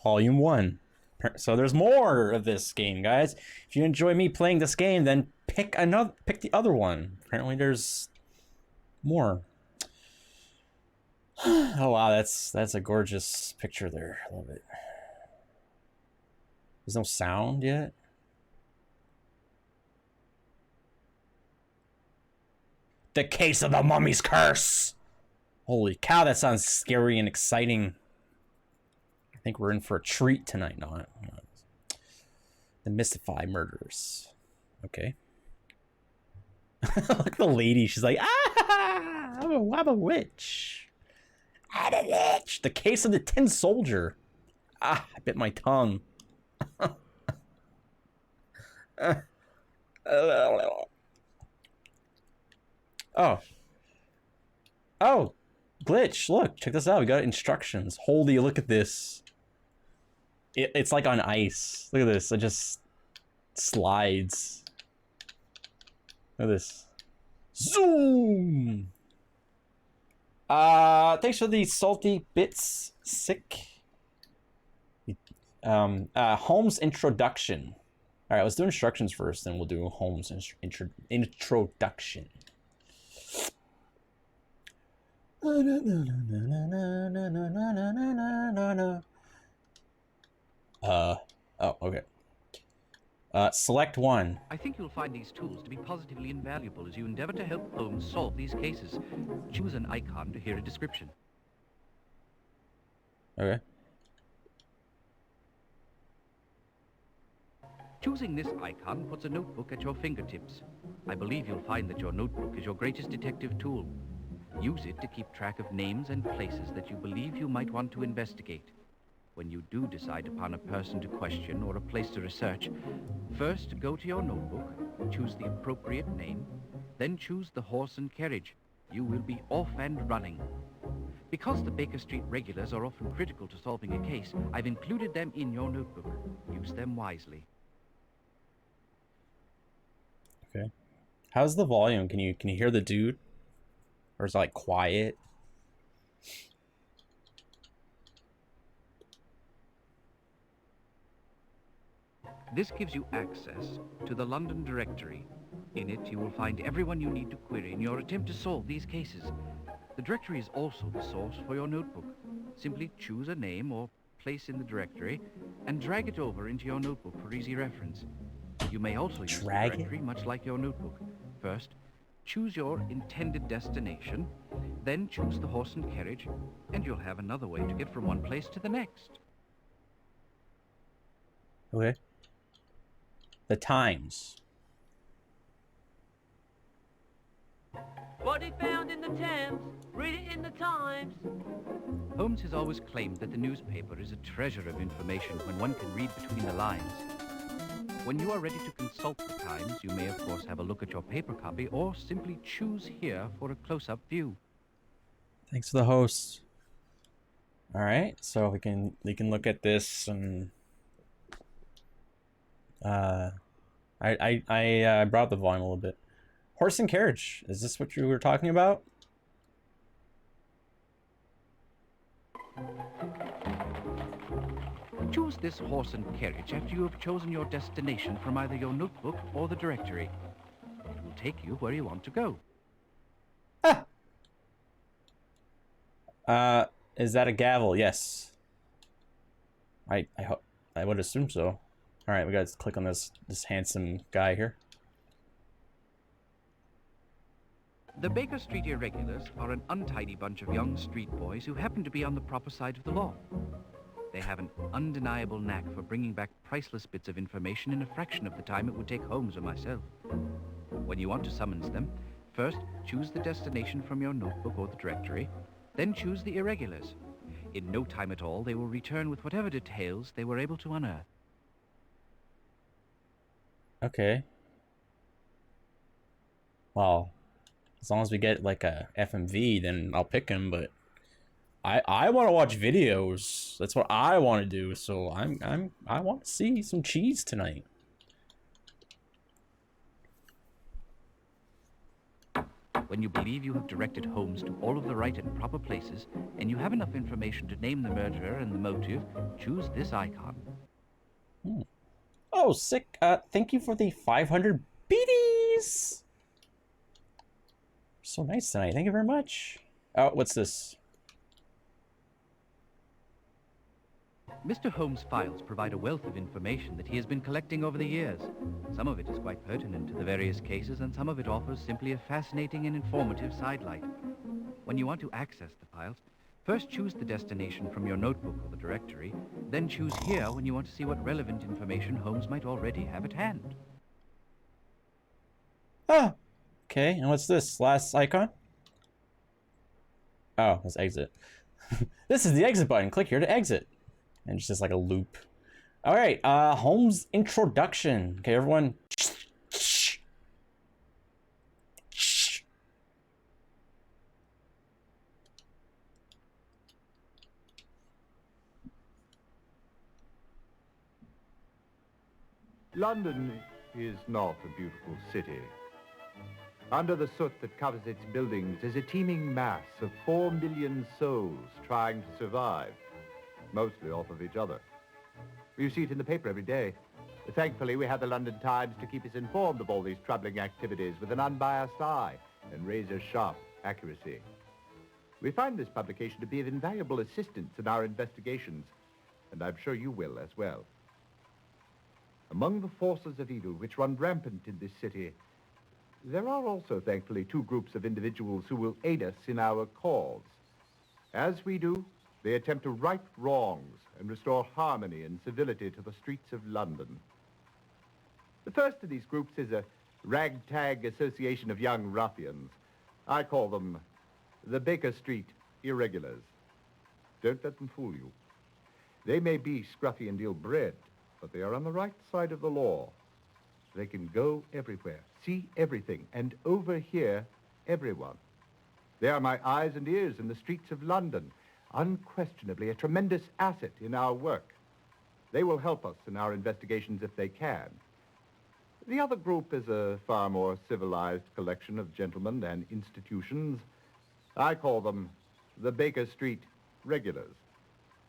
Volume 1. So there's more of this game, guys. If you enjoy me playing this game, then pick the other one. Apparently there's more. Oh wow, that's a gorgeous picture there. I love it. There's no sound yet. The Case of the Mummy's Curse. Holy cow, that sounds scary and exciting. I think we're in for a treat tonight. No, the Mystify Murders. Okay. Look at the lady. She's like, ah, I'm a witch. I'm a witch. The Case of the Tin Soldier. Ah, I bit my tongue. Oh. Oh. Glitch. Look, check this out. We got instructions. Holy, look at this. It's like on ice. Look at this. It just slides. Look at this. Zoom. Thanks for the salty bits. Sick. Holmes introduction. All right, let's do instructions first, then we'll do Holmes introduction. Oh, okay. Select one. I think you'll find these tools to be positively invaluable as you endeavor to help Holmes solve these cases. Choose an icon to hear a description. Okay. Choosing this icon puts a notebook at your fingertips. I believe you'll find that your notebook is your greatest detective tool. Use it to keep track of names and places that you believe you might want to investigate. When you do decide upon a person to question or a place to research, first go to your notebook, choose the appropriate name, then choose the horse and carriage. You will be off and running. Because the Baker Street regulars are often critical to solving a case, I've included them in your notebook. Use them wisely. Okay. How's the volume? Can you hear the dude? Or is it like quiet? This gives you access to the London directory. In it, you will find everyone you need to query in your attempt to solve these cases. The directory is also the source for your notebook. Simply choose a name or place in the directory and drag it over into your notebook for easy reference. You may also use the directory much like your notebook. First, choose your intended destination, then choose the horse and carriage, and you'll have another way to get from one place to the next. Okay. The Times. What he found in the Thames, read it in the Times. Holmes has always claimed that the newspaper is a treasure of information when one can read between the lines. When you are ready to consult the Times, you may of course have a look at your paper copy or simply choose here for a close-up view. Thanks for the host. All right, so we can look at this and I brought the volume a little bit. Horse and carriage. Is this what you were talking about? Choose this horse and carriage after you have chosen your destination from either your notebook or the directory. It will take you where you want to go. Ah! Is that a gavel? Yes. I would assume so. All right, we got to click on this handsome guy here. The Baker Street irregulars are an untidy bunch of young street boys who happen to be on the proper side of the law. They have an undeniable knack for bringing back priceless bits of information in a fraction of the time it would take Holmes or myself. When you want to summons them, first choose the destination from your notebook or the directory, then choose the irregulars. In no time at all, they will return with whatever details they were able to unearth. Okay. Well, as long as we get like a FMV, then I'll pick him, but I want to watch videos. That's what I want to do. So I want to see some cheese tonight. When you believe you have directed Holmes to all of the right and proper places, and you have enough information to name the murderer and the motive, choose this icon. Oh, sick. Thank you for the 500 BDs. So nice tonight. Thank you very much. Oh, what's this? Mr. Holmes' files provide a wealth of information that he has been collecting over the years. Some of it is quite pertinent to the various cases, and some of it offers simply a fascinating and informative sidelight. When you want to access the files, first choose the destination from your notebook or the directory, then choose here when you want to see what relevant information Holmes might already have at hand. Ah, okay. And what's this? Last icon? Oh, let's exit. This is the exit button. Click here to exit. And it's just like a loop. All right, Holmes introduction. Okay, everyone. London is not a beautiful city. Under the soot that covers its buildings is a teeming mass of 4 million souls trying to survive, mostly off of each other. You see it in the paper every day. Thankfully, we have the London Times to keep us informed of all these troubling activities with an unbiased eye and razor-sharp accuracy. We find this publication to be of invaluable assistance in our investigations, and I'm sure you will as well. Among the forces of evil which run rampant in this city, there are also, thankfully, two groups of individuals who will aid us in our cause. As we do, they attempt to right wrongs and restore harmony and civility to the streets of London. The first of these groups is a ragtag association of young ruffians. I call them the Baker Street Irregulars. Don't let them fool you. They may be scruffy and ill-bred, but they are on the right side of the law. They can go everywhere, see everything, and overhear everyone. They are my eyes and ears in the streets of London, unquestionably a tremendous asset in our work. They will help us in our investigations if they can. The other group is a far more civilized collection of gentlemen and institutions. I call them the Baker Street Regulars.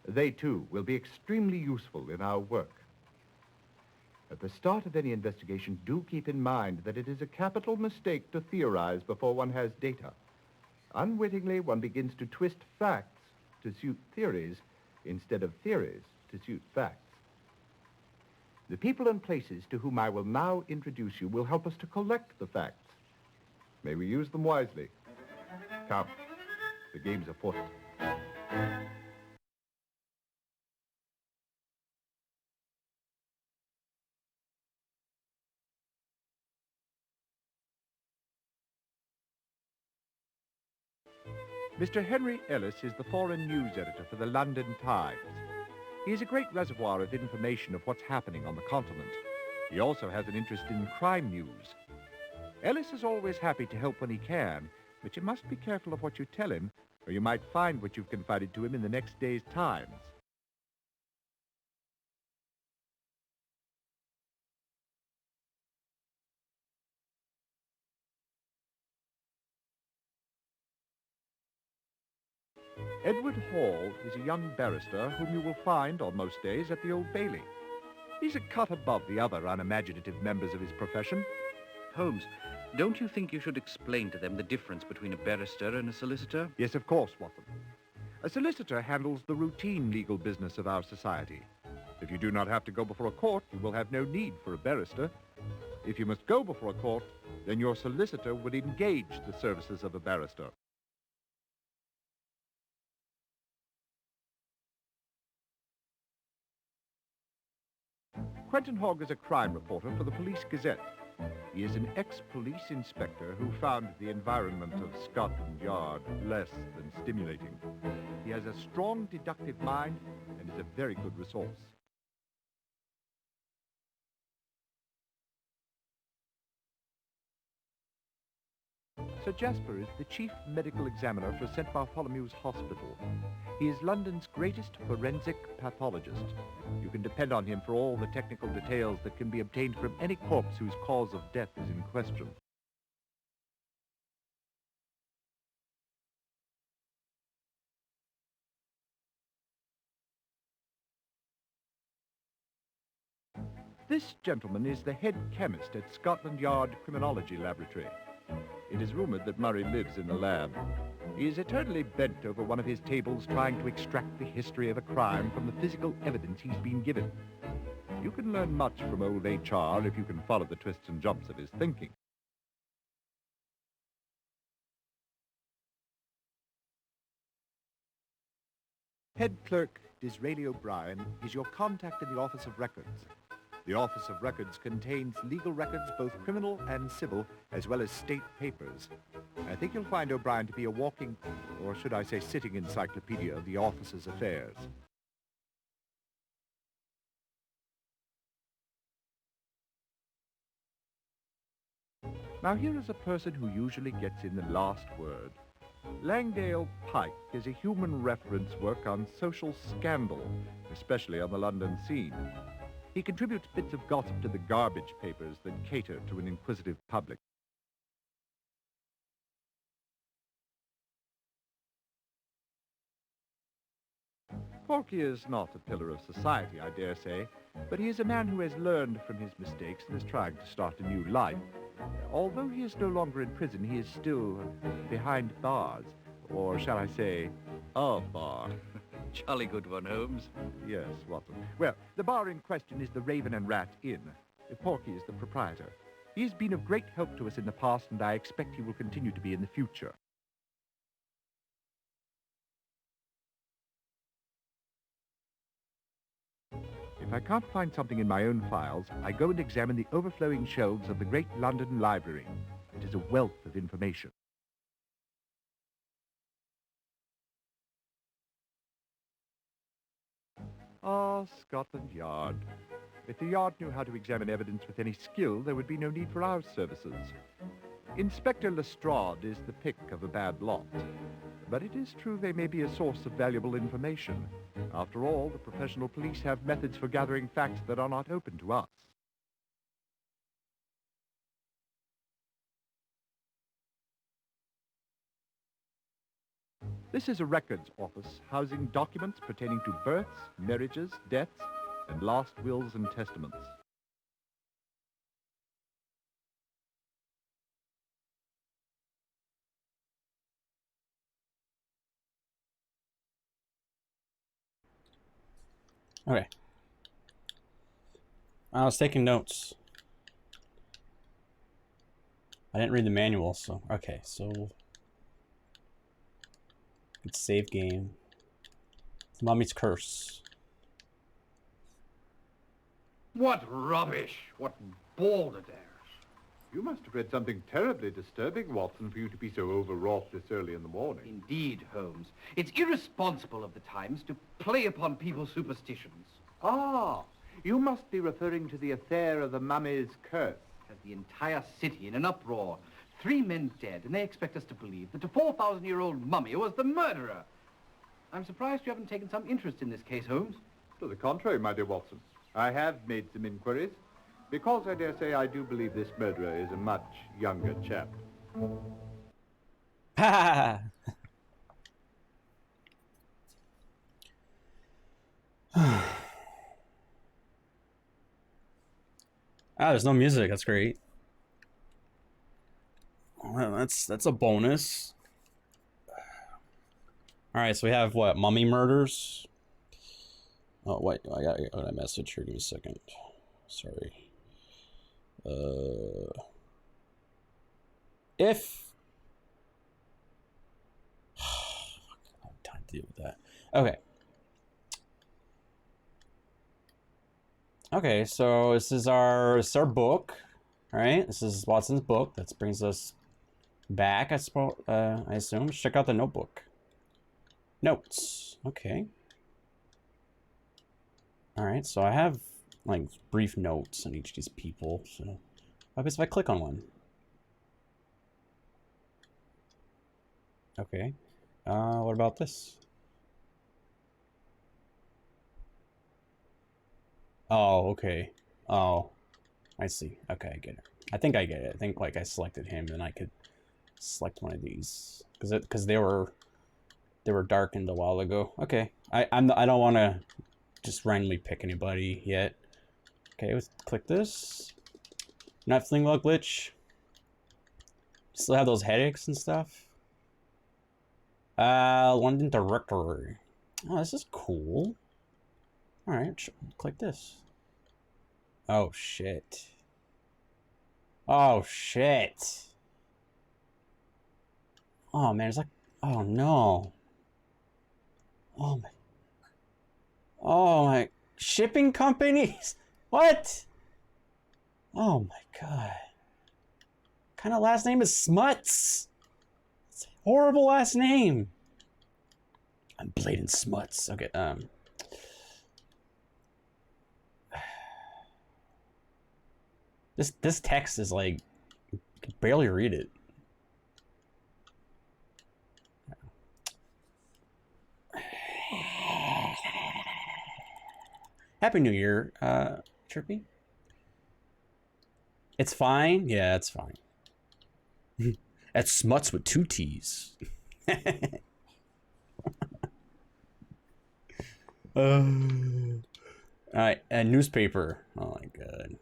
They, too, will be extremely useful in our work. At the start of any investigation, do keep in mind that it is a capital mistake to theorize before one has data. Unwittingly, one begins to twist facts to suit theories instead of theories to suit facts. The people and places to whom I will now introduce you will help us to collect the facts. May we use them wisely. Come, the game's afoot. Mr. Henry Ellis is the foreign news editor for the London Times. He is a great reservoir of information of what's happening on the continent. He also has an interest in crime news. Ellis is always happy to help when he can, but you must be careful of what you tell him, or you might find what you've confided to him in the next day's Times. Edward Hall is a young barrister whom you will find on most days at the Old Bailey. He's a cut above the other unimaginative members of his profession. Holmes, don't you think you should explain to them the difference between a barrister and a solicitor? Yes, of course, Watson. A solicitor handles the routine legal business of our society. If you do not have to go before a court, you will have no need for a barrister. If you must go before a court, then your solicitor would engage the services of a barrister. Quentin Hogg is a crime reporter for the Police Gazette. He is an ex-police inspector who found the environment of Scotland Yard less than stimulating. He has a strong deductive mind and is a very good resource. Sir Jasper is the chief medical examiner for St. Bartholomew's Hospital. He is London's greatest forensic pathologist. You can depend on him for all the technical details that can be obtained from any corpse whose cause of death is in question. This gentleman is the head chemist at Scotland Yard Criminology Laboratory. It is rumored that Murray lives in the lab. He is eternally bent over one of his tables trying to extract the history of a crime from the physical evidence he's been given. You can learn much from old HR if you can follow the twists and jumps of his thinking. Head clerk Disraeli O'Brien is your contact in the Office of Records. The Office of Records contains legal records, both criminal and civil, as well as state papers. I think you'll find O'Brien to be a walking, or should I say sitting, encyclopedia of the office's affairs. Now here is a person who usually gets in the last word. Langdale Pike is a human reference work on social scandal, especially on the London scene. He contributes bits of gossip to the garbage papers that cater to an inquisitive public. Porky is not a pillar of society, I dare say, but he is a man who has learned from his mistakes and is trying to start a new life. Although he is no longer in prison, he is still behind bars, or shall I say, a bar. Jolly good one, Holmes. Yes, Watson. Well, the bar in question is the Raven and Rat Inn. Porky is the proprietor. He has been of great help to us in the past, and I expect he will continue to be in the future. If I can't find something in my own files, I go and examine the overflowing shelves of the great London Library. It is a wealth of information. Ah, Scotland Yard. If the Yard knew how to examine evidence with any skill, there would be no need for our services. Inspector Lestrade is the pick of a bad lot. But it is true they may be a source of valuable information. After all, the professional police have methods for gathering facts that are not open to us. This is a records office housing documents pertaining to births, marriages, deaths, and last wills and testaments. Okay. I was taking notes. I didn't read the manual, so... Okay, so... It's save game. It's Mummy's Curse. What rubbish! What balderdash! You must have read something terribly disturbing, Watson, for you to be so overwrought this early in the morning. Indeed, Holmes. It's irresponsible of the Times to play upon people's superstitions. Ah, you must be referring to the affair of the Mummy's Curse. Has the entire city in an uproar. 3 men dead, and they expect us to believe that a 4,000-year-old mummy was the murderer. I'm surprised you haven't taken some interest in this case, Holmes. To the contrary, my dear Watson. I have made some inquiries, because I dare say I do believe this murderer is a much younger chap. Ha! Ah, there's no music. That's great. Well, that's a bonus. All right, so we have what? Mummy murders. Oh wait, I got a message here. Give me a second. Sorry. If I don't have time to deal with that. Okay. Okay, so this is our book, right? This is Watson's book. That brings us back, I suppose. I assume. Check out the notebook. Notes. Okay. All right, so I have like brief notes on each of these people. So, what happens if I click on one? Okay. What about this? Oh, okay. Oh, I see. Okay, I get it. I think I get it. I think like I selected him, and I could select one of these because they were darkened a while ago. Okay, I don't want to just randomly pick anybody yet. Okay, let's click this. Not feeling well, glitch. Still have those headaches and stuff. London directory. Oh, this is cool. All right, click this. Oh shit. Oh shit. Oh man, it's like, oh no. Oh my. Oh my. Shipping companies? What? Oh my god. What kind of last name is Smuts? It's a horrible last name. I'm Bladen Smuts. Okay, This text is like, you can barely read it. Happy New Year, Chirpy. It's fine. Yeah, it's fine. That's Smuts with 2 T's. All right, a newspaper. Oh my god.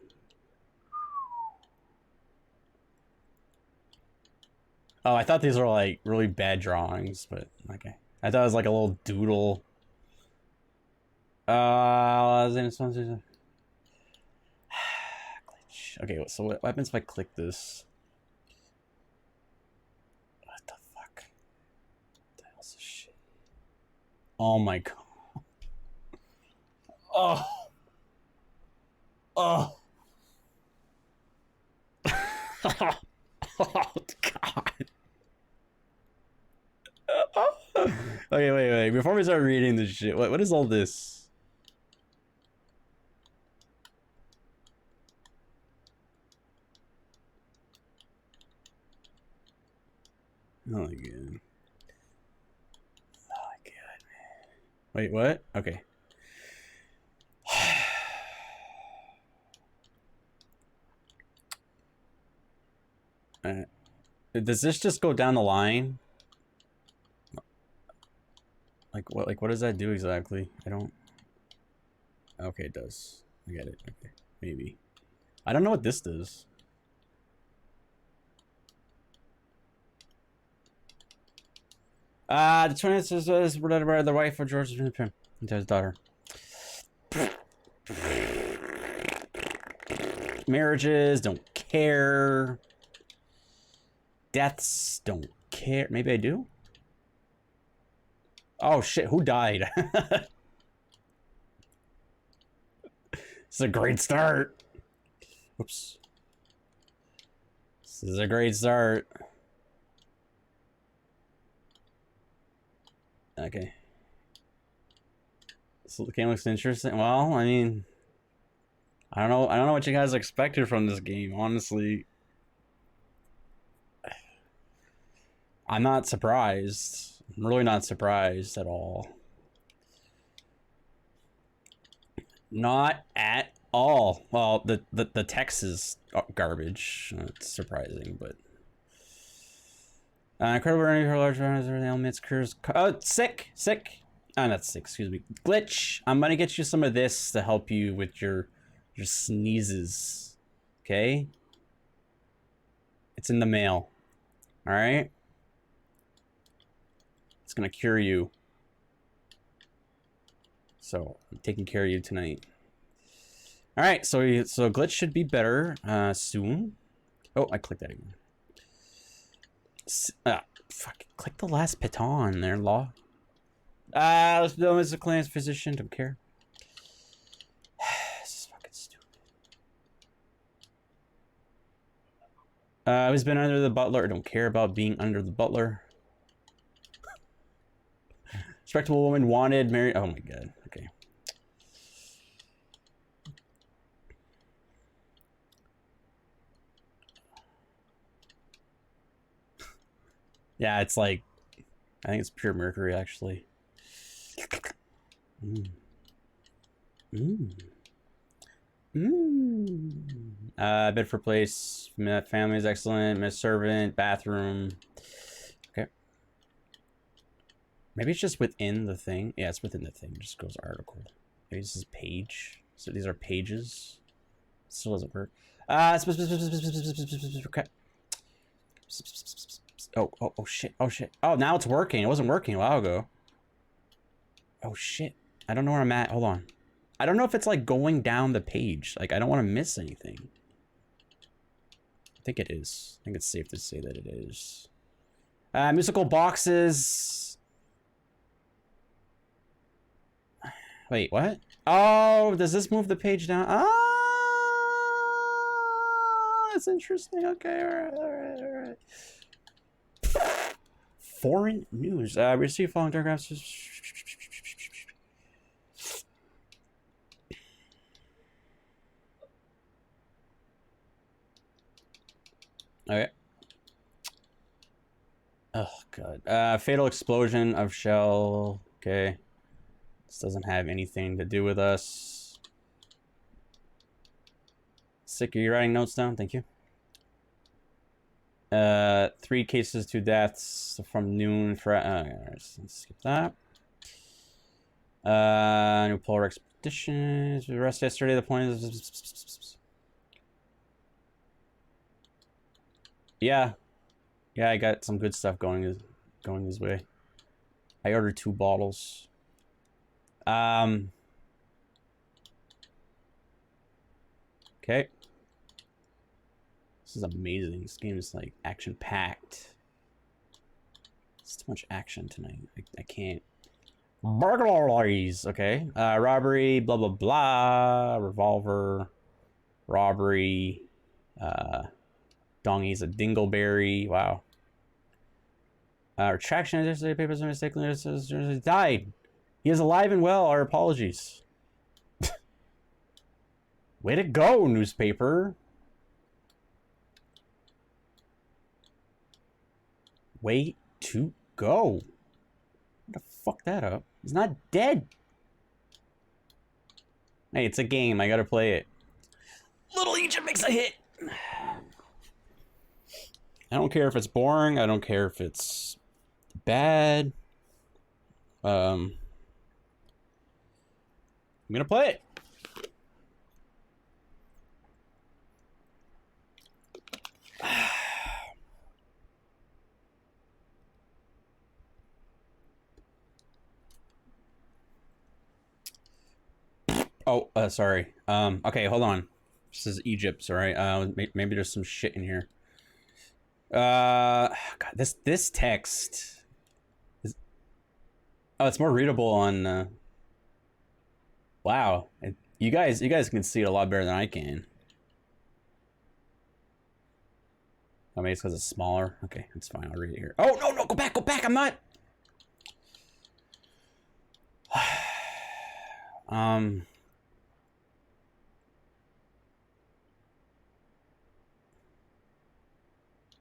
Oh, I thought these were like really bad drawings, but okay. I thought it was like a little doodle. Okay, so what happens if I click this? What the fuck? What the hell's this shit? Oh my god. Oh. Oh. Oh god. Okay, wait. Before we start reading this shit, what is all this? Oh my god. Oh my god. Wait, what? Okay. Does this just go down the line? Like what does that do exactly? I don't. Okay, it does. I get it. Okay, maybe. I don't know what this does. The 20th is by the wife of George and his daughter. Marriages, don't care. Deaths, don't care. Maybe I do? Oh shit, who died? It's a great start. Oops. This is a great start. Okay. So the game looks interesting. Well, I mean, I don't know what you guys expected from this game, honestly. I'm not surprised. I'm really not surprised at all. Not at all. Well, the text is garbage. It's surprising, but incredible running for large runners or the elements cures. Oh, sick. Oh, not sick. Excuse me. Glitch. I'm gonna get you some of this to help you with your sneezes. Okay. It's in the mail. All right. It's gonna cure you. So I'm taking care of you tonight. All right, so glitch should be better soon. Oh, I clicked that again. Fuck! Click the last piton there, law. Let's do as a class physician. Don't care. This is fucking stupid. Who's been under the butler? Don't care about being under the butler. Respectable woman wanted, married. Oh my god. Okay. Yeah, it's like, I think it's pure mercury actually. Bedford Place. Family is excellent. Miss Servant. Bathroom. Okay. Maybe it's just within the thing. Yeah, it's within the thing. It just goes article. Maybe this is page. So these are pages. Still doesn't work. Okay. Oh shit. Oh shit. Oh, now it's working. It wasn't working a while ago. Oh shit. I don't know where I'm at. Hold on. I don't know if it's like going down the page. Like, I don't want to miss anything. I think it is. I think it's safe to say that it is. Musical boxes. Wait, what? Oh, does this move the page down? Oh, that's interesting. Okay, all right. Foreign news. Receive following paragraphs. Okay. Oh god. Fatal explosion of shell. Okay. This doesn't have anything to do with us. Sick, are you writing notes down? Thank you. 3 cases, 2 deaths from noon for let's skip that. New polar expeditions. We rest yesterday. The point is yeah. Yeah, I got some good stuff going his way. I ordered 2 bottles. Okay. This is amazing. This game is like action packed. It's too much action tonight. I can't. Burglaries. Okay. Robbery. Blah blah blah. Revolver. Robbery. Dongy's a dingleberry. Wow. Retraction. Papers mistakenly died. He is alive and well. Our apologies. Way to go, newspaper. Way to go. To fuck that up. He's not dead. Hey, it's a game. I gotta play it. Little Egypt makes a hit. I don't care if it's boring. I don't care if it's bad. I'm gonna play it. Oh, sorry. Okay, hold on. This is Egypt, sorry. Maybe there's some shit in here. God, this text is... Oh, it's more readable on, Wow. You guys can see it a lot better than I can. Oh, maybe it's because it's smaller. Okay, it's fine. I'll read it here. Oh, no, go back, I'm not...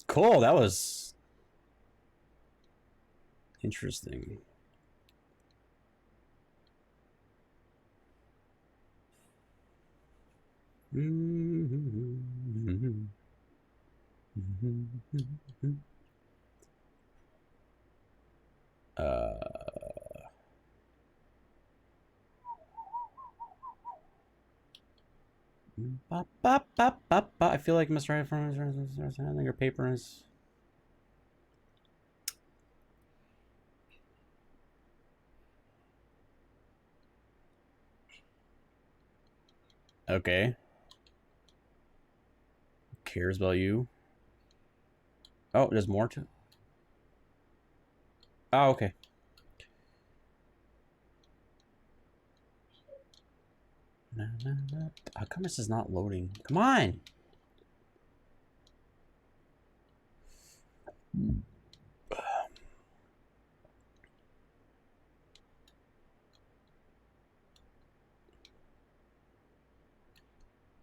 Cool, that was interesting. I feel like Mr. Right from your paper is... Okay. Who cares about you? Oh, there's more to... Oh, okay. How come this is not loading? Come on!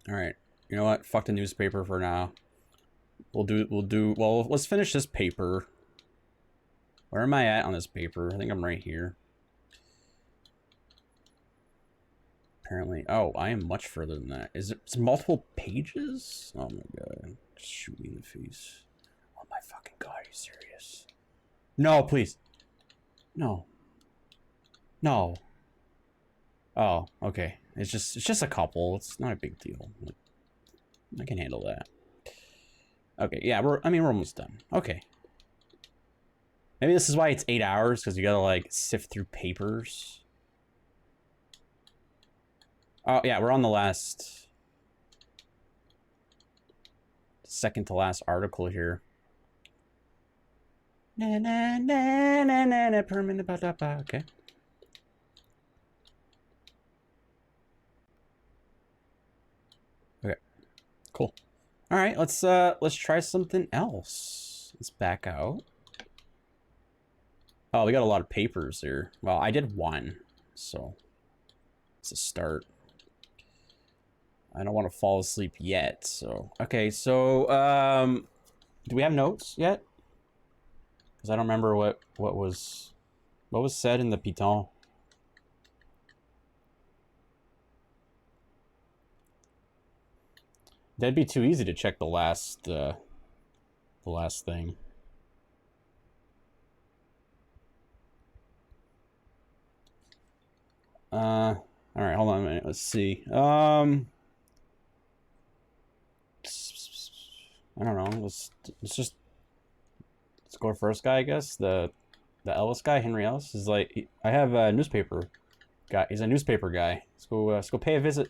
Alright. You know what? Fuck the newspaper for now. Well, let's finish this paper. Where am I at on this paper? I think I'm right here. Apparently. Oh, I am much further than that. Is it multiple pages? Oh my god. Just shoot me in the face. Oh my fucking god, are you serious? No, please. No. Oh, okay. It's just a couple. It's not a big deal. I can handle that. Okay, yeah, we're almost done. Okay. Maybe this is why it's 8 hours, because you gotta, like, sift through papers. Oh, yeah, we're on the last... second to last article here. Na na na na na na permanent ba da ba. Okay. Okay. Cool. All right, let's try something else. Let's back out. Oh, we got a lot of papers here. Well, I did one, so it's a start. I don't want to fall asleep yet, so okay. So, do we have notes yet? Because I don't remember what was said in the piton. That'd be too easy to check the last thing. All right, hold on a minute. Let's see. I don't know. Let's go first guy, I guess. The Ellis guy, Henry Ellis, is like, I have a newspaper guy. He's a newspaper guy. Let's go pay a visit.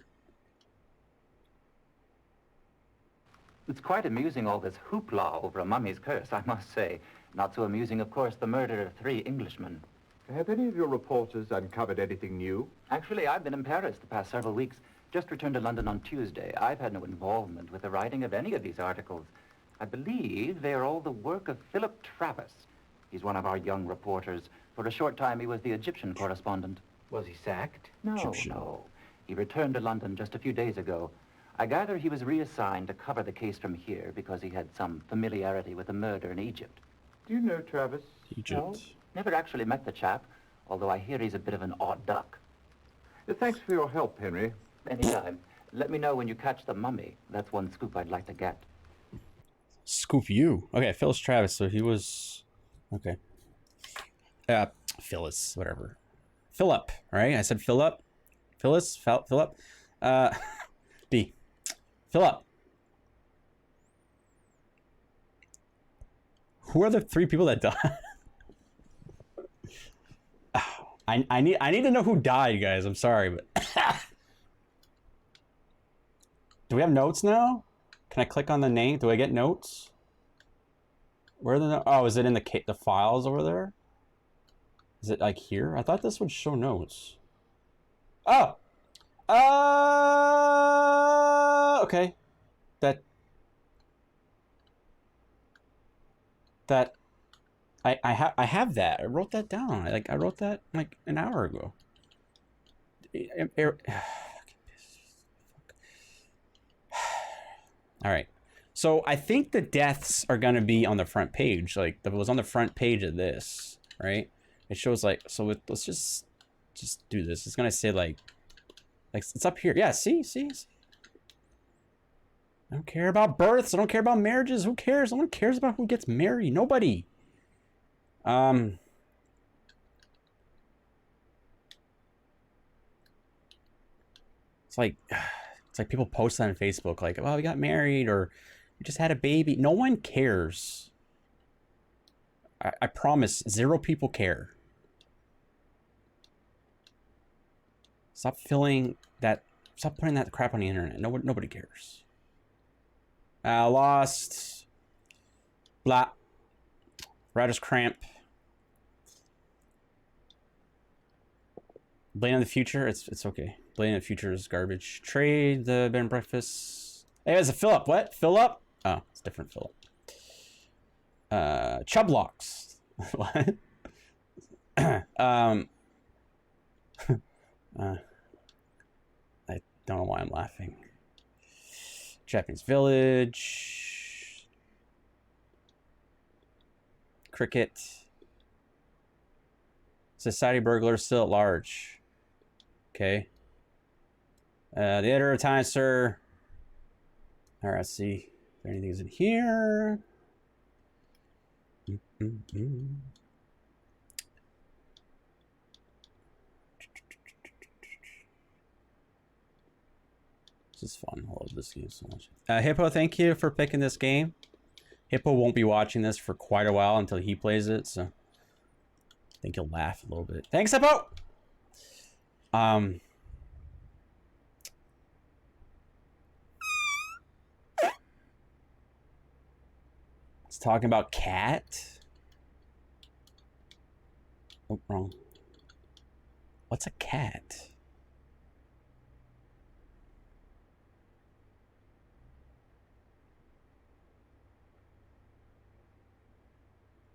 It's quite amusing, all this hoopla over a mummy's curse, I must say. Not so amusing, of course, the murder of 3 Englishmen. Have any of your reporters uncovered anything new? Actually, I've been in Paris the past several weeks. Just returned to London on Tuesday. I've had no involvement with the writing of any of these articles. I believe they are all the work of Philip Travis. He's one of our young reporters. For a short time, he was the Egyptian correspondent. Was he sacked? No, Egyptian. no. He returned to London just a few days ago. I gather he was reassigned to cover the case from here because he had some familiarity with the murder in Egypt. Do you know Travis? Egypt. No, never actually met the chap, although I hear he's a bit of an odd duck. Thanks for your help, Henry. Anytime. Let me know when you catch the mummy. That's one scoop I'd like to get. Scoop you. Okay, Phyllis Travis. So he was... Okay. Phyllis, whatever. Philip, all right? I said Philip. Phyllis? Philip? B. Philip. Who are the 3 people that died? I need to know who died, guys. I'm sorry, but... Do we have notes now? Can I click on the name? Do I get notes? Where are the notes? Oh, is it in the files over there? Is it like here? I thought this would show notes. Oh! Okay. I have that. I wrote that down. I wrote that like an hour ago. All right. So I think the deaths are gonna be on the front page. Like it was on the front page of this, right? It shows like so. Let's just do this. It's gonna say like it's up here. Yeah. See. I don't care about births. I don't care about marriages. Who cares? No one cares about who gets married. Nobody. It's like people post on Facebook like, "Oh, we got married," or "We just had a baby." No one cares. I promise, 0 people care. Stop filling that. Stop putting that crap on the internet. Nobody cares. Lost. Blah. Writer's cramp. Blame on the future. It's okay. Blame on the future is garbage. Trade the bed and breakfast. Hey, it's a Philip. What? Philip? Oh, it's a different Philip. Chublocks. What? I don't know why I'm laughing. Japanese village. Cricket. Society burglar still at large. Okay. The editor of time, sir. All right, let's see if anything's in here. This is fun. I love this game so much. Hippo, thank you for picking this game. Hippo won't be watching this for quite a while until he plays it, so I think he'll laugh a little bit. Thanks, Hippo! It's talking about cat. Oh, wrong. What's a cat?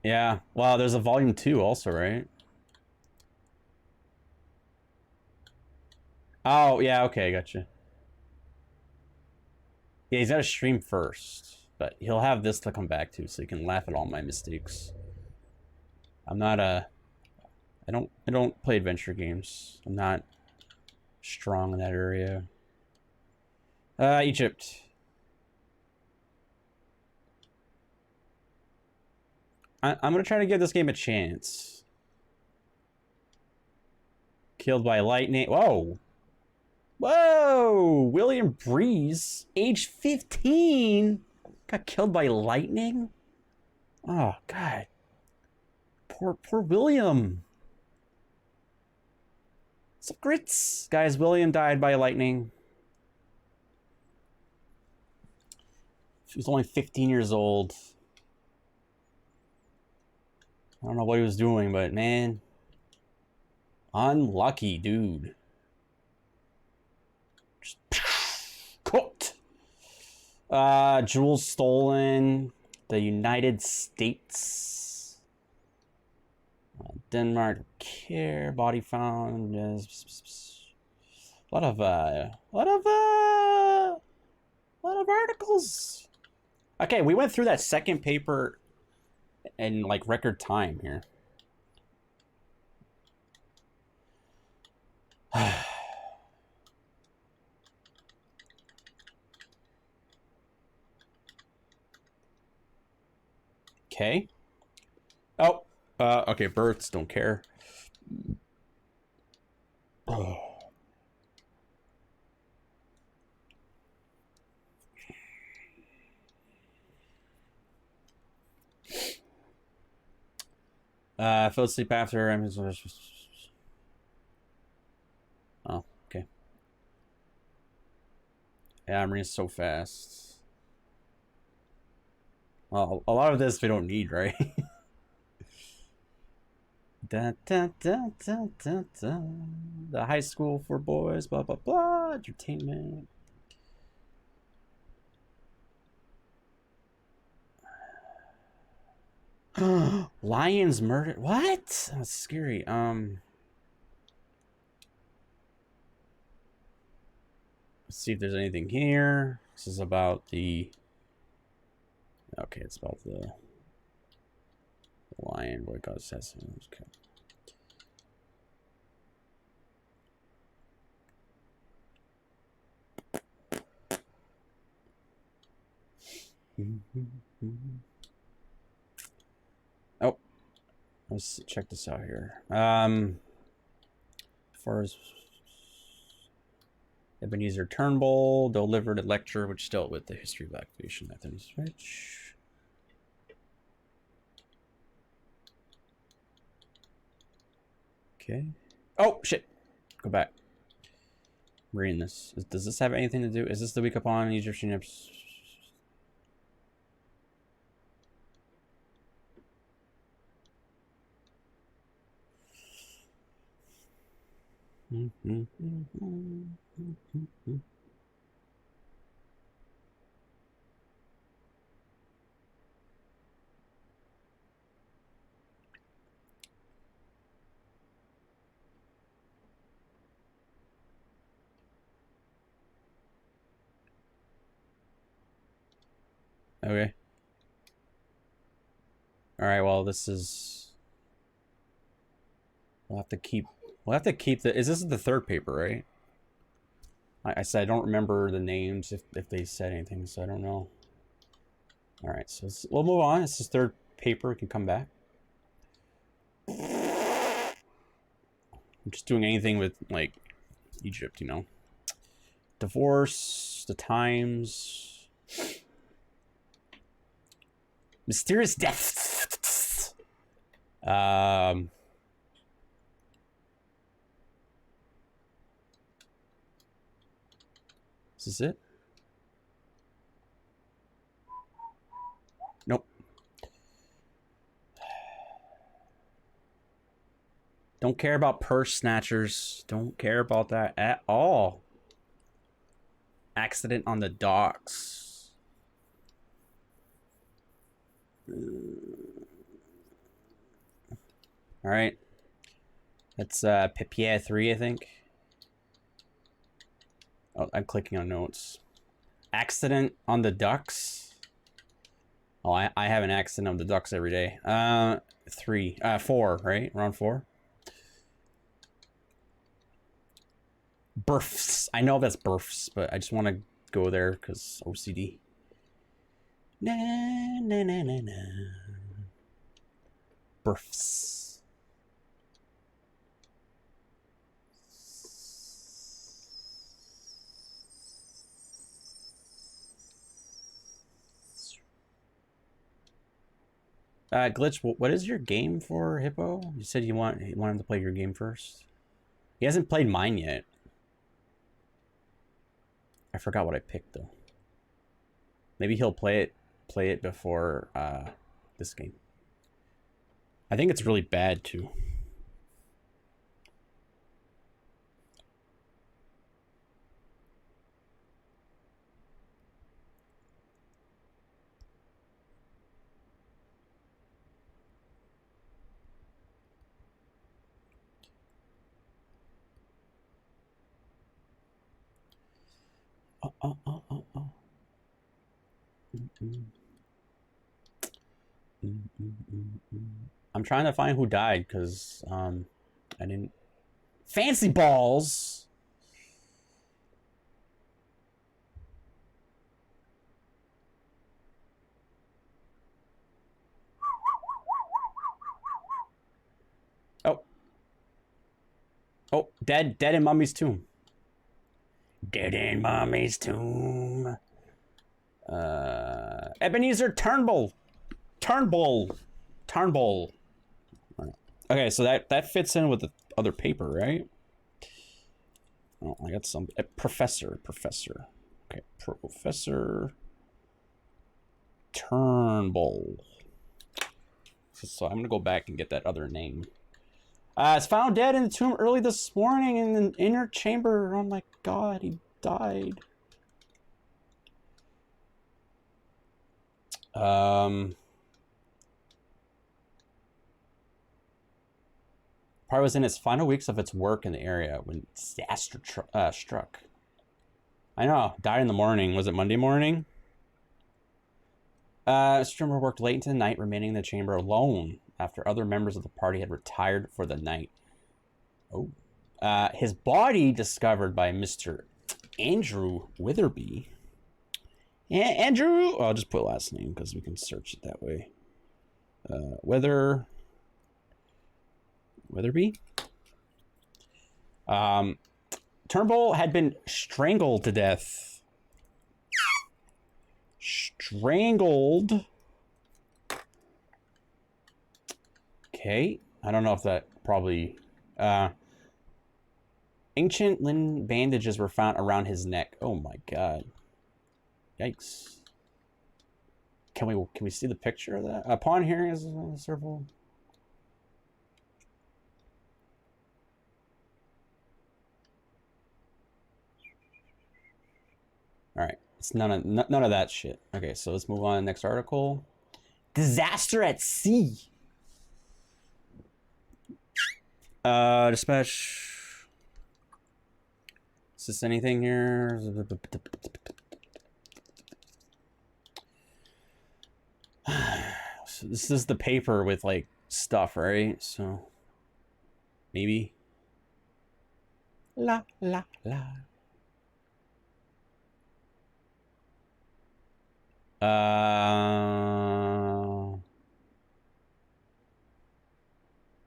Yeah, wow, there's a volume 2 also, right? Oh, yeah, okay, gotcha. Yeah, he's gotta stream first, but he'll have this to come back to, so he can laugh at all my mistakes. I'm not I don't play adventure games. I'm not strong in that area. Egypt. I'm gonna try to give this game a chance. Killed by lightning. Whoa! Whoa! William Breeze, age 15, got killed by lightning? Oh, God. Poor William. What's up, grits? Guys, William died by lightning. He was only 15 years old. I don't know what he was doing, but man, unlucky dude. Just cooked. Jewels stolen. The United States. Denmark. Care. Body found. A lot of articles. Okay, we went through that second paper in like record time here. Okay. Oh, okay, births don't care. Oh. Fell asleep after. Oh, okay. Yeah, I'm reading so fast. Well, a lot of this we don't need, right? Da, da, da, da, da, da. The high school for boys, blah, blah, blah. Entertainment. Lions murdered. What? That's scary. Let's see if there's anything here. This is about the. Okay, it's about the lion boycott assassins. Okay. Oh, let's check this out here. As far as Ebenezer Turnbull delivered a lecture which dealt with the history of activation method switch. Okay. Oh shit! Go back. I'm reading this. Does this have anything to do? Is this the week upon Egyptian? Okay. All right. Well, this is. We'll have to keep. We'll have to keep the. Is this the third paper, right? I said I don't remember the names if they said anything, so I don't know. All right, so we'll move on. This is third paper. We can come back. I'm just doing anything with like Egypt, you know. Divorce. Search the times. Mysterious deaths. Is this it? Nope. Don't care about purse snatchers. Don't care about that at all. Accident on the docks. All right. That's Papier 3, I think. Oh, I'm clicking on notes. Accident on the ducks. Oh, I have an accident on the ducks every day. 4, right? Round 4. Births. I know that's births, but I just want to go there because OCD. Na na na na na. Births. Glitch, what is your game for Hippo? You said you want him to play your game first. He hasn't played mine yet. I forgot what I picked though. Maybe he'll play it before this game. I think it's really bad too. I'm trying to find who died because I didn't. Fancy balls. Oh, dead in Mummy's tomb. Dead in Mommy's tomb. Ebenezer Turnbull. Okay, so that fits in with the other paper, right? Oh, I got some. Professor. Okay, Professor Turnbull. So I'm gonna go back and get that other name. It's found dead in the tomb early this morning in the inner chamber. Oh my god, he died. Probably was in its final weeks of its work in the area when disaster struck. I know, died in the morning. Was it Monday morning? Strimmer worked late into the night, remaining in the chamber alone after other members of the party had retired for the night. Oh. His body discovered by Mr. Andrew Witherby. Yeah, Andrew! I'll just put last name because we can search it that way. Witherby? Turnbull had been strangled to death. Strangled. Okay. I don't know if that probably... ancient linen bandages were found around his neck. Oh my god. Yikes. Can we see the picture of that? Upon hearing his several... All right, it's none of that shit. Okay, so let's move on to the next article. Disaster at sea. Dispatch. Is this anything here? So this is the paper with like stuff, right? So maybe. La la la.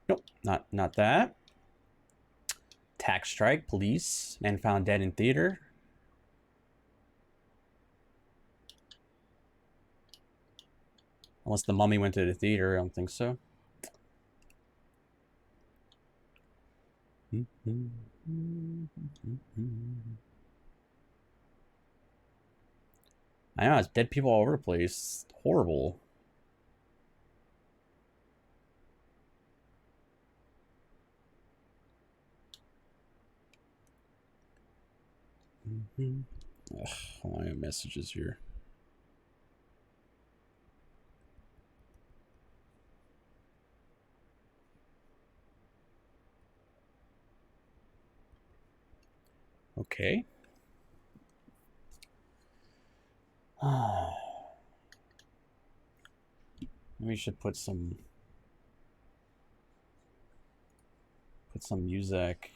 Nope, not that. Tax strike, police, man found dead in theater. Unless the Mummy went to the theater, I don't think so. I know, it's dead people all over the place. Horrible. Ugh, hold on, I got messages here. Okay. We should put some music.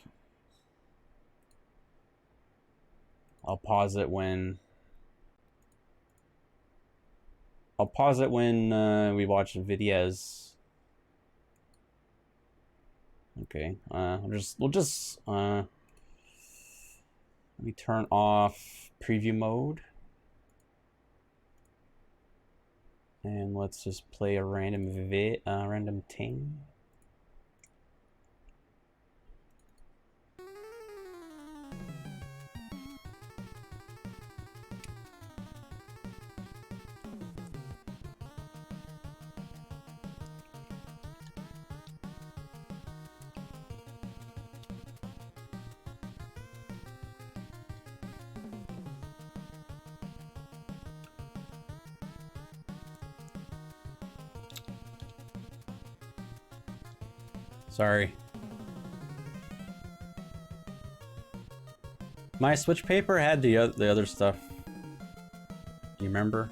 I'll pause it when we watch videos. Okay. We'll just let me turn off preview mode. And let's just play a random thing. Sorry. My switch paper had the other stuff. You remember?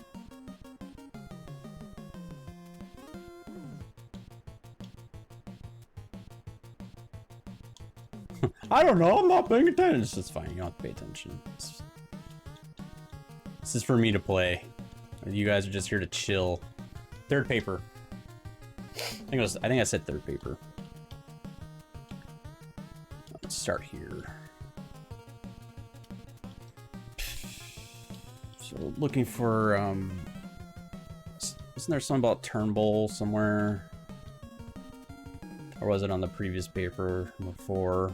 I don't know. I'm not paying attention. It's fine. You don't have to pay attention. This is for me to play. You guys are just here to chill. Third paper. I think I said third paper. Let's start here. So looking for isn't there something about Turnbull somewhere? Or was it on the previous paper before?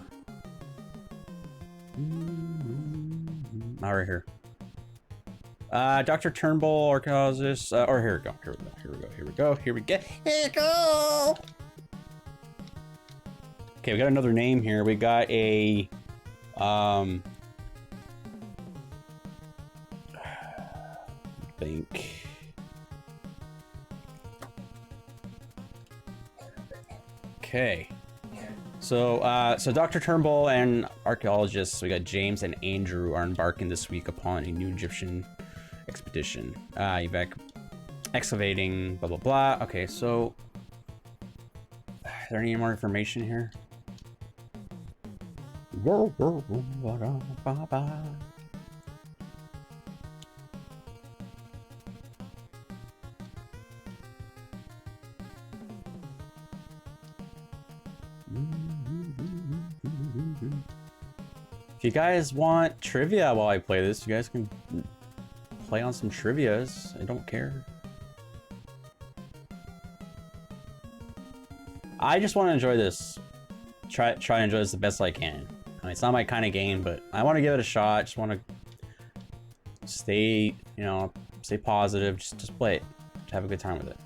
Oh, right here. Dr. Turnbull, archaeologist, or here we go. Okay, we got another name here. We got a, I think. Okay. So Dr. Turnbull and archaeologists, we got James and Andrew, are embarking this week upon a new Egyptian expedition. Excavating, blah, blah, blah. Okay, so is there any more information here? If you guys want trivia while I play this, you guys can play on some trivias. I don't care. I just want to enjoy this. Try to enjoy this the best I can. I mean, it's not my kind of game, but I want to give it a shot. Just want to stay, stay positive. Just play it. Just have a good time with it.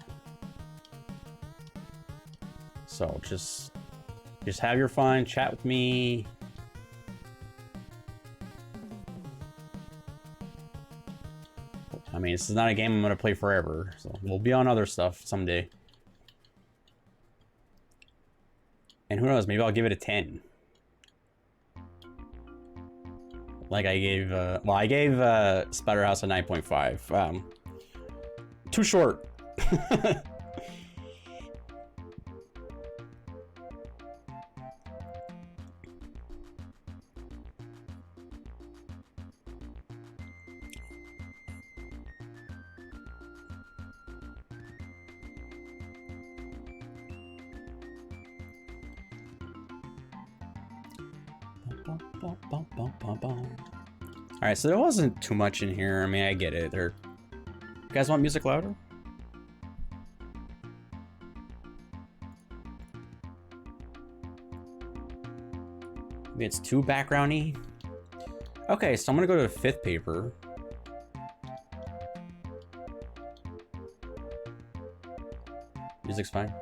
So just have your fun. Chat with me. I mean, this is not a game I'm going to play forever, so we'll be on other stuff someday. And who knows, maybe I'll give it a 10. Like I gave, I gave Splatterhouse a 9.5. Too short. Alright, so there wasn't too much in here. I mean, I get it. You guys want music louder? Maybe it's too backgroundy. Okay, so I'm gonna go to the 5th paper. Music's fine.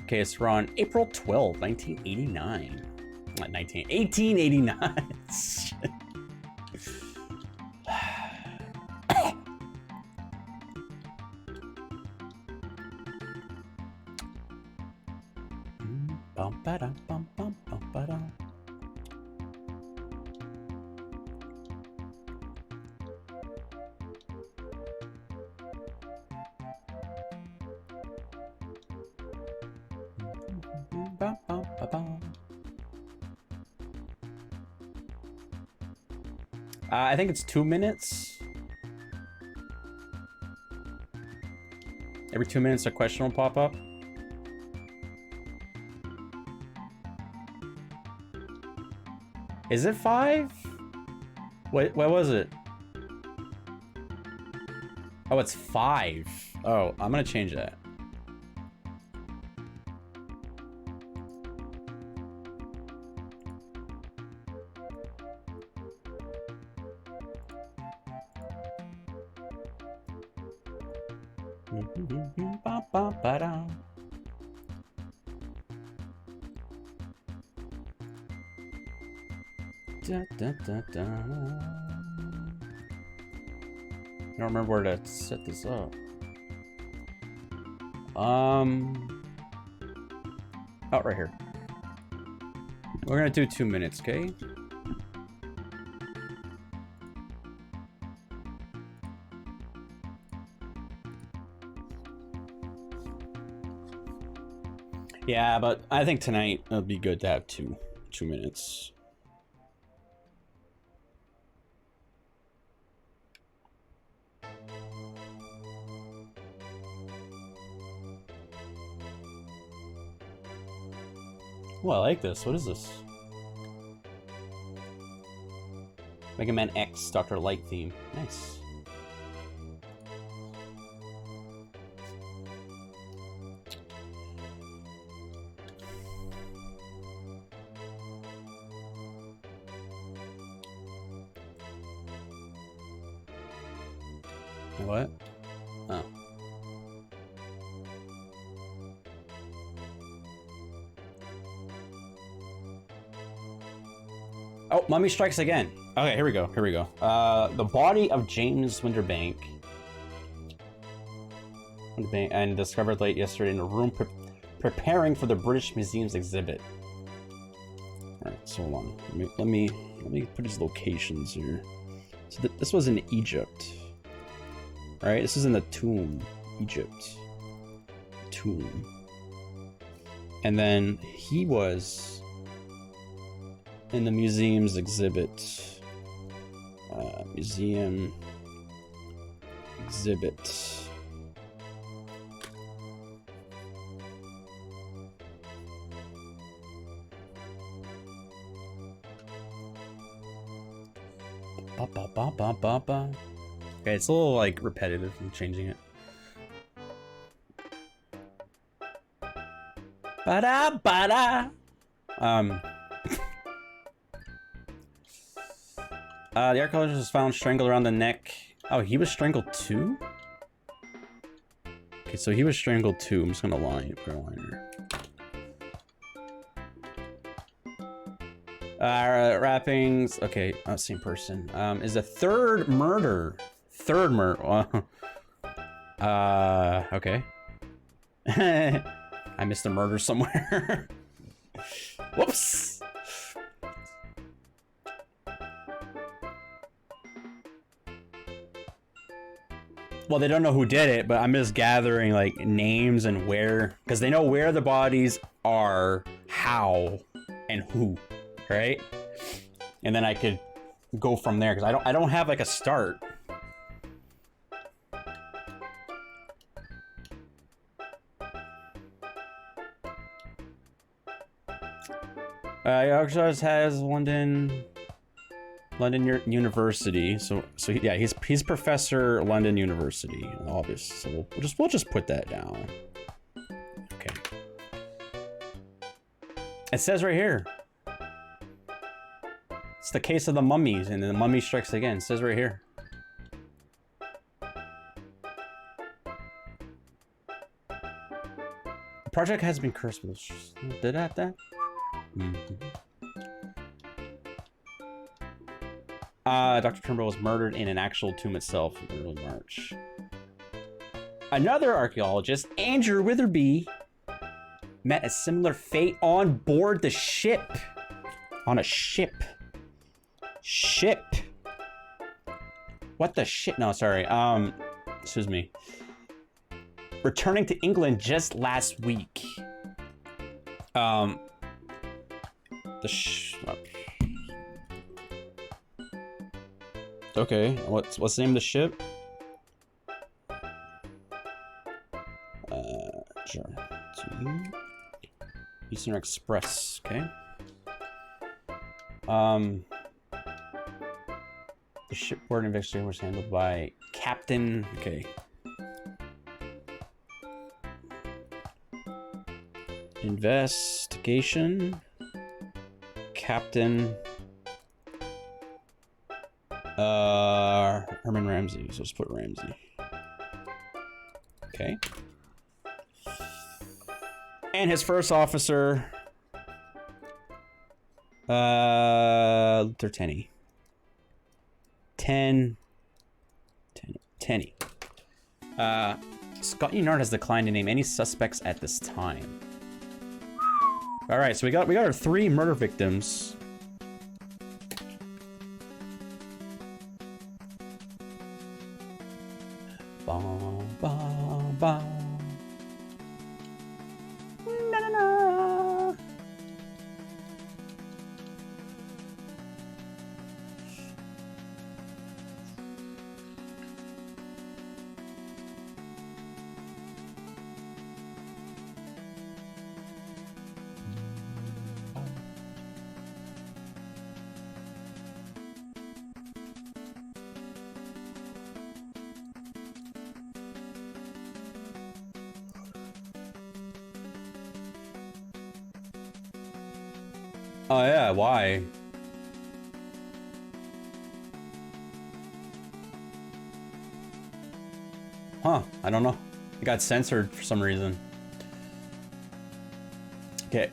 Okay, so we're on April 12th, 1989. Not 1889. Shit. I think it's 2 minutes. Every 2 minutes a question will pop up. Is it 5? What was it? Oh, it's 5. Oh, I'm gonna change that. I don't remember where to set this up. Oh, right here. We're gonna do 2 minutes, okay? Yeah, but I think tonight it'll be good to have two minutes. Oh, I like this. What is this? Mega Man X Dr. Light theme. Nice. What? Oh. Oh, Mummy Strikes Again. Okay, here we go. Here we go. The body of James Winterbank and discovered late yesterday in a room preparing for the British Museum's exhibit. All right, so hold on. Let me put his locations here. So this was in Egypt. All right, this is in the tomb, Egypt. Tomb. And then he was in the museum's exhibit. Museum exhibit. Okay, it's a little like repetitive. I'm changing it. Ba-da, ba-da. The archaeologist was found strangled around the neck. Oh, he was strangled too? Okay, so he was strangled too. I'm just gonna put a line here. Wrappings. Okay, same person. Is a third murder. Okay. I missed a murder somewhere. Whoops. Well, they don't know who did it, but I'm just gathering like names and where, because they know where the bodies are, how, and who, right? And then I could go from there because I don't have like a start. Archaeologist has London. University. So yeah, he's Professor London University, obvious. So we'll just put that down. Okay. It says right here. It's the case of the mummies, and then the mummy strikes again. It says right here. The project has been cursed with. Did I have that? Dr. Turnbull was murdered in an actual tomb itself in early March. Another archaeologist, Andrew Witherby, met a similar fate on board the ship. On a ship. Ship. What the shit? No, sorry. Excuse me. Returning to England just last week. Okay, what's the name of the ship? Sure. Eastern Express. Okay. The shipboard investigation was handled by Captain. Okay. Investigation. Captain. Herman Ramsey. So let's put Ramsey. Okay. And his first officer, Luther Tenney. Tenny. Scotland Yard has declined to name any suspects at this time. All right, so we got our 3 murder victims. Bum, bum, bum. Na, na, na. Oh yeah, why? Huh, I don't know. It got censored for some reason. Okay,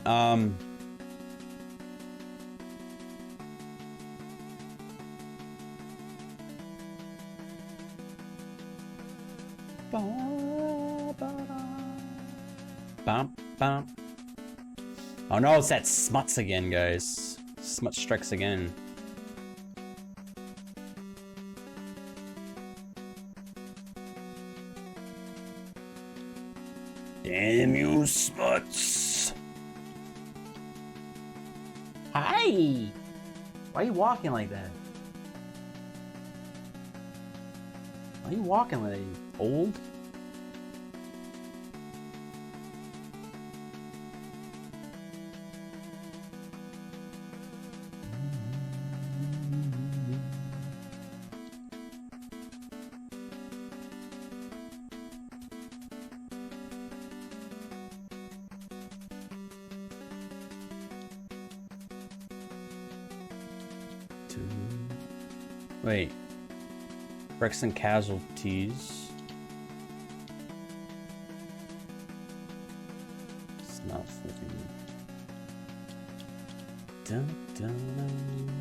Bum, bum. Oh no, it's that Smuts again, guys. Smuts strikes again. Damn you, Smuts! Hi! Why are you walking like that? Why are you walking like that? You old? Wait. Brexton casualties. It's not flipping. Dun, dun.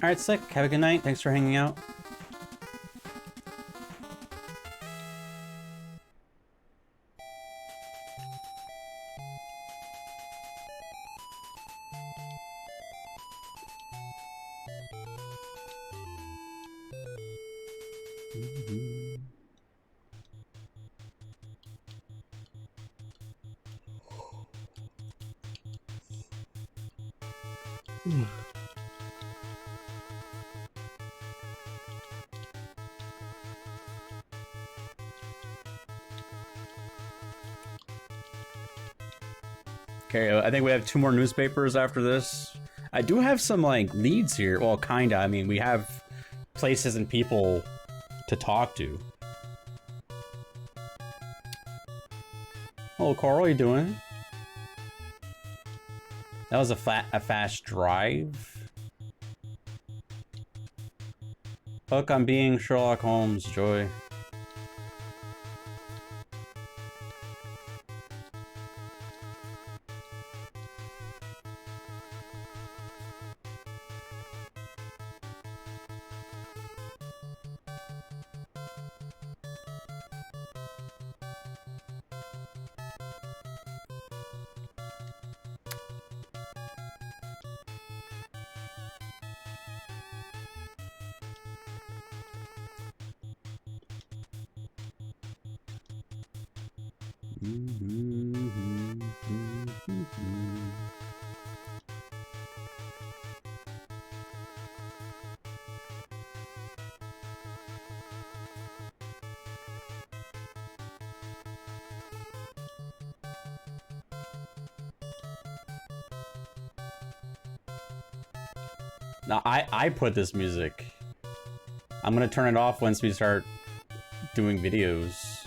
Alright, Slick. Have a good night. Thanks for hanging out. Okay, I think we have 2 more newspapers after this. I do have some, like, leads here. Well, kinda. I mean, we have places and people to talk to. Hello, Carl. How you doing? That was a fast drive. Hook on being Sherlock Holmes, Joy. Now, I put this music. I'm gonna turn it off once we start doing videos.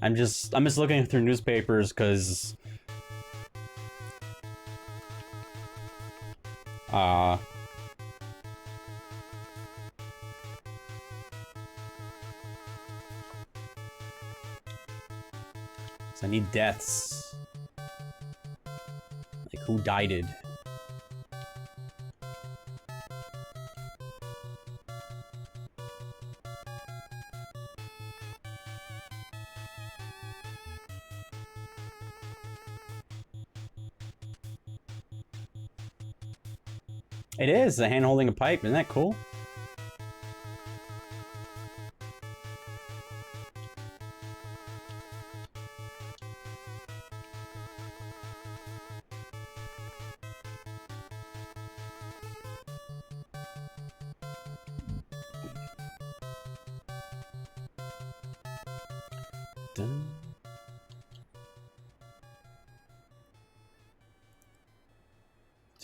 I'm just looking through newspapers because I need deaths. Like, who died it? It is a hand holding a pipe. Isn't that cool? Dun.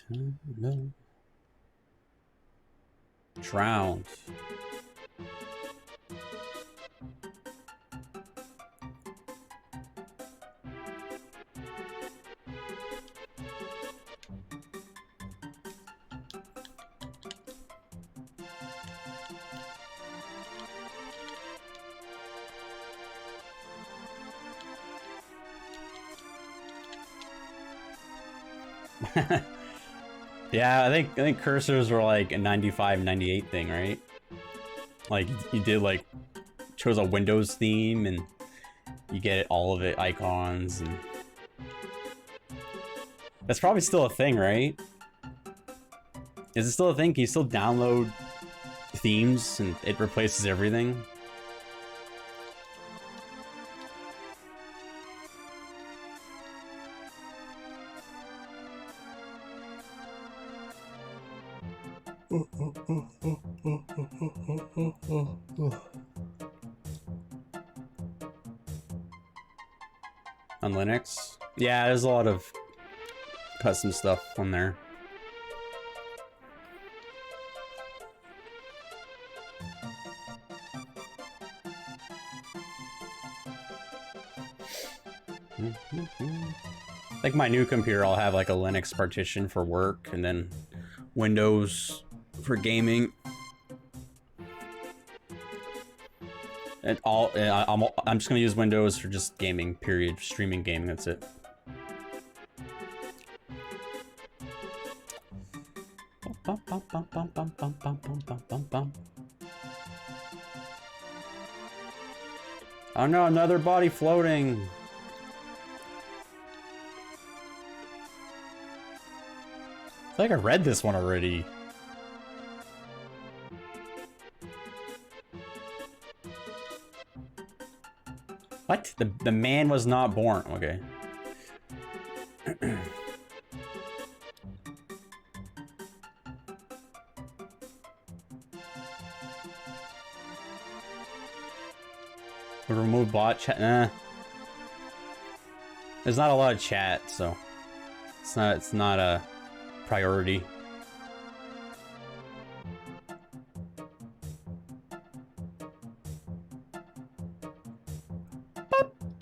Dun, dun. Drowned. Yeah, I think cursors were like a 95, 98 thing, right? Like, you did like, chose a Windows theme and you get all of it, icons, and that's probably still a thing, right? Is it still a thing? Can you still download themes and it replaces everything? On Linux? Yeah, there's a lot of custom stuff on there. Like my new computer, I'll have like a Linux partition for work and then Windows for gaming. And I'm just gonna use Windows for just gaming, period. Streaming gaming, that's it. Oh no, another body floating. I feel like I read this one already. What? The man was not born. Okay. Remove bot chat. There's not a lot of chat, so it's not a priority.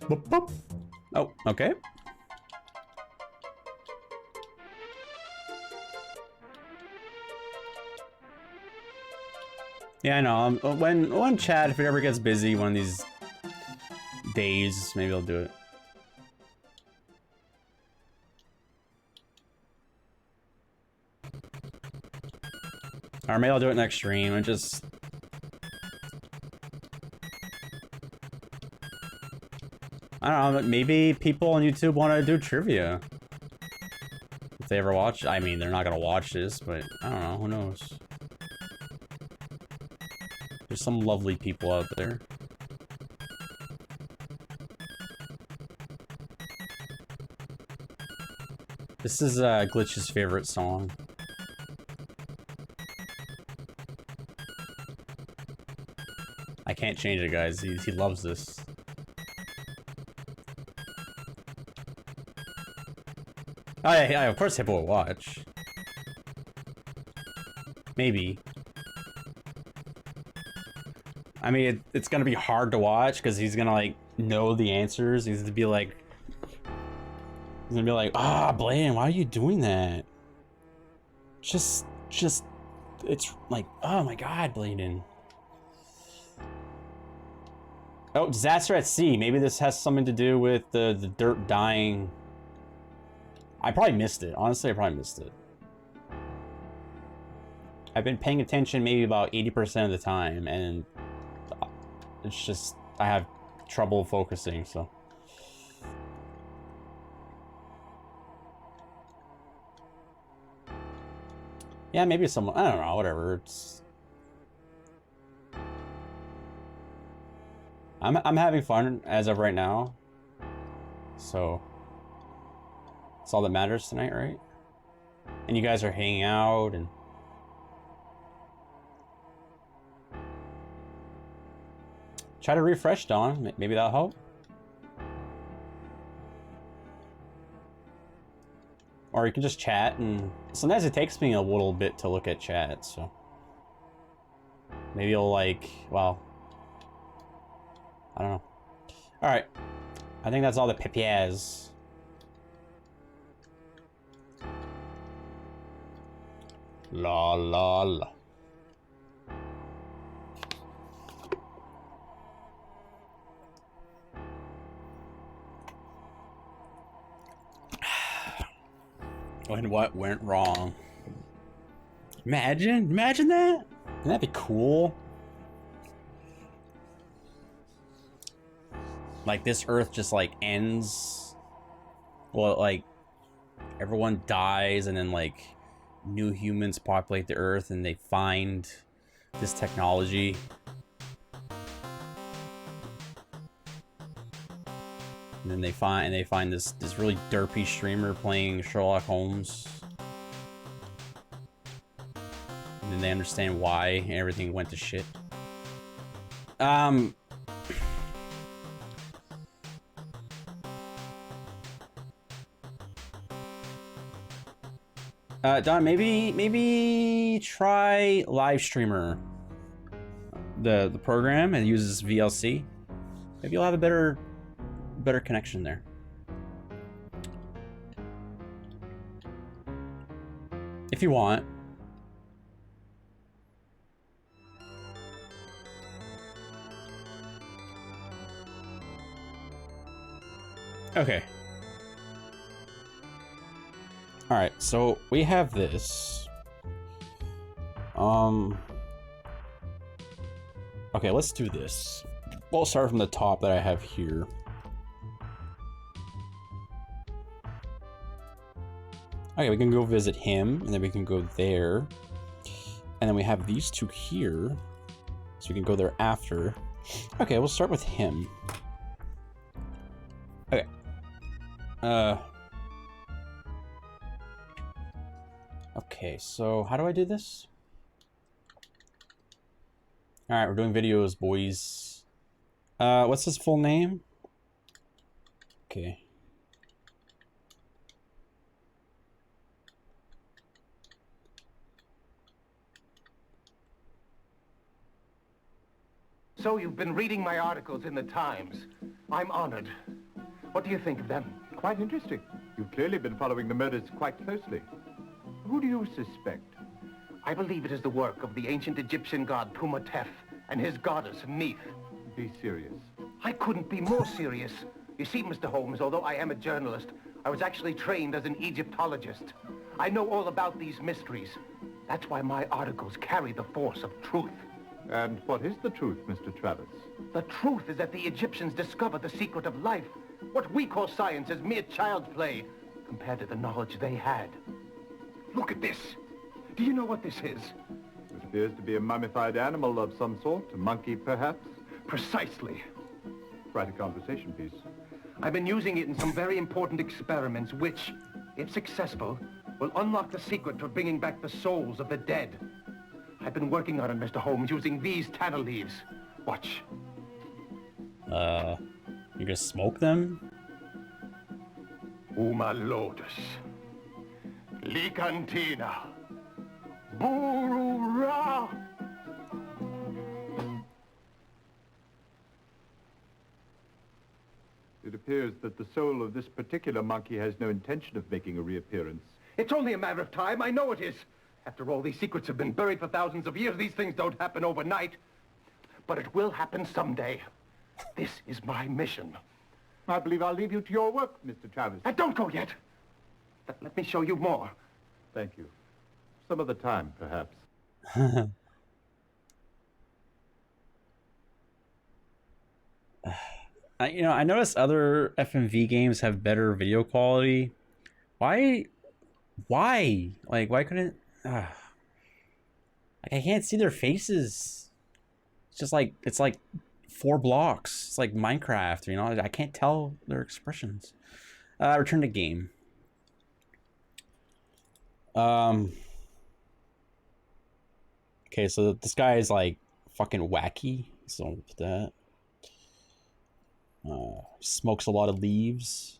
Boop, boop. Oh, okay. Yeah, I know. When chat, if it ever gets busy one of these days, maybe I'll do it. Or maybe I'll do it next stream and just... I don't know, maybe people on YouTube want to do trivia. If they ever watch... I mean, they're not gonna watch this, but I don't know, who knows? There's some lovely people out there. This is Glitch's favorite song. I can't change it, guys. He loves this. Oh yeah, of course Hippo will watch. Maybe. I mean, it's gonna be hard to watch because he's gonna like know the answers. He's gonna be like, ah, Blaine, why are you doing that? Just, it's like, oh my God, Bladen. Oh, disaster at sea. Maybe this has something to do with the dirt dying. I probably missed it. Honestly, I probably missed it. I've been paying attention maybe about 80% of the time, and it's just, I have trouble focusing, so. Yeah, maybe someone, I don't know, whatever. It's... I'm having fun as of right now. So that's all that matters tonight, right? And you guys are hanging out and try to refresh, Dawn. Maybe that'll help. Or you can just chat, and sometimes it takes me a little bit to look at chat, so maybe you'll like, well, I don't know. Alright. I think that's all the pipiers. La la la. When what went wrong? Imagine that? Wouldn't that be cool? Like this Earth just like ends. Well, like everyone dies and then like new humans populate the Earth and they find this technology. And then they find this really derpy streamer playing Sherlock Holmes. And then they understand why everything went to shit. Don, maybe try Live Streamer, the program, and uses VLC. Maybe you'll have a better connection there. If you want. Okay. All right, so we have this. Okay, let's do this. We'll start from the top that I have here. Okay, we can go visit him, and then we can go there. And then we have these two here. So we can go there after. Okay, we'll start with him. Okay. Okay, so how do I do this? Alright, we're doing videos, boys. What's his full name? Okay. So you've been reading my articles in the Times. I'm honored. What do you think of them? Quite interesting. You've clearly been following the murders quite closely. Who do you suspect? I believe it is the work of the ancient Egyptian god Pumatef and his goddess Neith. Be serious. I couldn't be more serious. You see, Mr. Holmes, although I am a journalist, I was actually trained as an Egyptologist. I know all about these mysteries. That's why my articles carry the force of truth. And what is the truth, Mr. Travis? The truth is that the Egyptians discovered the secret of life. What we call science is mere child's play compared to the knowledge they had. Look at this. Do you know what this is? It appears to be a mummified animal of some sort, a monkey perhaps. Precisely. Quite a conversation piece. I've been using it in some very important experiments which, if successful, will unlock the secret to bringing back the souls of the dead. I've been working on it, Mr. Holmes, using these tanner leaves. Watch. You just smoke them? Uma lotus. Licantina. Burura. It appears that the soul of this particular monkey has no intention of making a reappearance. It's only a matter of time. I know it is. After all, these secrets have been buried for thousands of years. These things don't happen overnight. But it will happen someday. This is my mission. I believe I'll leave you to your work, Mr. Travis. Don't go yet. Let me show you more. Thank you. Some other time, perhaps. I noticed other FMV games have better video quality. Why? Like, why couldn't... like, I can't see their faces. It's just like, it's like 4 blocks. It's like Minecraft, you know? I can't tell their expressions. Return to game. Okay, so this guy is like fucking wacky. So with that. Smokes a lot of leaves.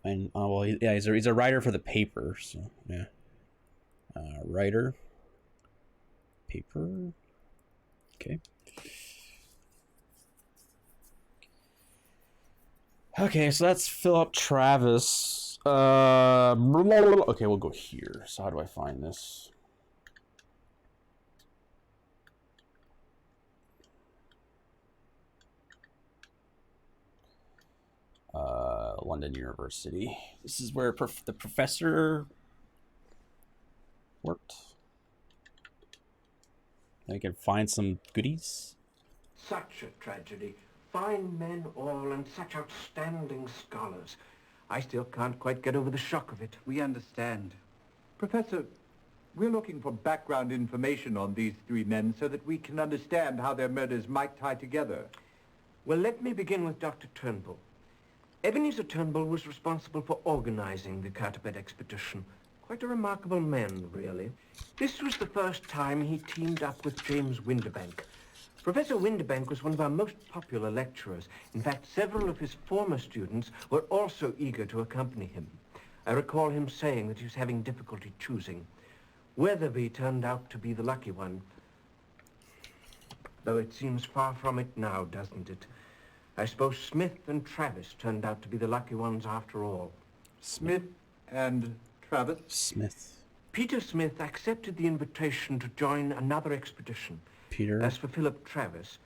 And well, yeah, he's a writer for the paper. So yeah, writer, paper. Okay. Okay, so that's Philip Travis. Okay, we'll go here. So how do I find this? London University. This is where the professor worked. I can find some goodies. Such a tragedy. Fine men all and such outstanding scholars. I still can't quite get over the shock of it. We understand. Professor, we're looking for background information on these 3 men so that we can understand how their murders might tie together. Well, let me begin with Dr. Turnbull. Ebenezer Turnbull was responsible for organizing the Carteret expedition. Quite a remarkable man, really. This was the first time he teamed up with James Windibank. Professor Windibank was one of our most popular lecturers. In fact, several of his former students were also eager to accompany him. I recall him saying that he was having difficulty choosing. Weatherby turned out to be the lucky one. Though it seems far from it now, doesn't it? I suppose Smith and Travis turned out to be the lucky ones after all. Smith and Travis? Smith. Peter Smith accepted the invitation to join another expedition. Peter. As for Philip Travis,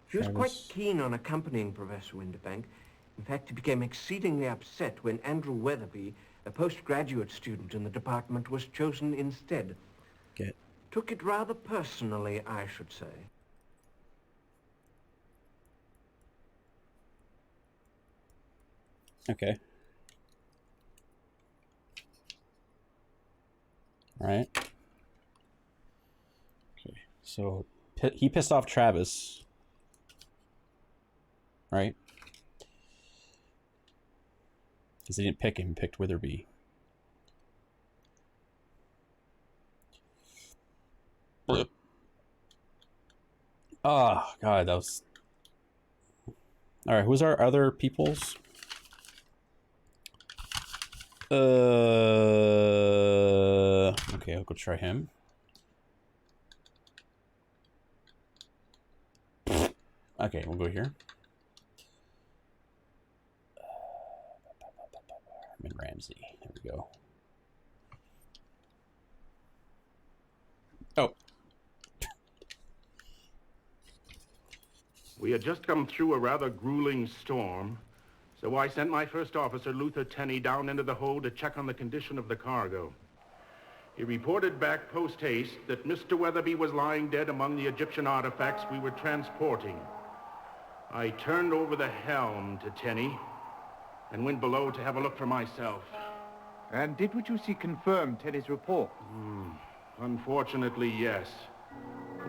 he was quite keen on accompanying Professor Windibank. In fact, he became exceedingly upset when Andrew Weatherby, a postgraduate student in the department, was chosen instead. Took it rather personally, I should say. Okay. Right. Okay, so he pissed off Travis. Right? Because he didn't pick him, he picked Witherby. Oh, God, that was... Alright, who's our other peoples? Okay, I'll go try him. Okay, we'll go here. Herman Ramsey. There we go. Oh. We had just come through a rather grueling storm, so I sent my first officer, Luther Tenney, down into the hold to check on the condition of the cargo. He reported back post-haste that Mr. Weatherby was lying dead among the Egyptian artifacts we were transporting. I turned over the helm to Tenney and went below to have a look for myself. And did what you see confirm Teddy's report? Unfortunately, yes.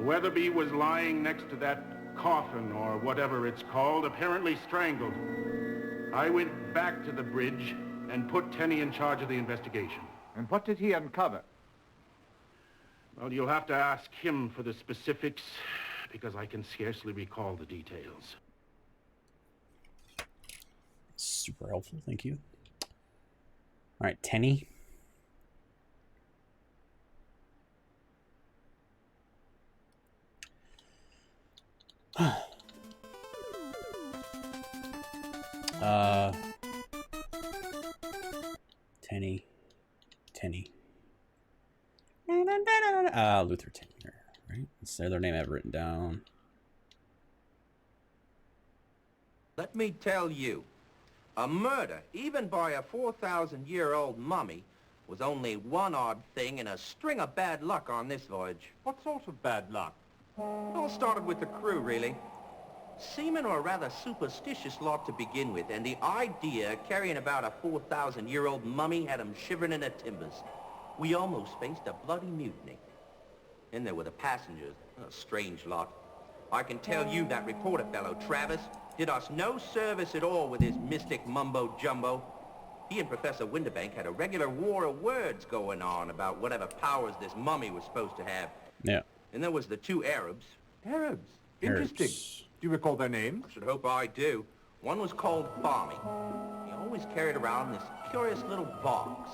Weatherby was lying next to that coffin, or whatever it's called, apparently strangled. I went back to the bridge and put Tenney in charge of the investigation. And what did he uncover? Well, you'll have to ask him for the specifics, because I can scarcely recall the details. Super helpful, thank you. All right, Tenney. Tenney. Luther Tenney, right? That's the other name I've written down. Let me tell you, a murder, even by a 4,000-year-old mummy, was only one odd thing in a string of bad luck on this voyage. What sort of bad luck? It all started with the crew, really. Seamen are a rather superstitious lot to begin with, and the idea carrying about a 4,000-year-old mummy had them shivering in their timbers. We almost faced a bloody mutiny. Then there were the passengers, a strange lot. I can tell you that reporter fellow, Travis, did us no service at all with his mystic mumbo-jumbo. He and Professor Winterbank had a regular war of words going on about whatever powers this mummy was supposed to have. Yeah. And there was the two Arabs. Arabs? Interesting. Do you recall their names? I should hope I do. One was called Barmy. He always carried around this curious little box.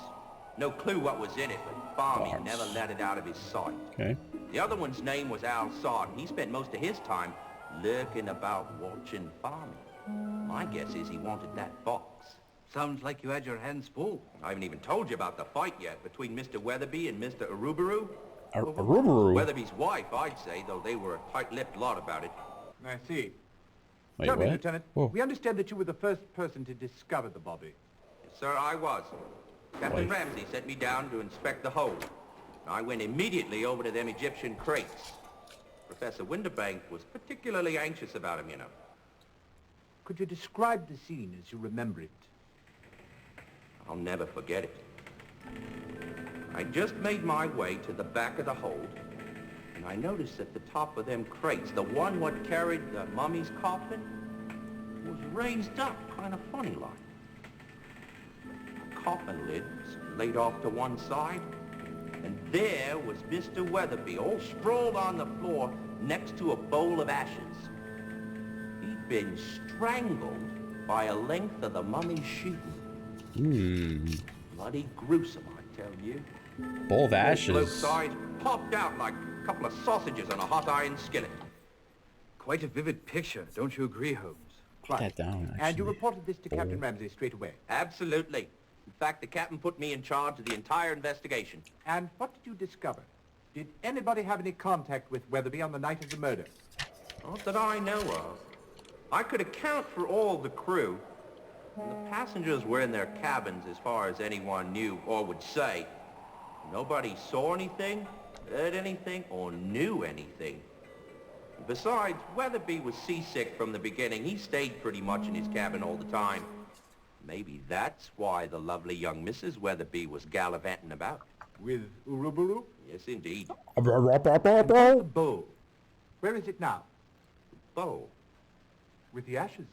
No clue what was in it, but Barmy never let it out of his sight. Okay. The other one's name was Al Sard, and he spent most of his time lurking about watching Barmy. My guess is he wanted that box. Sounds like you had your hands full. I haven't even told you about the fight yet between Mr. Weatherby and Mr. Arubaru. Arubaru? Weatherby's wife, I'd say, though they were a tight-lipped lot about it. I see. Wait, Tell me, what? Lieutenant, we understand that you were the first person to discover the bobby. Yes, sir, I was. Captain Ramsey sent me down to inspect the hold. I went immediately over to them Egyptian crates. Professor Winterbank was particularly anxious about him, you know. Could you describe the scene as you remember it? I'll never forget it. I just made my way to the back of the hold, and I noticed at the top of them crates, the one what carried the mummy's coffin was raised up kind of funny like. The coffin lid was laid off to one side, and there was Mr. Weatherby all sprawled on the floor next to a bowl of ashes. He'd been strangled by a length of the mummy's sheeting. Bloody gruesome, I tell you. Bowl of ashes. Both sides popped out like a couple of sausages on a hot iron skillet. Quite a vivid picture, don't you agree, Holmes? Put that down, actually. And you reported this to Captain Ramsey straight away? Absolutely. In fact, the captain put me in charge of the entire investigation. And what did you discover? Did anybody have any contact with Weatherby on the night of the murder? Not that I know of. I could account for all the crew. And the passengers were in their cabins as far as anyone knew or would say. Nobody saw anything, heard anything, or knew anything. Besides, Weatherby was seasick from the beginning. He stayed pretty much in his cabin all the time. Maybe that's why the lovely young Mrs. Weatherby was gallivanting about. With Uruburu? Yes, indeed. The bowl. Where is it now? Bow. With the ashes.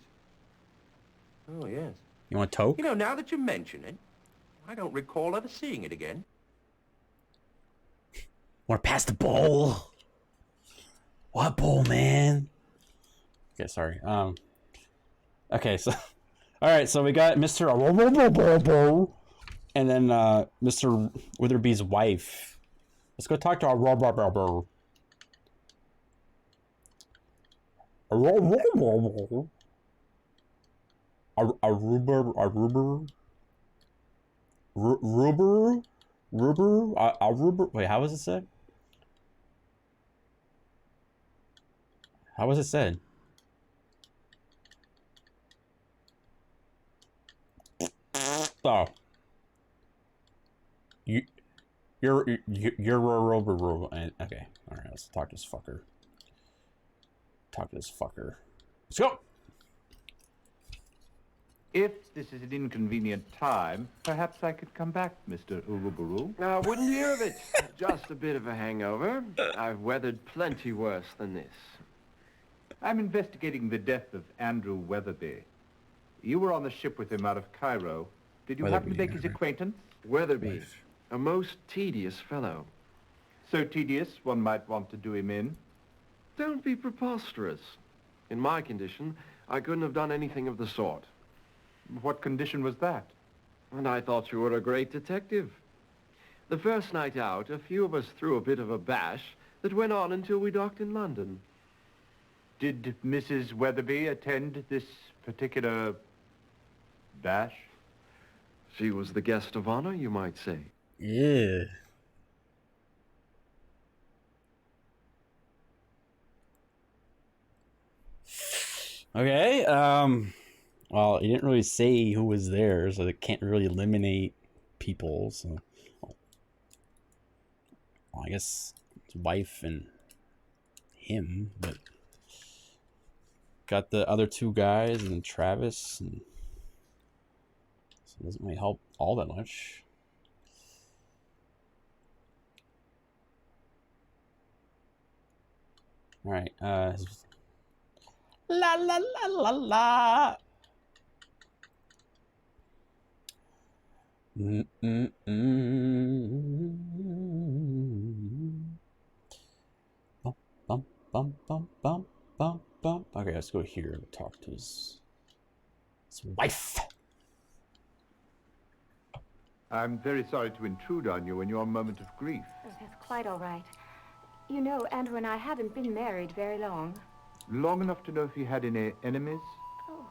Oh, yes. You want toke? You know, now that you mention it, I don't recall ever seeing it again. Want to pass the bowl? What bowl, man? Okay, sorry. Okay, so all right, so we got Mr. and then Mr. Witherbee's wife. Let's go talk to our Aruber. Wait, how was it said? How was it said? Oh. You're a rubber. Okay, all right. Let's talk to this fucker. Let's go. If this is an inconvenient time, perhaps I could come back, Mr. Uruburu. Wouldn't hear of it. Just a bit of a hangover. I've weathered plenty worse than this. I'm investigating the death of Andrew Weatherby. You were on the ship with him out of Cairo. Did you happen to make his acquaintance? Weatherby, a most tedious fellow. So tedious, one might want to do him in. Don't be preposterous. In my condition, I couldn't have done anything of the sort. What condition was that? And I thought you were a great detective. The first night out, a few of us threw a bit of a bash that went on until we docked in London. Did Mrs. Weatherby attend this particular bash? She was the guest of honor, you might say. Yeah. Okay, well, he didn't really say who was there, so they can't really eliminate people, so... Well, I guess his wife and him, but... Got the other two guys, and then Travis, and... So it doesn't really help all that much. Alright, La la la la la. Bum bum bum bum bum bum. Okay, let's go here and talk to his wife. I'm very sorry to intrude on you in your moment of grief. Oh, that's quite all right. You know, Andrew and I haven't been married very long. Long enough to know if he had any enemies? Oh,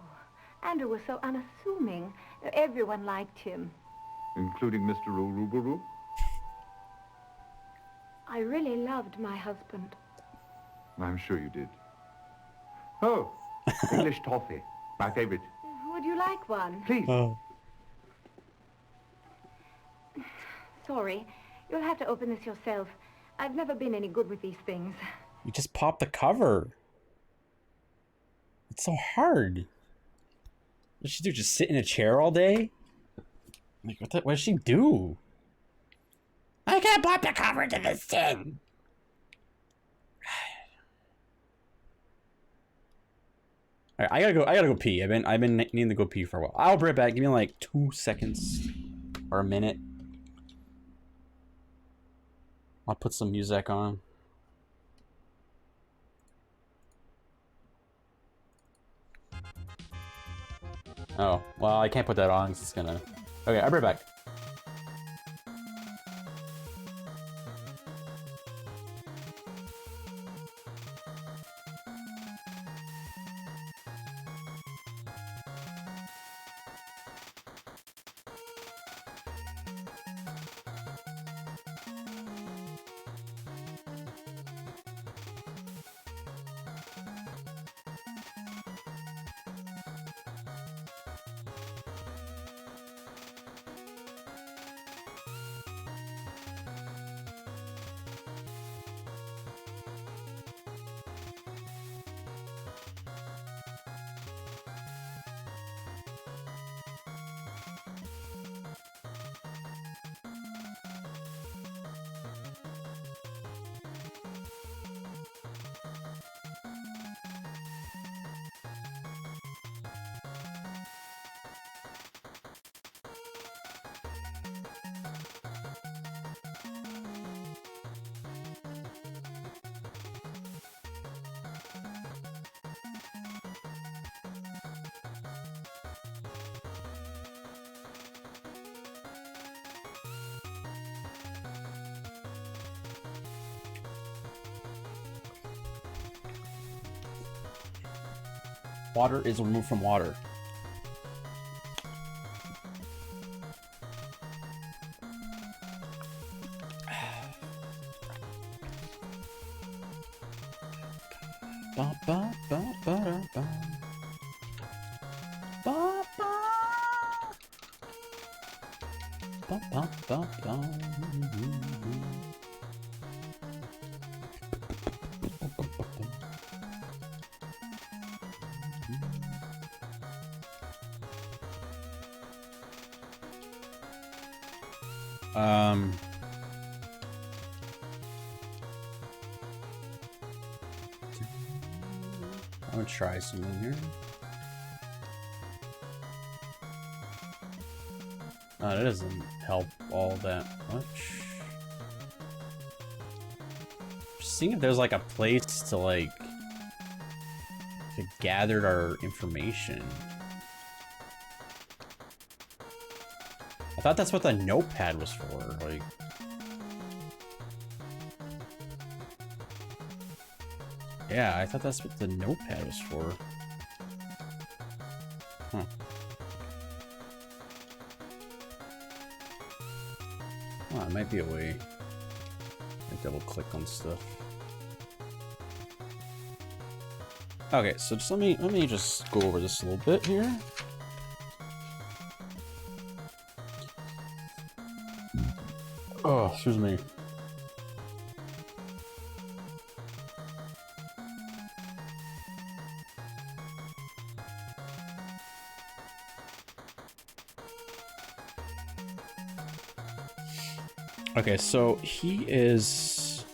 Andrew was so unassuming. Everyone liked him. Including Mr. Uruburu? I really loved my husband. I'm sure you did. Oh, English toffee. My favorite. Would you like one? Please. Sorry, you'll have to open this yourself. I've never been any good with these things. You just pop the cover. It's so hard. What does she do? Just sit in a chair all day? Like, what does she do? I can't pop the cover to this thing. All right, I gotta go pee. I've been needing to go pee for a while. I'll be right back. Give me like 2 seconds or a minute. I'll put some music on. Oh, well, I can't put that on because it's gonna... Okay, I'll be right back. Water is removed from water. Ba, ba, ba, ba, da, ba. Ba, ba. Ba, ba, ba, ba. I'm gonna try something here. Oh, that doesn't help all that much. Just seeing if there's like a place to like to gather our information. I thought that's what the notepad was for, like. Yeah, I thought that's what the notepad was for. Huh. Oh, it might be a way. I double click on stuff. Okay, so just let me just go over this a little bit here. Oh, excuse me. Okay, so he is...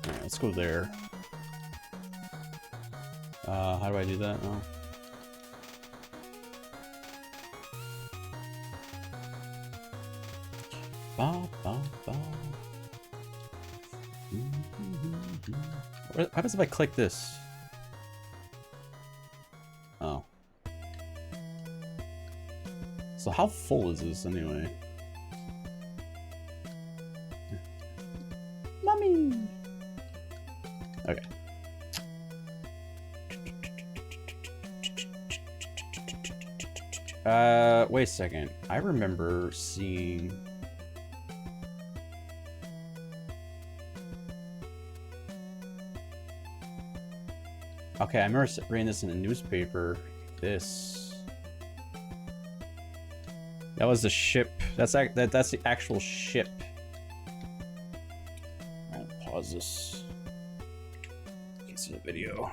Alright, let's go there. How do I do that? Oh. Ba, ba, ba. What happens if I click this? Oh. So how full is this anyway? Mommy! Okay. Wait a second. I remember seeing... Okay, I remember reading this in a newspaper. This... That was the ship. That's the actual ship. I'll pause this. Can't see the video.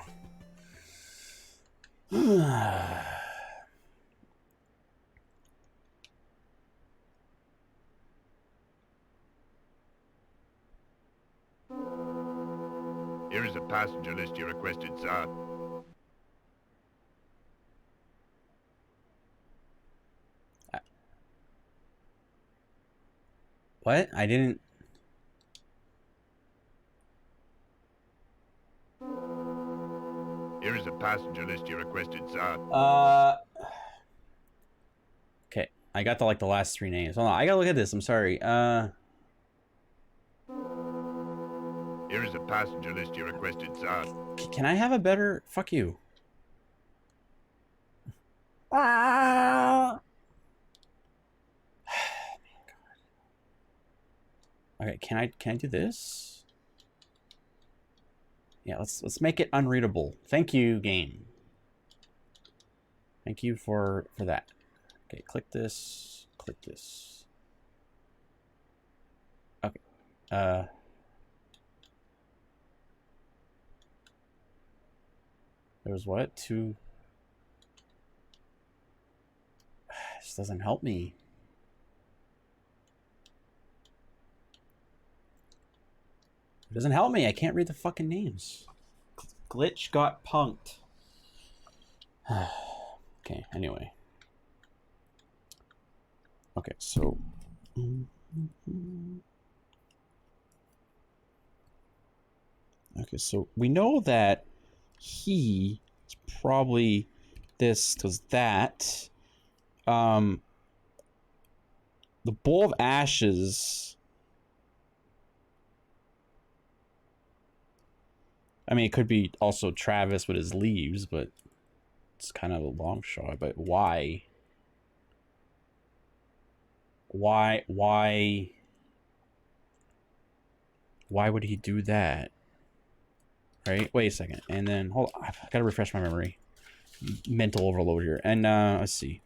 Here is a passenger list you requested, sir. What? I didn't... Here is a passenger list you requested, sir. Okay, I got the last three names. Hold on, I gotta look at this. I'm sorry. Here is a passenger list you requested, sir. Can I have a better... Fuck you. Ah! Okay, can I do this? Yeah, let's make it unreadable. Thank you, game. Thank you for that. Okay, click this. Click this. Okay. There's what? Two. This doesn't help me. It doesn't help me. I can't read the fucking names. Glitch got punked. Okay, anyway. Okay, so... Okay, so we know that he is probably this, because that... the Bowl of Ashes... I mean, it could be also Travis with his leaves, but it's kind of a long shot. But why? Why would he do that? Right? Wait a second. And then, hold on. I've got to refresh my memory. Mental overload here. And, let's see.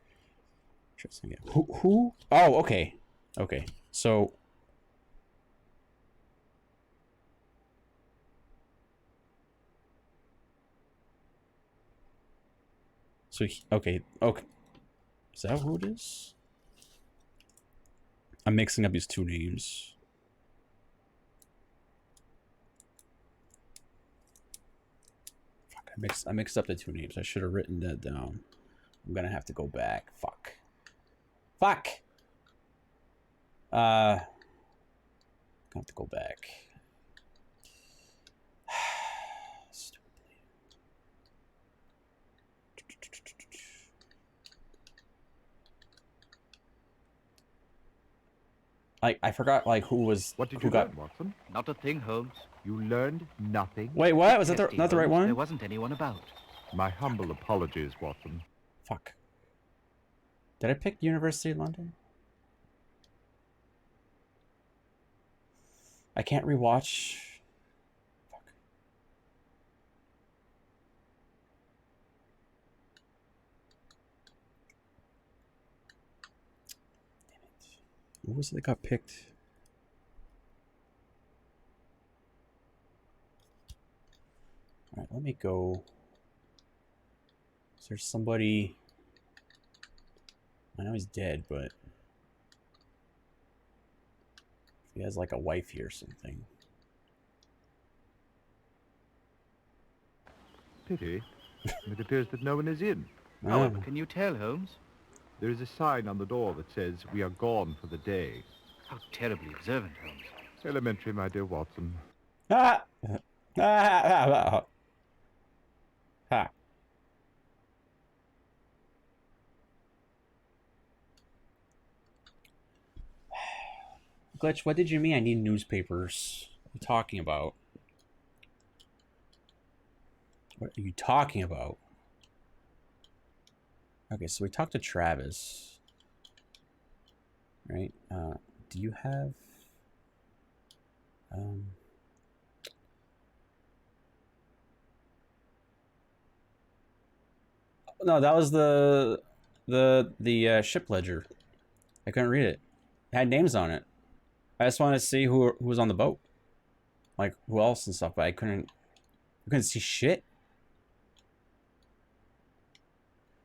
Who? Oh, okay. Okay. So... okay. Is that who it is? I'm mixing up these two names. Fuck, I mixed up the two names. I should have written that down. I'm gonna have to go back. Fuck. I have to go back. I forgot who was. What did who you got learn, Watson? Not a thing, Holmes. You learned nothing? Wait, what? Was that Testing, not the right Holmes. one? There wasn't anyone about. My humble apologies, Watson. Fuck. Did I pick University of London? I can't rewatch. Fuck. Damn it. Who was it that got picked? Alright, let me go. Is there somebody... I know he's dead, but... if he has like a wifey or something. Pity. It appears that no one is in. However, can you tell, Holmes? There is a sign on the door that says, "We are gone for the day." How terribly observant, Holmes. Elementary, my dear Watson. Ah! Ha! Glitch, what did you mean I need newspapers? What are you talking about? What are you talking about? Okay, so we talked to Travis. Right? Do you have... No, that was the ship ledger. I couldn't read it. It had names on it. I just wanted to see who was on the boat, like who else and stuff. But I couldn't see shit.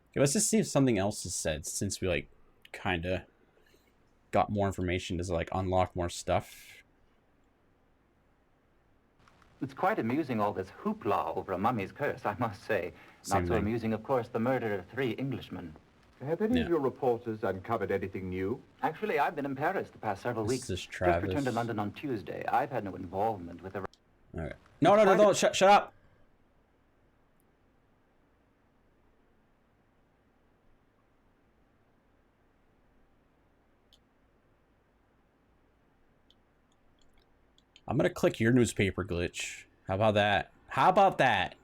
Okay, let's just see if something else is said since we like kind of got more information. Does it like unlock more stuff? It's quite amusing, all this hoopla over a mummy's curse, I must say. Same Not so thing. amusing, of course, the murder of 3 Englishmen. Have any of your reporters uncovered anything new? Actually, I've been in Paris the past several weeks. This is Just Travis. returned to London on Tuesday. I've had no involvement with the... Okay. No! Shut up! I'm gonna click your newspaper, Glitch. How about that? How about that?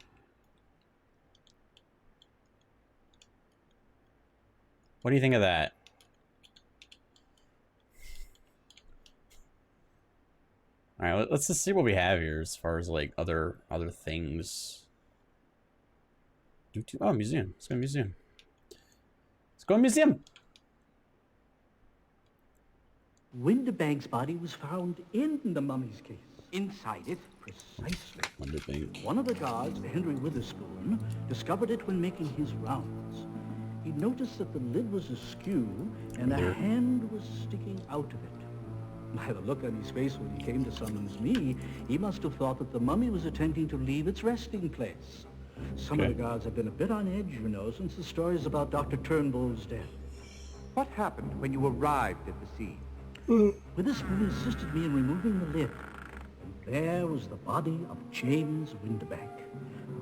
What do you think of that? All right, let's just see what we have here as far as like other things. Oh, museum. Let's go to museum. Let's go to museum. Windibank's body was found in the mummy's case. Inside it? Precisely. Windibank. One of the guards, Henry Witherspoon, discovered it when making his rounds. He noticed that the lid was askew and a hand was sticking out of it. By the look on his face when he came to summons me, he must have thought that the mummy was attempting to leave its resting place. Some of the guards have been a bit on edge, you know, since the stories about Dr. Turnbull's death. What happened when you arrived at the scene? Witherspoon assisted me in removing the lid. And there was the body of James Windibank.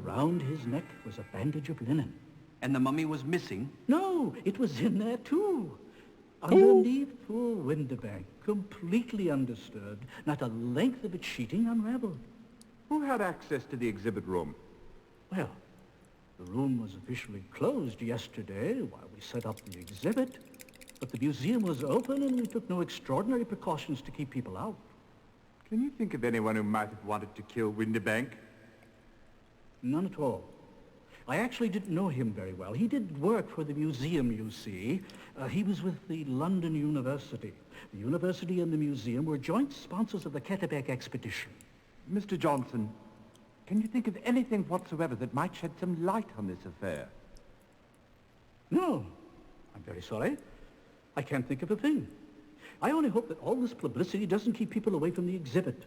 Around his neck was a bandage of linen. And the mummy was missing? No, it was in there too. Underneath poor Windibank, completely undisturbed, not a length of its sheeting unraveled. Who had access to the exhibit room? Well, the room was officially closed yesterday while we set up the exhibit, but the museum was open and we took no extraordinary precautions to keep people out. Can you think of anyone who might have wanted to kill Windibank? None at all. I actually didn't know him very well. He did work for the museum, you see. He was with the London University. The university and the museum were joint sponsors of the Ketterbeck expedition. Mr. Johnson, can you think of anything whatsoever that might shed some light on this affair? No. I'm very sorry. I can't think of a thing. I only hope that all this publicity doesn't keep people away from the exhibit.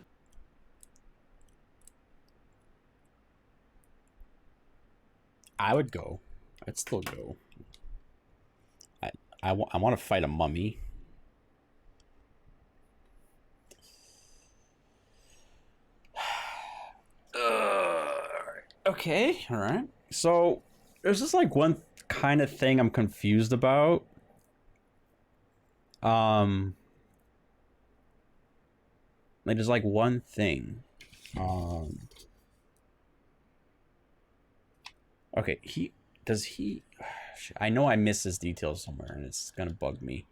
I would go. I'd still go. I want to fight a mummy. Okay, all right. So there's just like one kind of thing I'm confused about. Like there's like one thing. Okay, I know I missed this detail somewhere and it's gonna bug me.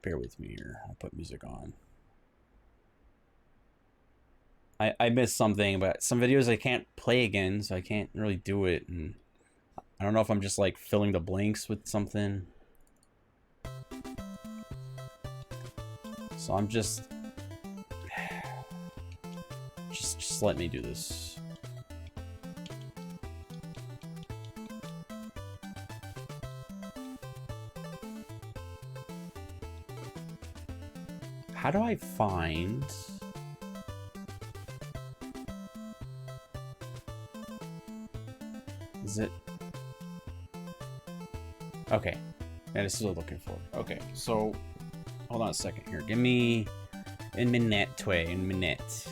Bear with me here. I'll put music on. I missed something, but some videos I can't play again, so I can't really do it. And I don't know if I'm just like filling the blanks with something. So I'm just let me do this. How do I find... Is it... Okay. Yeah, this is what I'm looking for. Okay, so... Hold on a second here. Give me... a minute.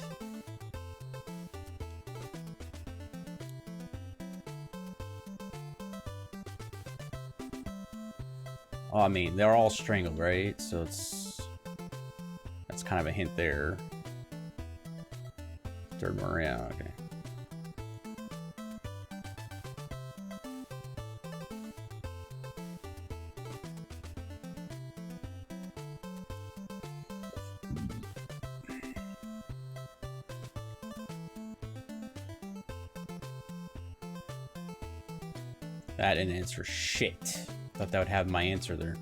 Oh, I mean, they're all strangled, right? So it's... That's kind of a hint there. Third Maria, okay. That didn't answer shit. Thought that would have my answer there.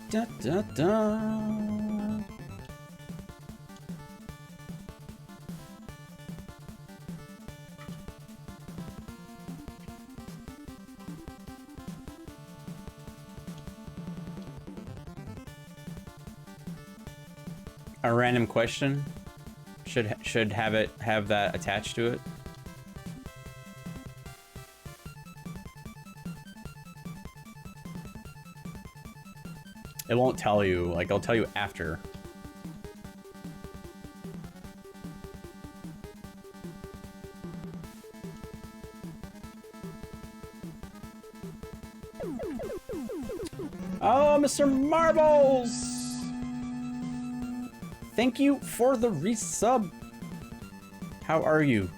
Da, da, da. A random question should have that attached to it. It won't tell you, like, it'll tell you after. Oh, Mr. Marbles! Thank you for the resub. How are you?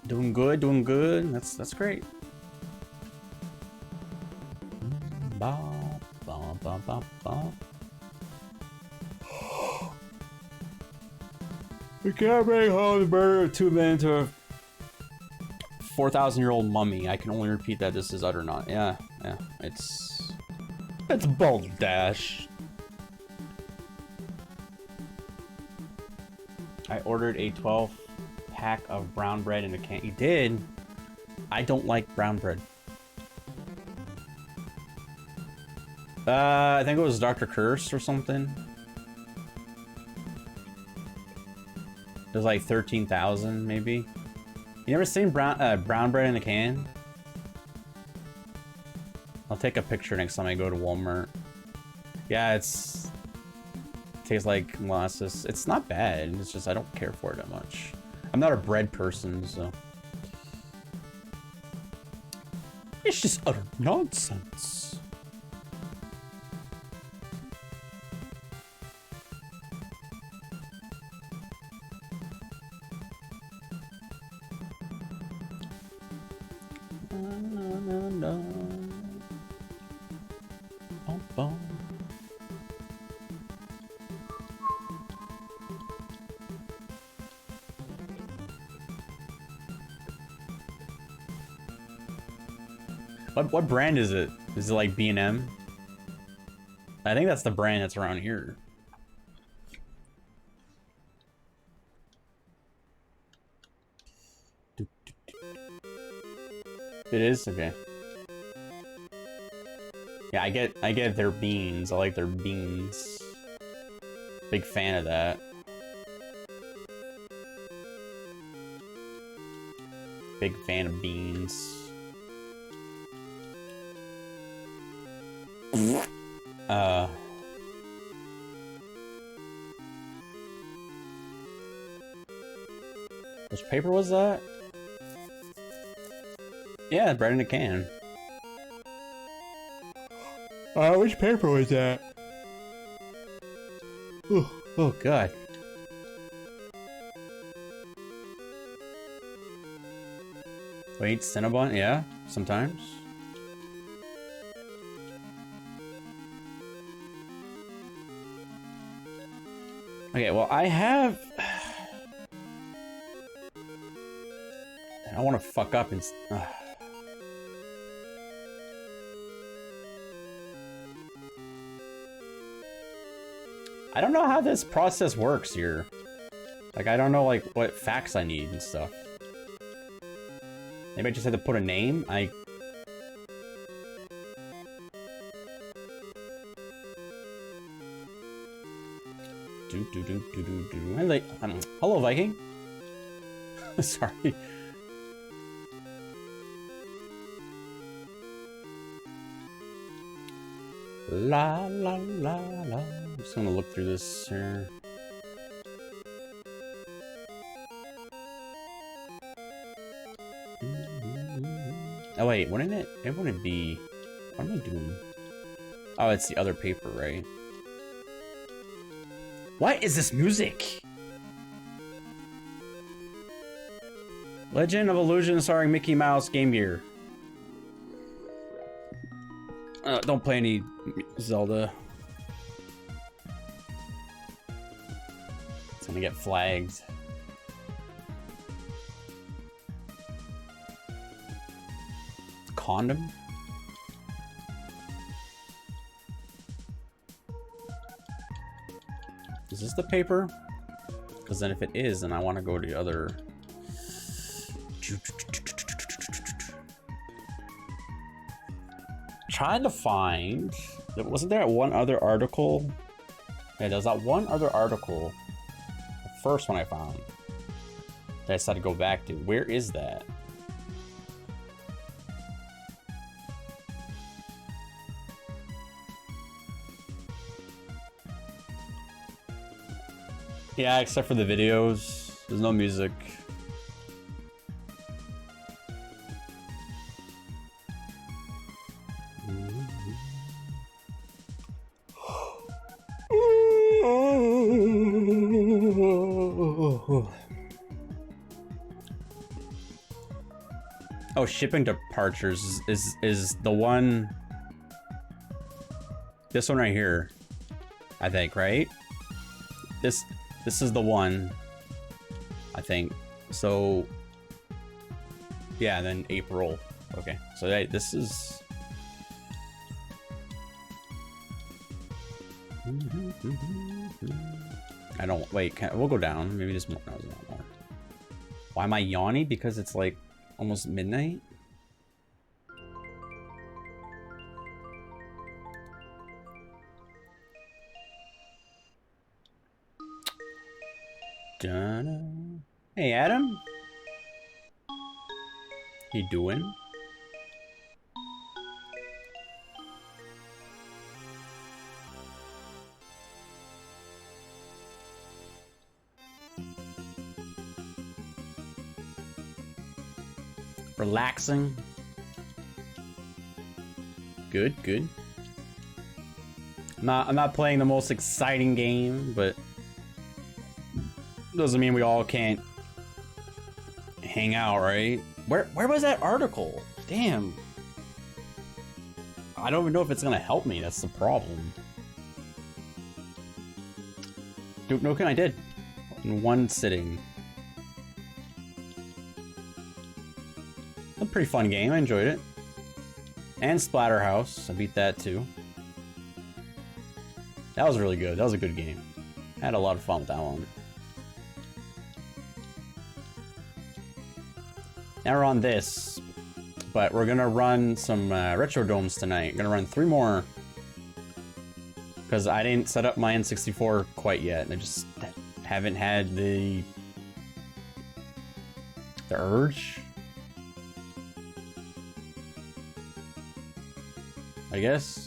Doing good, doing good. That's great. Ba, ba, ba, ba, ba. We can't bring home the murder of 2 men to a 4,000-year-old mummy. I can only repeat that this is utter not. Yeah, it's balderdash. I ordered a 12-pack of brown bread in a can. You did? I don't like brown bread. I think it was Dr. Curse or something. It was like 13,000 maybe. You never seen brown bread in a can? I'll take a picture next time I go to Walmart. Yeah, it tastes like molasses. It's not bad. It's just I don't care for it that much. I'm not a bread person, so it's just utter nonsense. What brand is it? Is it like B&M? I think that's the brand that's around here. It is? Okay. Yeah, I get their beans. I like their beans. Big fan of that. Big fan of beans. Which paper was that? Yeah, bread in a can. Which paper was that? Oh god. Wait, Cinnabon? Yeah, sometimes. Okay, well, I have... I want to fuck up and... I don't know how this process works here. Like, I don't know, like, what facts I need and stuff. Maybe I just had to put a name? Hello, Viking. Sorry. La la la la. I'm just gonna look through this here. Oh wait, wouldn't it? It wouldn't be. What am I doing? Oh, it's the other paper, right? What is this music? Legend of Illusion starring Mickey Mouse Game Gear. Don't play any Zelda. It's gonna get flagged. Condom? Is this the paper? Because then if it is, then I want to go to the other... Trying to find... Wasn't there one other article? Yeah, there's that one other article. The first one I found. That I decided to go back to. Where is that? Yeah, except for the videos. There's no music. Oh, shipping departures is the one. This one right here, I think, right? This is the one, I think. So yeah, then April. Okay, so hey, this is. I don't wait. We'll go down. Maybe just more. No, there's not more. Why am I yawning? Because it's like almost midnight. Dun. Hey, Adam. You doing? Relaxing. Good, good. I'm not playing the most exciting game, but doesn't mean we all can't hang out, right? Where was that article? Damn. I don't even know if it's gonna help me. That's the problem. Duke Nukem, I did in one sitting. A pretty fun game. I enjoyed it. And Splatterhouse. I beat that too. That was really good. That was a good game. I had a lot of fun with that one. Now we're on this, but we're gonna run some retro domes tonight. Gonna run 3 more because I didn't set up my N64 quite yet. I just haven't had the urge, I guess.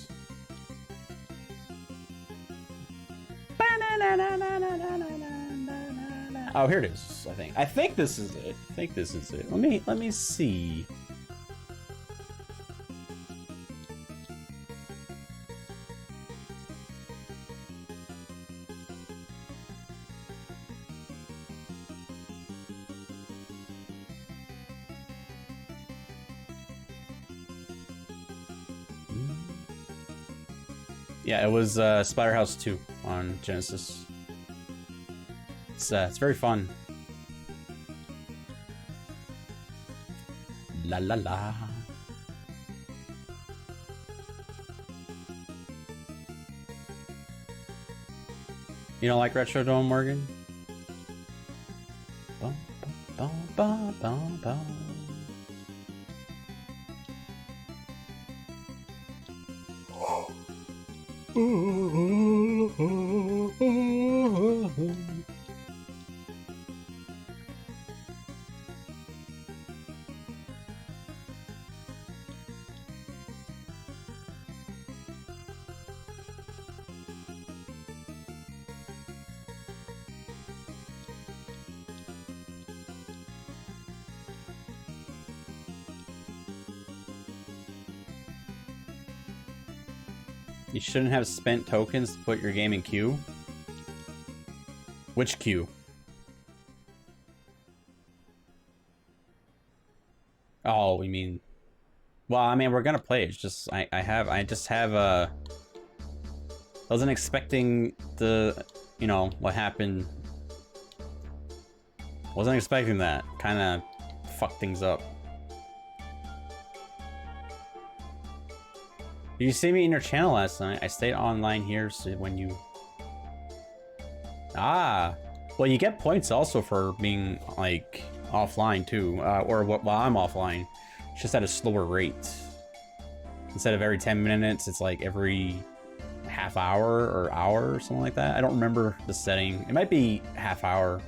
Oh, here it is. I think this is it. Let me see. Yeah, it was Splatterhouse 2 on Genesis. It's very fun. La la la. You don't like Retro Dome, Morgan? Bum, bum, bum, bum, bum. You shouldn't have spent tokens to put your game in queue. Which queue? Oh, we mean... Well, I mean, we're gonna play. It's just, I just have a... Wasn't expecting the, you know, what happened. Wasn't expecting that. Kinda fucked things up. Did you see me in your channel last night? I stayed online here, so when you... Ah! Well, you get points also for being, like, offline, too. Or while I'm offline. It's just at a slower rate. Instead of every 10 minutes, it's like every half hour or hour or something like that. I don't remember the setting. It might be half hour.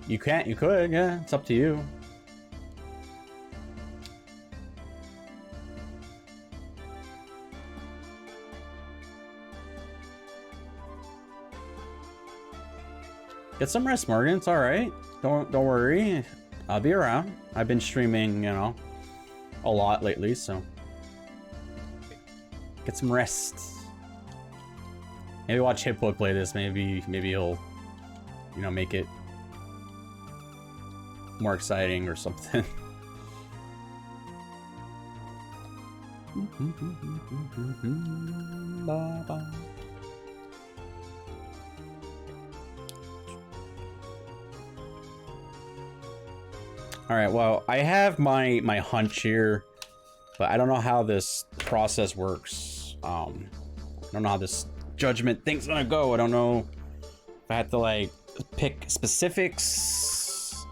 You can't, you could, yeah, it's up to you. Get some rest, Morgan, it's alright. Don't worry. I'll be around. I've been streaming, you know, a lot lately, so get some rest. Maybe watch Hitbook play this. Maybe he'll, you know, make it more exciting or something. All right, well, I have my hunch here, but I don't know how this process works. I don't know how this judgment thing's gonna go. I don't know if I have to like pick specifics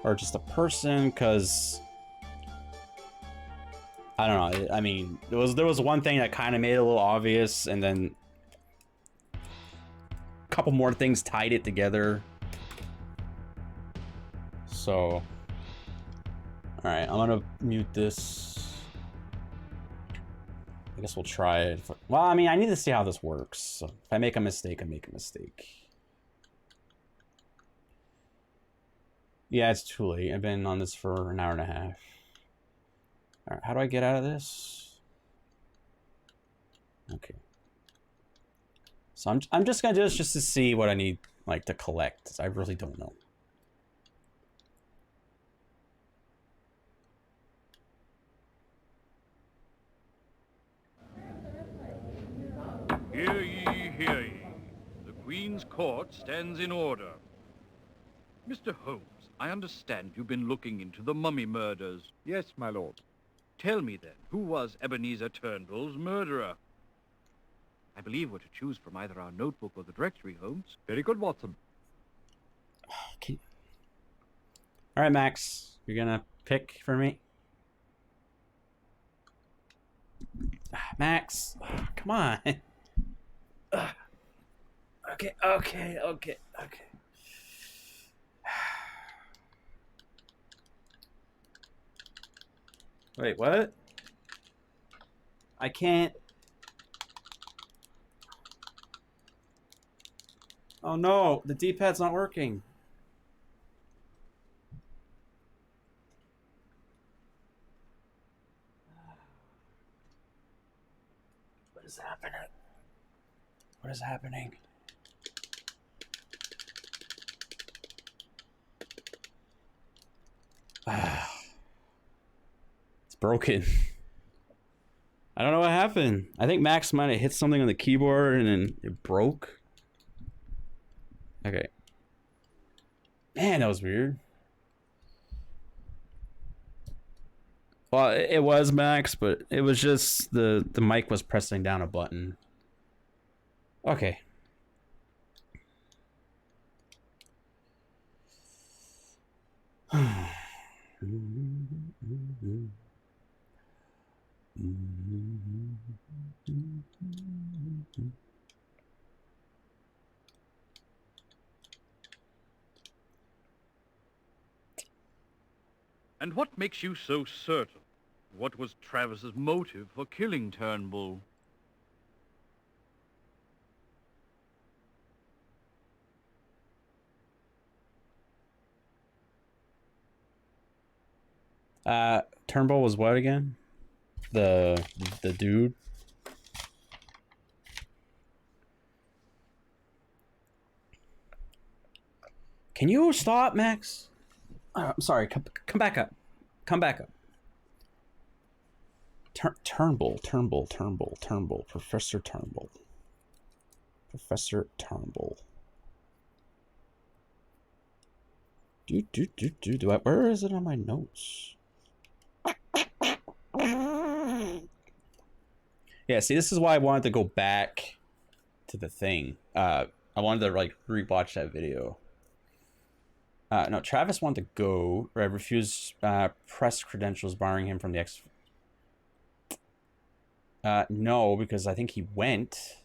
or just a person, because I don't know. I mean, there was one thing that kind of made it a little obvious, and then a couple more things tied it together. So, all right, I'm gonna mute this. I guess we'll try it. Well, I mean, I need to see how this works. So if I make a mistake, I make a mistake. Yeah, it's too late. I've been on this for an hour and a half. All right, how do I get out of this? Okay. So I'm just gonna do this just to see what I need, like, to collect. I really don't know. Hear ye, hear ye. The Queen's Court stands in order. Mr. Holmes, I understand you've been looking into the mummy murders. Yes, my lord. Tell me then, who was Ebenezer Turnbull's murderer? I believe we're to choose from either our notebook or the directory, Holmes. Very good, Watson. Okay. All right, Max, you're gonna pick for me? Max, come on. Okay. Wait, what? I can't. Oh no, the D-pad's not working. What is happening? What is happening? It's broken. I don't know what happened. I think Max might have hit something on the keyboard and then it broke. Okay. Man, that was weird. Well, it was Max, but it was just the mic was pressing down a button. Okay. And what makes you so certain? What was Travis's motive for killing Turnbull? Turnbull was what again? The dude? Can you stop, Max? I'm sorry. Come back up. Come back up. Turnbull. Professor Turnbull. Professor Turnbull. Where is it on my notes? Yeah, see, this is why I wanted to go back to the thing. I wanted to like rewatch that video. No, Travis wanted to go. Right, refused press credentials, barring him from the X. No, because I think he went.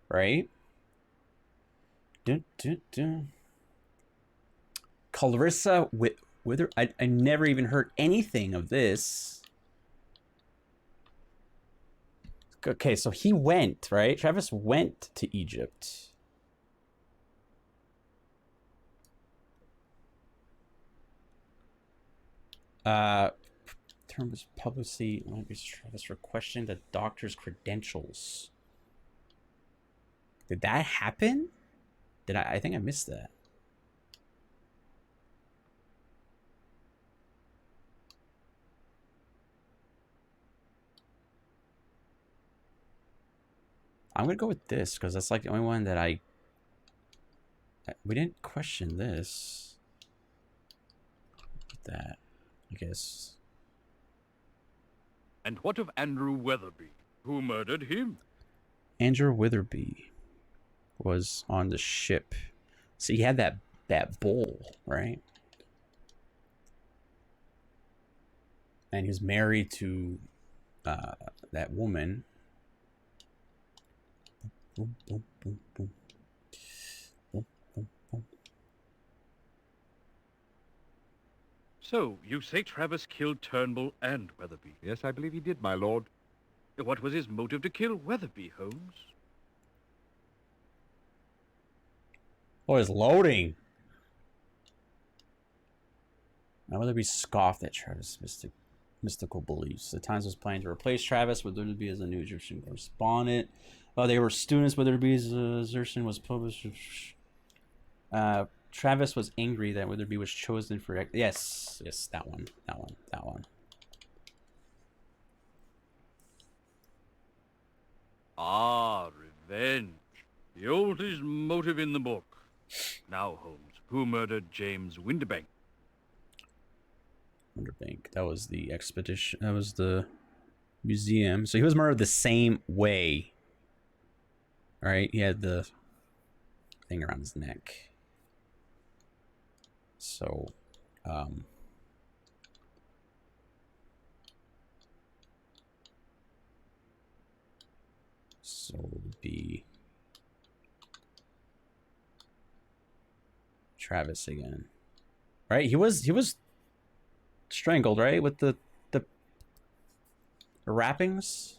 Right. Clarissa Wither. I never even heard anything of this. Okay, so he went, right? Travis went to Egypt. Term was publicly Travis for questioning the doctor's credentials. Did that happen? Did I think I missed that. I'm gonna go with this because that's like the only one that we didn't question this. That, I guess. And what of Andrew Weatherby? Who murdered him? Andrew Witherby was on the ship. So he had that bowl, right? And he was married to that woman. Boom, boom, boom, boom. Boom, boom, boom. So, you say Travis killed Turnbull and Weatherby? Yes, I believe he did, my lord. What was his motive to kill Weatherby, Holmes? Oh, it's loading. Now Weatherby scoffed at Travis' mystical beliefs. The Times was planning to replace Travis with Weatherby as a new Egyptian correspondent. They were students. Weatherby's assertion was published. Travis was angry that Weatherby was chosen for... Yes, that one. Ah, revenge. The oldest motive in the book. Now, Holmes, who murdered James Winterbank? Winterbank. That was the expedition. That was the museum. So he was murdered the same way. All right, he had the thing around his neck. So, so it would be Travis again, right? He was strangled, right, with the wrappings.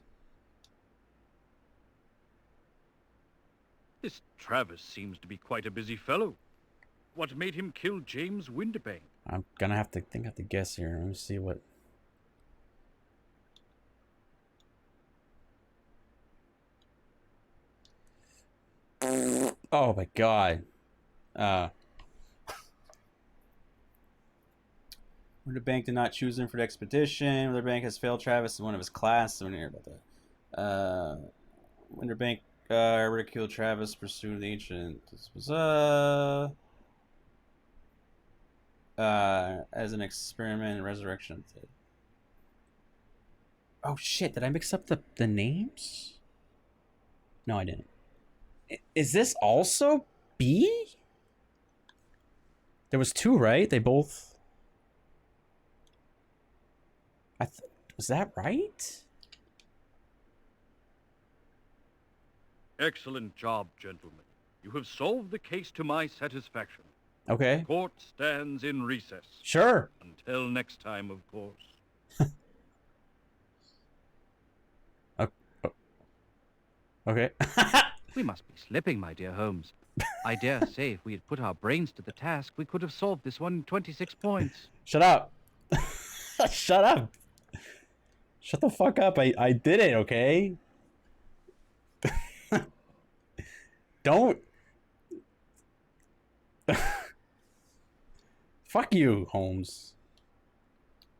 This Travis seems to be quite a busy fellow. What made him kill James Winterbank? I'm gonna have to guess here. Let me see what. Oh my god. Winterbank did not choose him for the expedition. Winterbank has failed Travis in one of his class. So I don't hear about that. Winterbank ridiculed Travis, pursued the ancient. This was as an experiment in resurrection. Oh shit! Did I mix up the names? No, I didn't. Is this also B? There was two, right? They both. Was that right? Excellent job, gentlemen. You have solved the case to my satisfaction. Okay. Court stands in recess. Sure. Until next time, of course. Okay. We must be slipping, my dear Holmes. I dare say if we had put our brains to the task, we could have solved this one in 26 points. Shut up. Shut up. Shut the fuck up. I did it, okay? Don't. Fuck you, Holmes.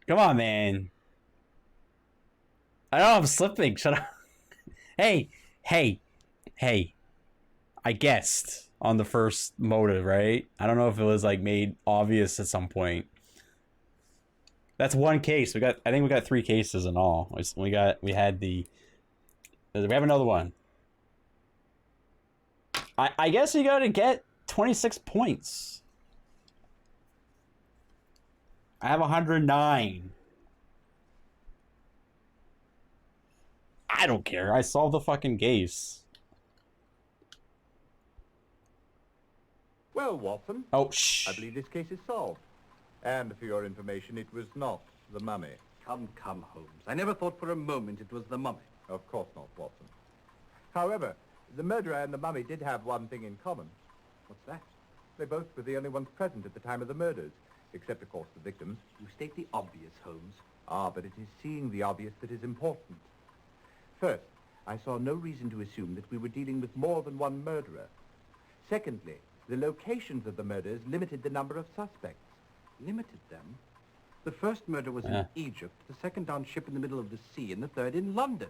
Come on, man. I know I'm slipping. Shut up. Hey. I guessed on the first motive, right? I don't know if it was like made obvious at some point. That's one case. I think we got 3 cases in all. We have another one. I guess you got to get 26 points. I have 109. I don't care. I solved the fucking case. Well, Watson. Oh, shh. I believe this case is solved. And for your information, it was not the mummy. Come, Holmes. I never thought for a moment it was the mummy. Of course not, Watson. However, the murderer and the mummy did have one thing in common. What's that? They both were the only ones present at the time of the murders. except, of course, the victims. You state the obvious, Holmes. Ah, but it is seeing the obvious that is important. First, I saw no reason to assume that we were dealing with more than one murderer. Secondly, the locations of the murders limited the number of suspects. Limited them? The first murder was in Egypt, the second on ship in the middle of the sea, and the third in London.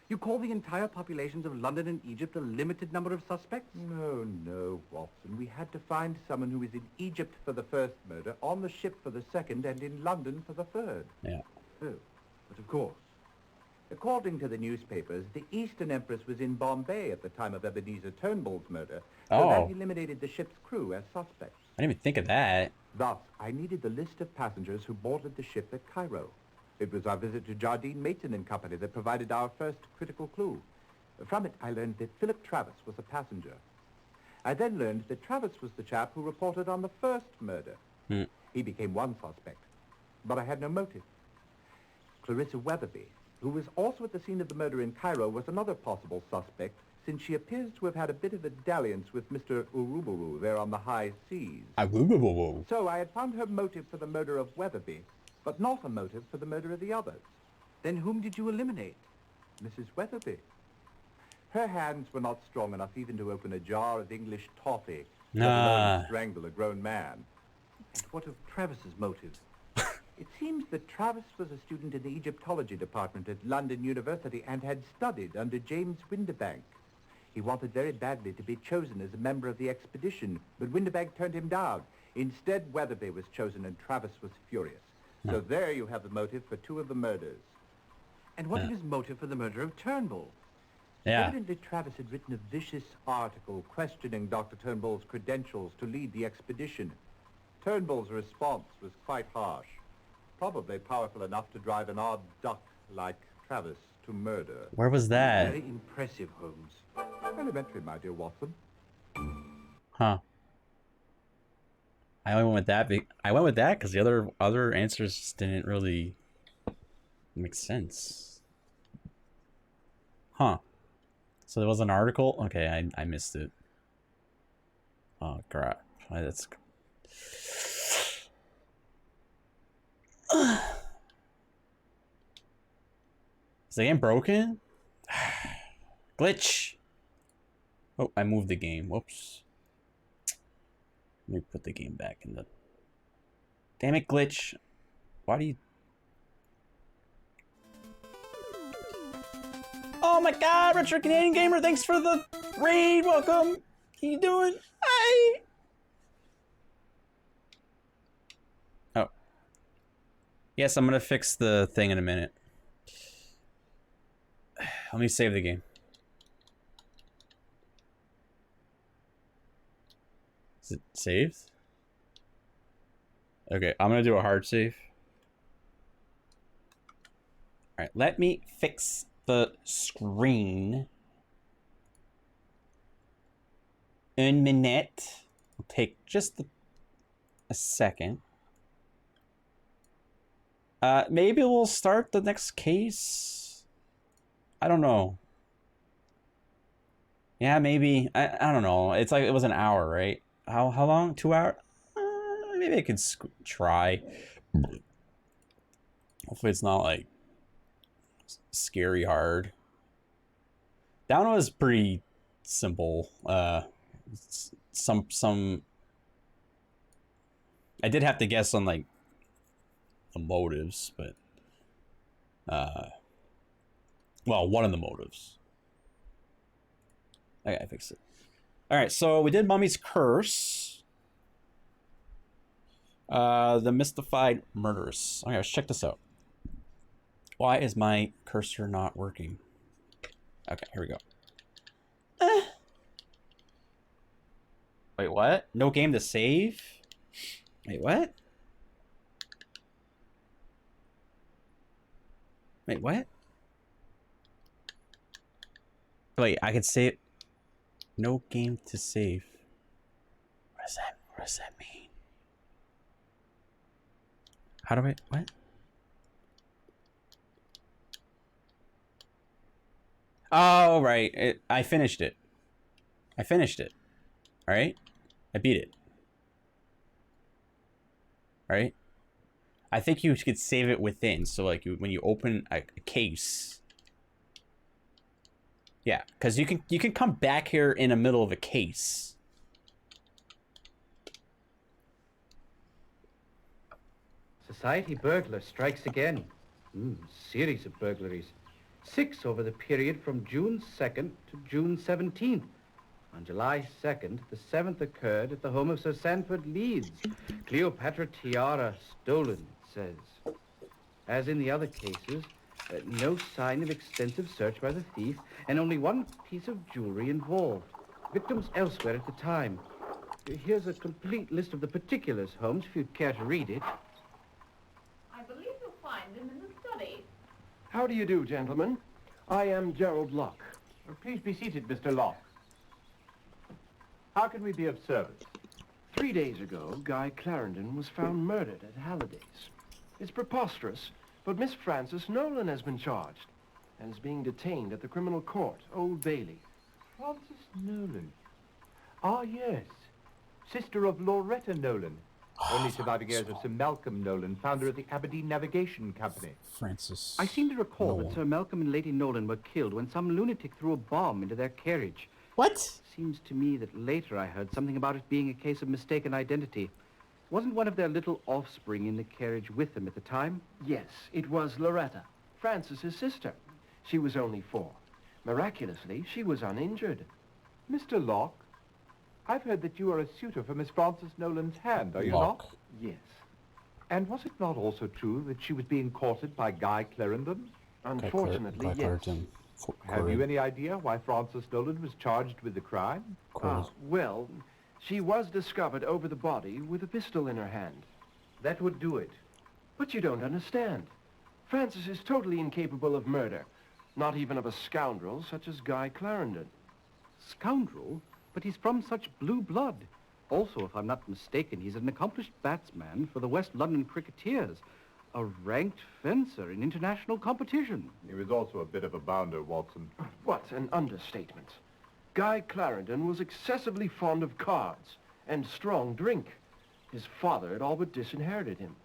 You call the entire populations of London and Egypt a limited number of suspects? No, Watson. We had to find someone who was in Egypt for the first murder, on the ship for the second, and in London for the third. Yeah. Oh, but of course. According to the newspapers, the Eastern Empress was in Bombay at the time of Ebenezer Turnbull's murder, so that eliminated the ship's crew as suspects. I didn't even think of that. Thus, I needed the list of passengers who boarded the ship at Cairo. It was our visit to Jardine, Mason and Company that provided our first critical clue. From it, I learned that Philip Travis was a passenger. I then learned that Travis was the chap who reported on the first murder. He became one suspect, but I had no motive. Clarissa Weatherby, who was also at the scene of the murder in Cairo, was another possible suspect, since she appears to have had a bit of a dalliance with Mr. Uruburu there on the high seas. So I had found her motive for the murder of Weatherby, but not a motive for the murder of the others. Then whom did you eliminate? Mrs. Weatherby. Her hands were not strong enough even to open a jar of English toffee, let alone strangle a grown man. And what of Travis's motive? It seems that Travis was a student in the Egyptology department at London University and had studied under James Windibank. He wanted very badly to be chosen as a member of the expedition, but Windibank turned him down. Instead, Weatherby was chosen and Travis was furious. So there you have the motive for two of the murders. And what of his motive for the murder of Turnbull? Evidently, Travis had written a vicious article questioning Dr. Turnbull's credentials to lead the expedition. Turnbull's response was quite harsh, probably powerful enough to drive an odd duck like Travis to murder. Where was that? Very impressive, Holmes. Elementary, my dear Watson. Huh. I went with that. I went with that because the other answers just didn't really make sense. Huh. So there was an article? Okay, I missed it. Oh, crap. That's... Is the game broken? Glitch! Oh, I moved the game. Whoops. Let me put the game back in the... Damn it, glitch. Why do you... Oh my god, Retro Canadian Gamer, thanks for the raid. Welcome. How you doing? Hi. Oh. Yes, I'm gonna fix the thing in a minute. Let me save the game. Is it saved? Okay, I'm gonna do a hard save. Alright, let me fix the screen. Un minute. It'll take just a second. Maybe we'll start the next case. I don't know. Yeah, maybe. I don't know. It's like it was an hour, right? How long? 2 hours? Maybe I could try. Hopefully it's not like scary hard. That one was pretty simple. Some I did have to guess on like the motives, but well, one of the motives. I gotta fix it. All right, so we did Mummy's Curse. The Mystified Murderess. Okay, let's check this out. Why is my cursor not working? Okay, here we go. Wait, what? No game to save? Wait, what? Wait, what? Wait, I could save... No game to save. What does that mean? How do I... What? Oh, right. I finished it. I finished it. Alright? I beat it. right? I think you could save it within. So like when you open a case, yeah, because you can come back here in the middle of a case. Society burglar strikes again. Series of burglaries. 6 over the period from June 2nd to June 17th. On July 2nd, the 7th occurred at the home of Sir Sanford Leeds. Cleopatra tiara stolen, it says. As in the other cases, no sign of extensive search by the thief, and only one piece of jewelry involved. Victims elsewhere at the time. Here's a complete list of the particulars, Holmes, if you'd care to read it. I believe you'll find them in the study. How do you do, gentlemen? I am Gerald Locke. Please be seated, Mr. Locke. How can we be of service? 3 days ago, Guy Clarendon was found murdered at Halliday's. It's preposterous, but Miss Frances Nolan has been charged and is being detained at the criminal court, Old Bailey. Frances Nolan. Ah, yes. Sister of Loretta Nolan. Only surviving heirs of Sir Malcolm Nolan, founder of the Aberdeen Navigation Company. Francis. I seem to recall that Sir Malcolm and Lady Nolan were killed when some lunatic threw a bomb into their carriage. What? Seems to me that later I heard something about it being a case of mistaken identity. Wasn't one of their little offspring in the carriage with them at the time? Yes, it was Loretta, Frances's sister. She was only 4. Miraculously, she was uninjured. Mr. Locke, I've heard that you are a suitor for Miss Frances Nolan's hand, are you not? Yes. And was it not also true that she was being courted by Guy Clarendon? Unfortunately, yes. Have you any idea why Frances Nolan was charged with the crime? Well, she was discovered over the body with a pistol in her hand. That would do it. But you don't understand. Frances is totally incapable of murder. Not even of a scoundrel such as Guy Clarendon. Scoundrel? But he's from such blue blood. Also, if I'm not mistaken, he's an accomplished batsman for the West London Cricketers. A ranked fencer in international competition. He was also a bit of a bounder, Watson. What an understatement. Guy Clarendon was excessively fond of cards and strong drink. His father had all but disinherited him.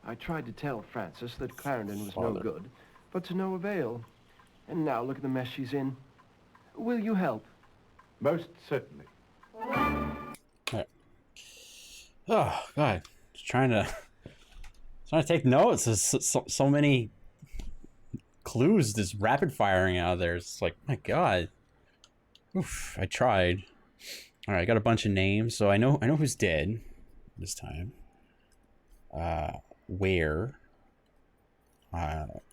I tried to tell Frances that Clarendon was no good, but to no avail. And now look at the mess she's in. Will you help? Most certainly. Right. Oh, God. Just trying to take notes. There's so many clues just rapid firing out of there. It's like, my God. Oof, I tried. All right, I got a bunch of names, so I know who's dead this time. Where?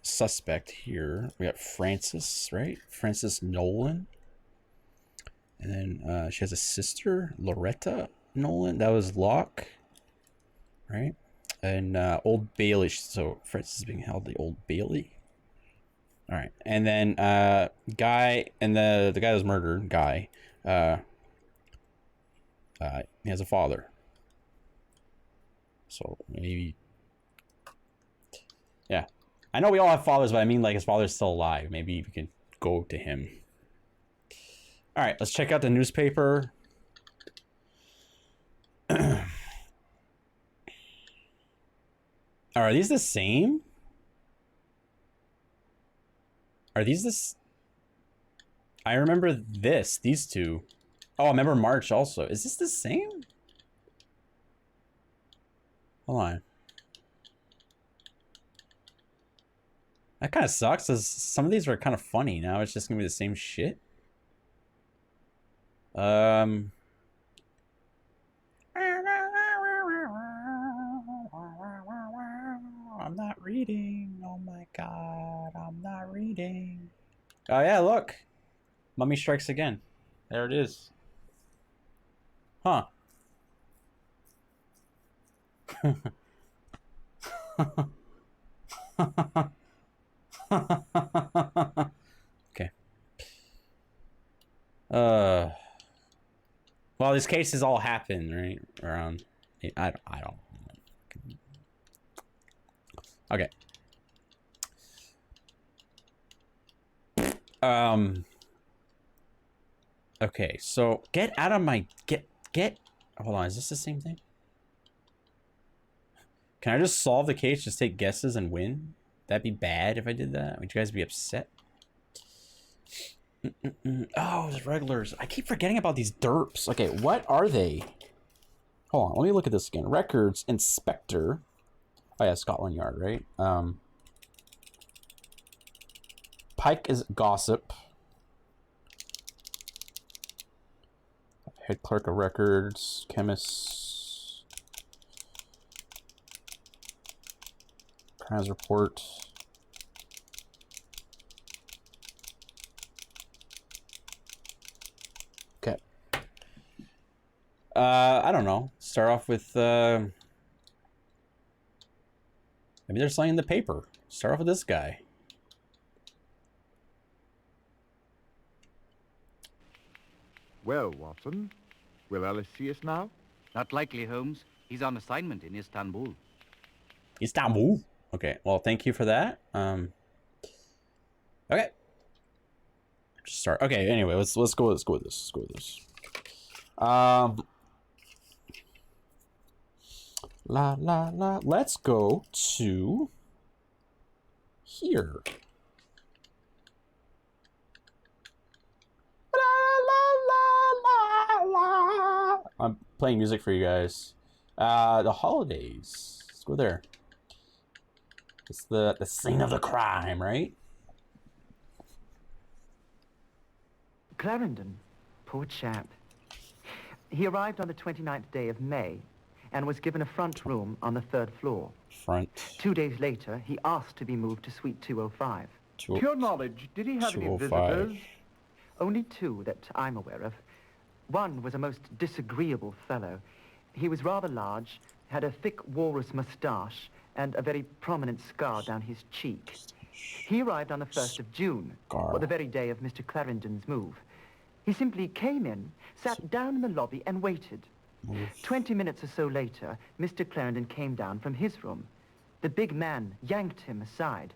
Suspect here. We got Frances, right? Frances Nolan. And then she has a sister, Loretta Nolan. That was Locke, right? And Old Bailey. So Frances is being held at the Old Bailey. All right, and then Guy and the guy that was murdered, Guy. He has a father. So maybe, yeah. I know we all have fathers, but I mean like his father's still alive. Maybe we can go to him. All right, let's check out the newspaper. Are these the same? Are these this? I remember these two. Oh, I remember March also. Is this the same? Hold on. That kind of sucks, because some of these were kind of funny. Now it's just going to be the same shit. I'm not reading. Oh my God, I'm not reading. Oh yeah, look. Mummy Strikes Again. There it is. Huh. Okay. Well, these cases all happen, right? Around, I don't. Okay. Okay, so get out of my, get, hold on, is this the same thing? Can I just solve the case, just take guesses and win? That'd be bad if I did that. Would you guys be upset? Oh, there's regulars. I keep forgetting about these derps. Okay, what are they? Hold on, let me look at this again. Records, inspector. Oh yeah, Scotland Yard, right? Pike is gossip. Head clerk of records, chemist. Crimes report. Okay. I don't know. Start off with maybe they're selling the paper. Start off with this guy. Well, Watson, will Alice see us now? Not likely, Holmes. He's on assignment in Istanbul. Istanbul. Okay. Well, thank you for that. Okay. Just start. Okay. Anyway, let's go. Let's go with this. Let's go with this. Let's go to here. I'm playing music for you guys. The holidays. Let's go there. It's the scene of the crime, right? Clarendon, poor chap. He arrived on the 29th day of May and was given a front room on the 3rd floor. Front. 2 days later, he asked to be moved to suite 205. To your knowledge, did he have any 205. visitors? Only 2 that I'm aware of. One was a most disagreeable fellow. He was rather large, had a thick walrus moustache, and a very prominent scar down his cheek. He arrived on the 1st of June, or the very day of Mr. Clarendon's move. He simply came in, sat down in the lobby, and waited. 20 minutes or so later, Mr. Clarendon came down from his room. The big man yanked him aside.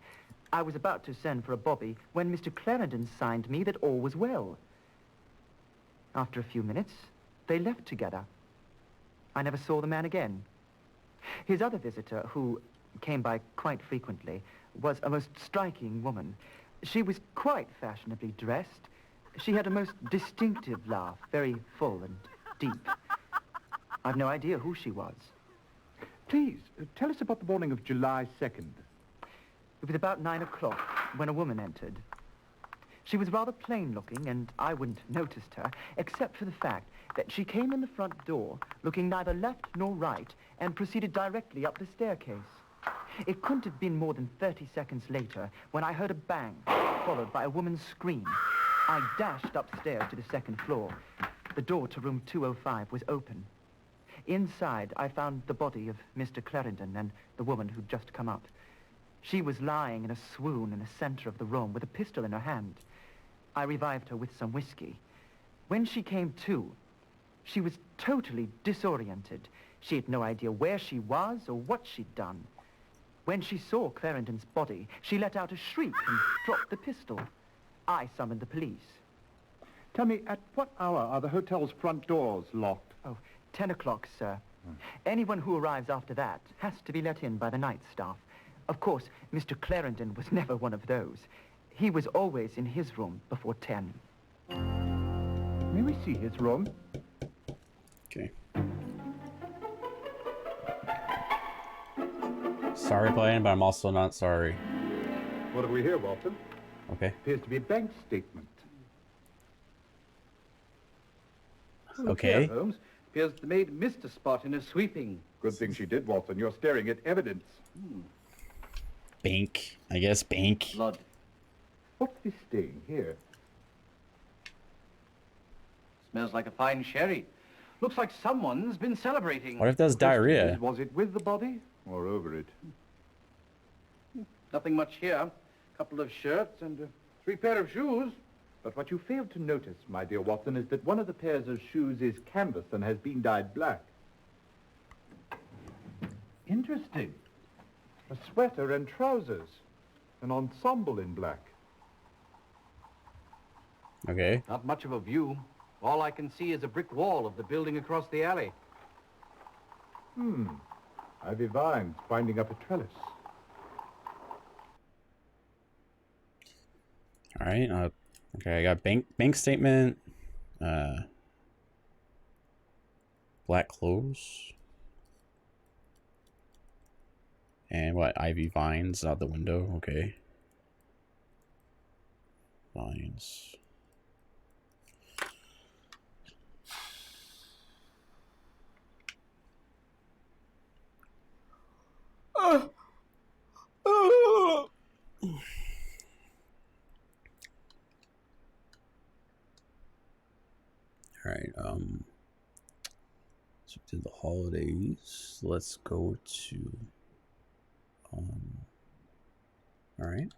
I was about to send for a bobby when Mr. Clarendon signed me that all was well. After a few minutes, they left together. I never saw the man again. His other visitor, who came by quite frequently, was a most striking woman. She was quite fashionably dressed. She had a most distinctive laugh, very full and deep. I've no idea who she was. Please, tell us about the morning of July 2nd. It was about 9 o'clock when a woman entered. She was rather plain-looking, and I wouldn't have noticed her, except for the fact that she came in the front door, looking neither left nor right, and proceeded directly up the staircase. It couldn't have been more than 30 seconds later when I heard a bang, followed by a woman's scream. I dashed upstairs to the 2nd floor. The door to room 205 was open. Inside, I found the body of Mr. Clarendon and the woman who'd just come up. She was lying in a swoon in the center of the room with a pistol in her hand. I revived her with some whiskey. When she came to, she was totally disoriented. She had no idea where she was or what she'd done. When she saw Clarendon's body, she let out a shriek and dropped the pistol. I summoned the police. Tell me, at what hour are the hotel's front doors locked? Oh, 10 o'clock, sir. Anyone who arrives after that has to be let in by the night staff. Of course, Mr. Clarendon was never one of those. He was always in his room before 10. May we see his room? Okay. Sorry, playing, but I'm also not sorry. What have we here, Walton? Okay. Appears to be a bank statement. Okay. Here, Holmes. Appears the maid missed a spot in her sweeping. Good thing she did, Walton. You're staring at evidence. Bank. I guess bank. Blood. What's this stain here? Smells like a fine sherry. Looks like someone's been celebrating. What if that's diarrhea? Was it with the body or over it? Nothing much here. Couple of shirts and 3 pair of shoes. But what you failed to notice, my dear Watson, is that one of the pairs of shoes is canvas and has been dyed black. Interesting. A sweater and trousers. An ensemble in black. Okay. Not much of a view. All I can see is a brick wall of the building across the alley. Ivy vines winding up a trellis. All right. Okay, I got bank statement. Black clothes. And what? Ivy vines out the window. Okay. Vines. All right. So we did the holidays. Let's go to. All right.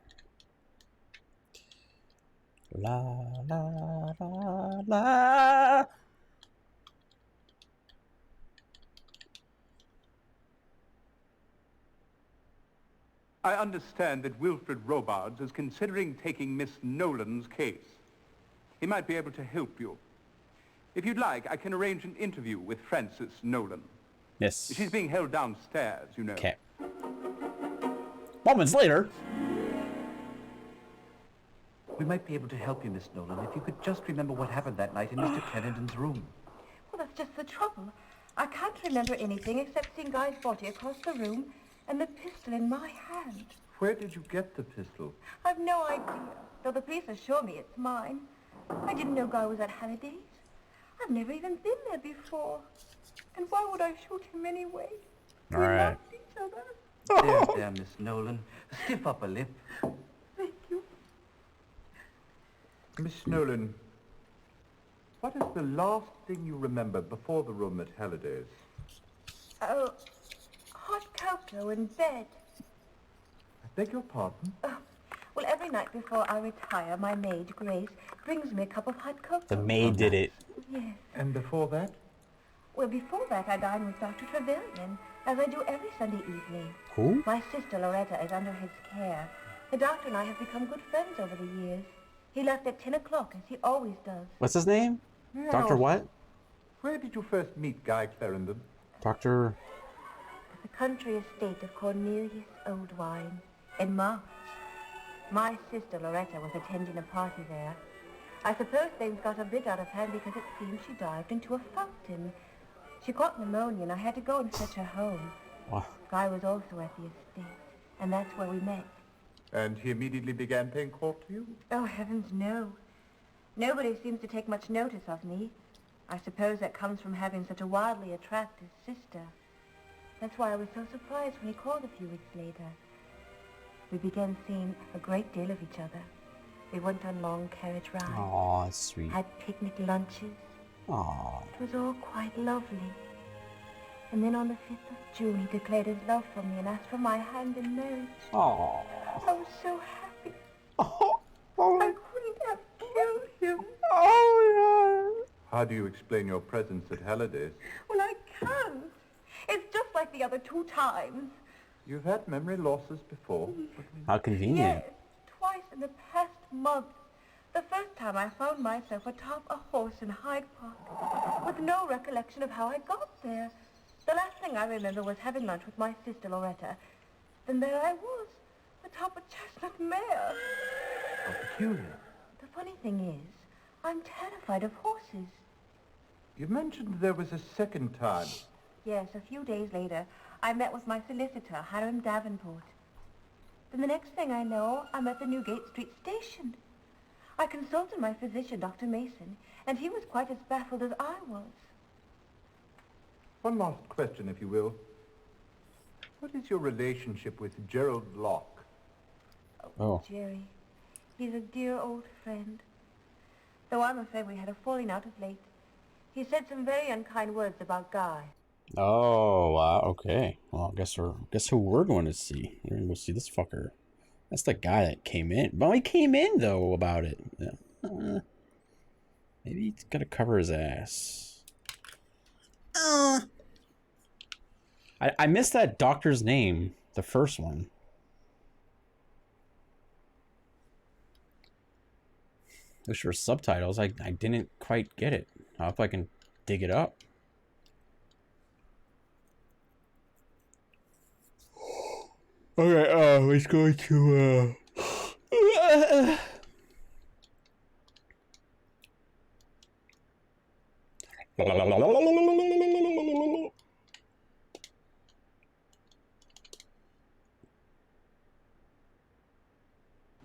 La la la la. I understand that Wilfred Robards is considering taking Miss Nolan's case. He might be able to help you. If you'd like, I can arrange an interview with Frances Nolan. Yes. She's being held downstairs, you know. Okay. Moments later. We might be able to help you, Miss Nolan, if you could just remember what happened that night in Mr. Clarendon's room. Well, that's just the trouble. I can't remember anything except seeing Guy's body across the room and the pistol in my hand. Where did you get the pistol? I've no idea, though the police assure me it's mine. I didn't know Guy was at Halliday's. I've never even been there before. And why would I shoot him anyway? All right. loved each other. There, Miss Nolan. Stiff upper lip. Thank you. Miss Nolan, what is the last thing you remember before the room at Halliday's? Oh, hot cocoa in bed. I beg your pardon? Well, every night before I retire, my maid, Grace, brings me a cup of hot cocoa. The maid did it. Yes. And before that? Well, before that, I dine with Dr. Trevelyan, as I do every Sunday evening. Who? My sister Loretta is under his care. The doctor and I have become good friends over the years. He left at 10 o'clock, as he always does. What's his name? Yeah. Dr. what? Where did you first meet Guy Clarendon? Dr. At the country estate of Cornelius Oldwine, in March. My sister Loretta was attending a party there. I suppose things got a bit out of hand because it seems she dived into a fountain. She caught pneumonia and I had to go and fetch her home. Wow. Guy was also at the estate, and that's where we met. And he immediately began paying court to you? Oh, heavens, no. Nobody seems to take much notice of me. I suppose that comes from having such a wildly attractive sister. That's why I was so surprised when he called a few weeks later. We began seeing a great deal of each other. We went on long carriage rides. Aw, that's sweet. Had picnic lunches. Aw. It was all quite lovely. And then on the 5th of June, he declared his love for me and asked for my hand in marriage. Aw. I was so happy. Oh. I couldn't have killed him. Oh, How do you explain your presence at Halliday's? Well, I can't. It's just like the other 2 times. You've had memory losses before. How convenient. Yes, twice in the past month. The first time I found myself atop a horse in Hyde Park, with no recollection of how I got there. The last thing I remember was having lunch with my sister Loretta. Then there I was, atop a chestnut mare. How peculiar. The funny thing is, I'm terrified of horses. You mentioned there was a second time. Yes, a few days later, I met with my solicitor, Hiram Davenport. Then the next thing I know, I'm at the Newgate Street station. I consulted my physician, Dr. Mason, and he was quite as baffled as I was. One last question, if you will. What is your relationship with Gerald Locke? Oh. Jerry, he's a dear old friend. Though I'm afraid we had a falling out of late. He said some very unkind words about Guy. Oh, wow. Okay. Well, guess who we're going to see. We're going to go see this fucker. That's the guy that came in. Well, he came in, though, about it. Yeah. Maybe he's got to cover his ass. I missed that doctor's name, the first one. Wish for subtitles. I didn't quite get it. I hope I can dig it up. Okay, let's go to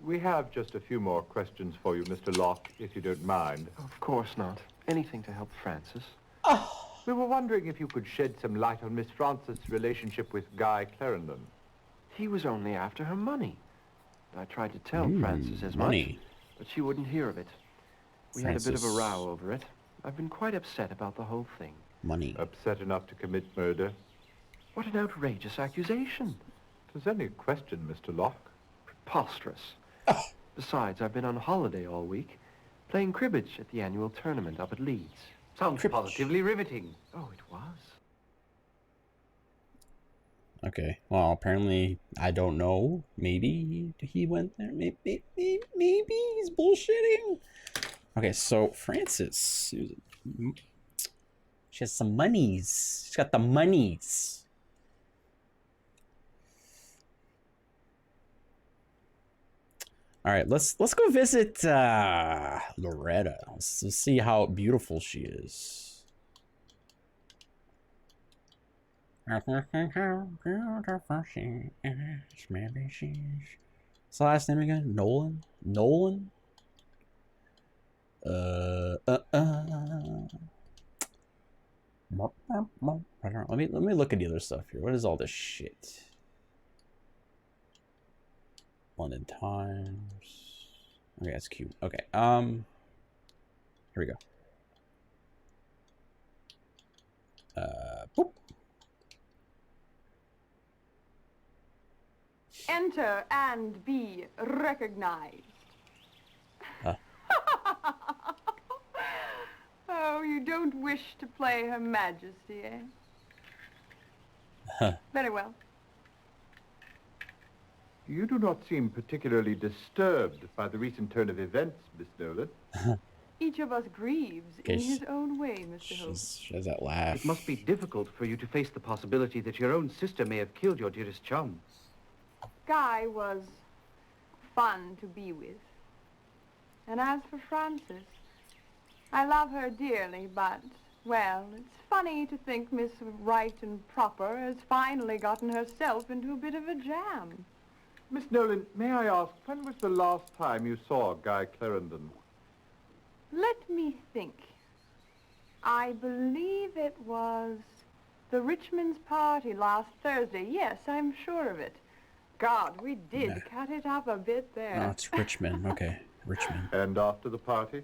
We have just a few more questions for you, Mr. Locke, if you don't mind. Of course not. Anything to help Frances. We were wondering if you could shed some light on Miss Frances' relationship with Guy Clarendon. He was only after her money. I tried to tell Frances as money. much, but she wouldn't hear of it. We had a bit of a row over it. I've been quite upset about the whole thing. Money. Upset enough to commit murder? What an outrageous accusation. It was only a question, Mr. Locke. Preposterous. Besides, I've been on holiday all week, playing cribbage at the annual tournament up at Leeds. Sounds positively riveting. Oh, it was. Okay. Well, apparently, I don't know. Maybe he went there. Maybe he's bullshitting. Okay, so Frances, she has some monies. She's got the monies. All right, let's go visit Loretta. Let's see how beautiful she is. How beautiful she is. Maybe she's. What's the last name again? Nolan. Nolan. Let me look at the other stuff here. What is all this shit? London Times. Okay, that's cute. Okay, here we go. Boop. Enter and be recognized. Oh, you don't wish to play Her Majesty, eh? Very well. You do not seem particularly disturbed by the recent turn of events, Miss Nolan. Each of us grieves in his own way, Mr. Holmes. She has that laugh. It must be difficult for you to face the possibility that your own sister may have killed your dearest chum. Guy was fun to be with. And as for Frances, I love her dearly, but, well, it's funny to think Miss Right and Proper has finally gotten herself into a bit of a jam. Miss Nolan, may I ask, when was the last time you saw Guy Clarendon? Let me think. I believe it was the Richmond's party last Thursday. Yes, I'm sure of it. God, we did cut it up a bit there. Oh, it's Richmond. Okay, Richmond. And after the party?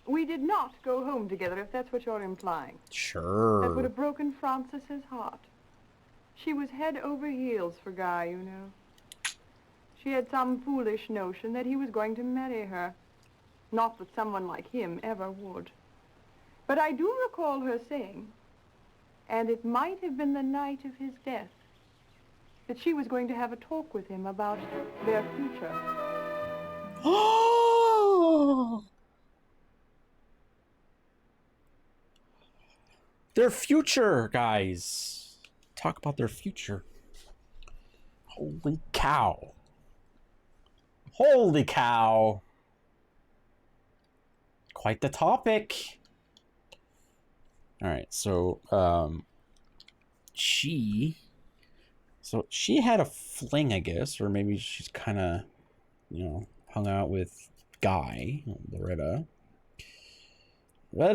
We did not go home together, if that's what you're implying. Sure. That would have broken Frances's heart. She was head over heels for Guy, you know. She had some foolish notion that he was going to marry her. Not that someone like him ever would. But I do recall her saying, and it might have been the night of his death, that she was going to have a talk with him about their future. Oh! Their future, guys. Talk about their future. Holy cow. Holy cow. Quite the topic. All right, so she had a fling, I guess, or maybe she's kind of, you know, hung out with Guy, Loretta. But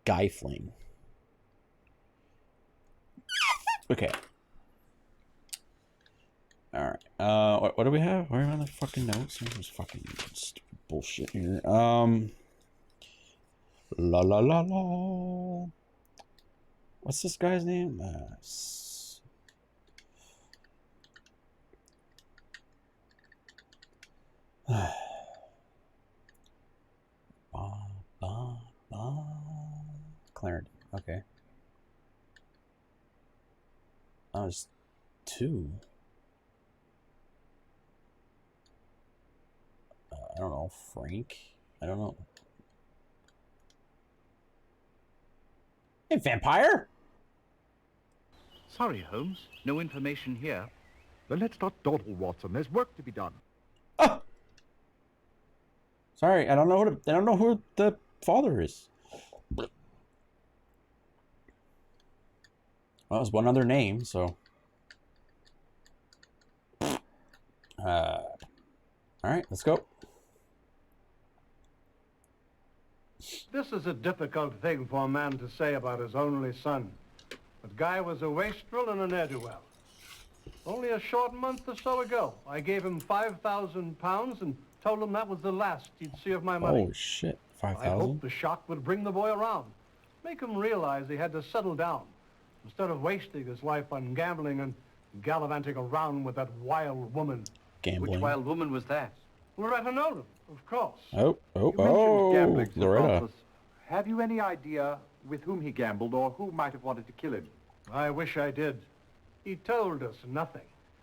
Guy fling. Okay. All right. What do we have? Where are the fucking notes? There's fucking stupid bullshit here. La la la la. What's this guy's name? Clarendon. Okay. Oh, it's two. I don't know. Frank? I don't know. Hey, vampire! Sorry, Holmes. No information here. Then let's not dawdle, Watson. There's work to be done. Oh! Sorry, I don't know who the father is. Well, there's one other name, so. All right, let's go. This is a difficult thing for a man to say about his only son. But Guy was a wastrel and a ne'er-do-well. Only a short month or so ago, I gave him £5,000 and told him that was the last he'd see of my money. Oh shit, I 5,000? hoped the shock would bring the boy around, make him realize he had to settle down, instead of wasting his life on gambling and gallivanting around with that wild woman. Gambling. Which wild woman was that? Loretta Nolan, of course. Oh, Gambling, Sir Loretta. Francis. Have you any idea with whom he gambled or who might have wanted to kill him? I wish I did. He told us nothing.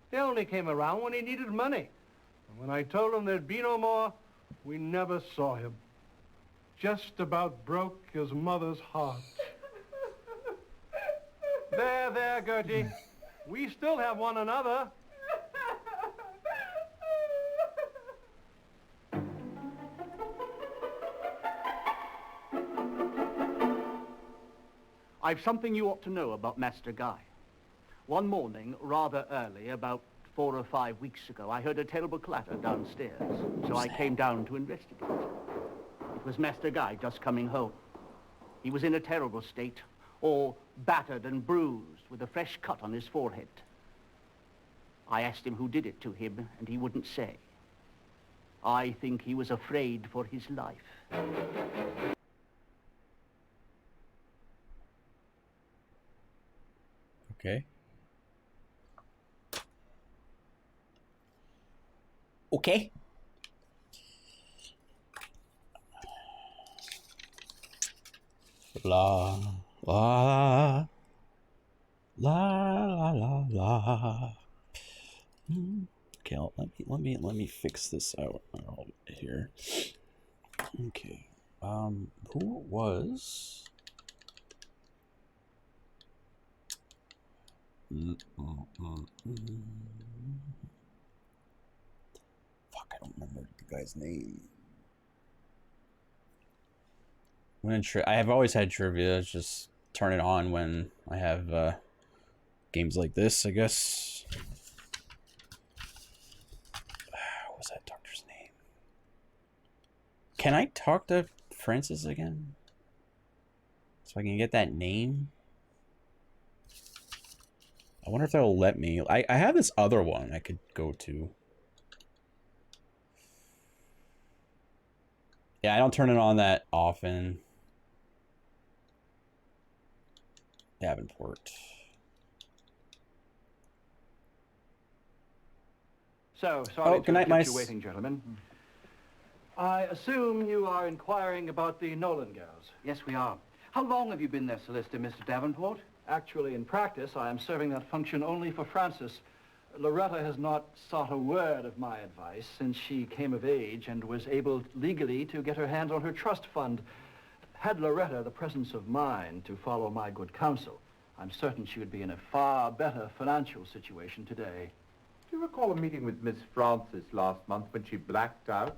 They only came around when he needed money. And when I told him there'd be no more, we never saw him. Just about broke his mother's heart. There, Gertie. We still have one another. I've something you ought to know about Master Guy. One morning, rather early, about 4 or 5 weeks ago, I heard a terrible clatter downstairs, so I came down to investigate. It was Master Guy just coming home. He was in a terrible state, all battered and bruised, with a fresh cut on his forehead. I asked him who did it to him, and he wouldn't say. I think he was afraid for his life. Okay. Okay. La la la la la. Okay, let me fix this out here. Okay. Who was? Fuck, I don't remember the guy's name. I have always had trivia. Just turn it on when I have games like this, I guess. What was that doctor's name? Can I talk to Francis again? So I can get that name? I wonder if they'll let me. I have this other one I could go to. Yeah, I don't turn it on that often. Davenport. So, sorry good night, to keep you waiting, gentlemen. I assume you are inquiring about the Nolan girls. Yes, we are. How long have you been their solicitor, Mr. Davenport? Actually, in practice, I am serving that function only for Francis. Loretta has not sought a word of my advice since she came of age and was able legally to get her hands on her trust fund. Had Loretta the presence of mind to follow my good counsel, I'm certain she would be in a far better financial situation today. Do you recall a meeting with Miss Francis last month when she blacked out?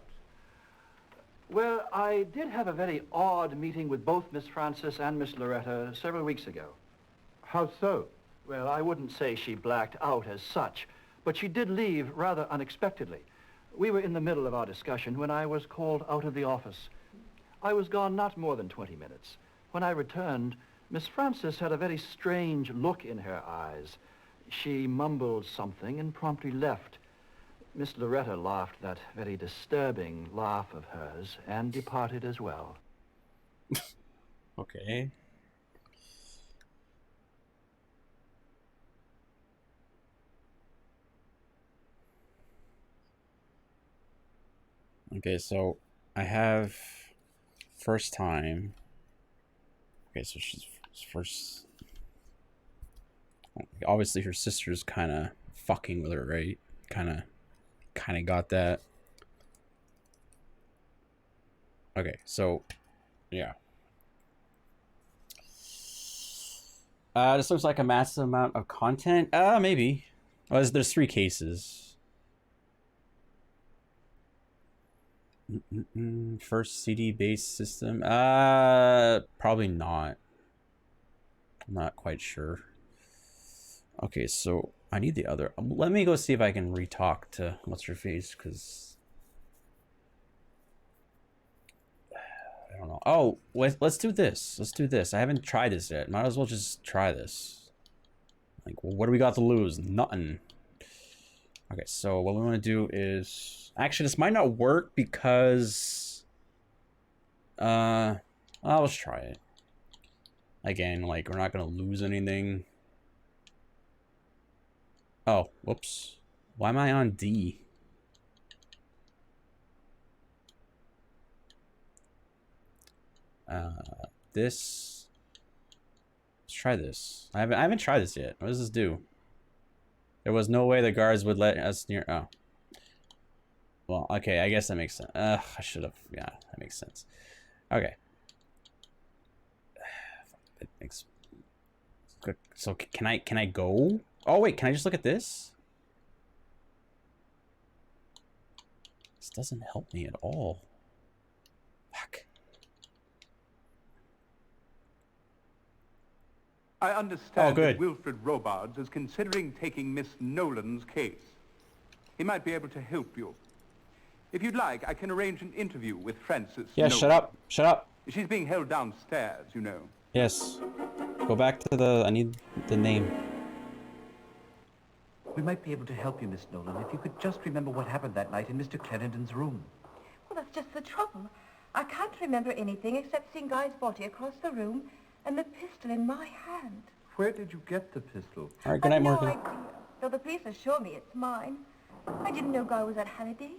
Well, I did have a very odd meeting with both Miss Francis and Miss Loretta several weeks ago. How so? Well, I wouldn't say she blacked out as such, but she did leave rather unexpectedly. We were in the middle of our discussion when I was called out of the office. I was gone not more than 20 minutes. When I returned, Miss Francis had a very strange look in her eyes. She mumbled something and promptly left. Miss Loretta laughed that very disturbing laugh of hers and departed as well. Okay. Okay, so I have first time. Okay, so she's first. Obviously, her sister's kind of fucking with her, right? Kind of got that. Okay, so yeah. This looks like a massive amount of content. Maybe. Well, there's 3 cases. First CD-based system. Probably not. I'm not quite sure. Okay, so I need the other. Let me go see if I can re-talk to what's her face, because I don't know. Oh, let's do this. Let's do this. I haven't tried this yet. Might as well just try this. Like, well, what do we got to lose? Nothing. Okay, so what we want to do is... Actually, this might not work because... I'll just try it. Again, like, we're not going to lose anything. Oh, whoops. Why am I on D? This... Let's try this. I haven't tried this yet. What does this do? There was no way the guards would let us near... Oh. Well, okay, I guess that makes sense. I should have... Yeah, that makes sense. Okay. It makes... Good. So, can I go? Oh, wait, can I just look at this? This doesn't help me at all. Fuck. I understand good. that Wilfred Robards is considering taking Miss Nolan's case. He might be able to help you. If you'd like, I can arrange an interview with Frances Yeah, Nolan. shut up. Shut up. She's being held downstairs, you know. Yes. Go back to the... I need the name. We might be able to help you, Miss Nolan, if you could just remember what happened that night in Mr. Clarendon's room. Well, that's just the trouble. I can't remember anything except seeing Guy's body across the room and the pistol in my hand. Where did you get the pistol? All right, good night, No Morgan. idea. Though the police assure me it's mine. I didn't know Guy was at Halliday's.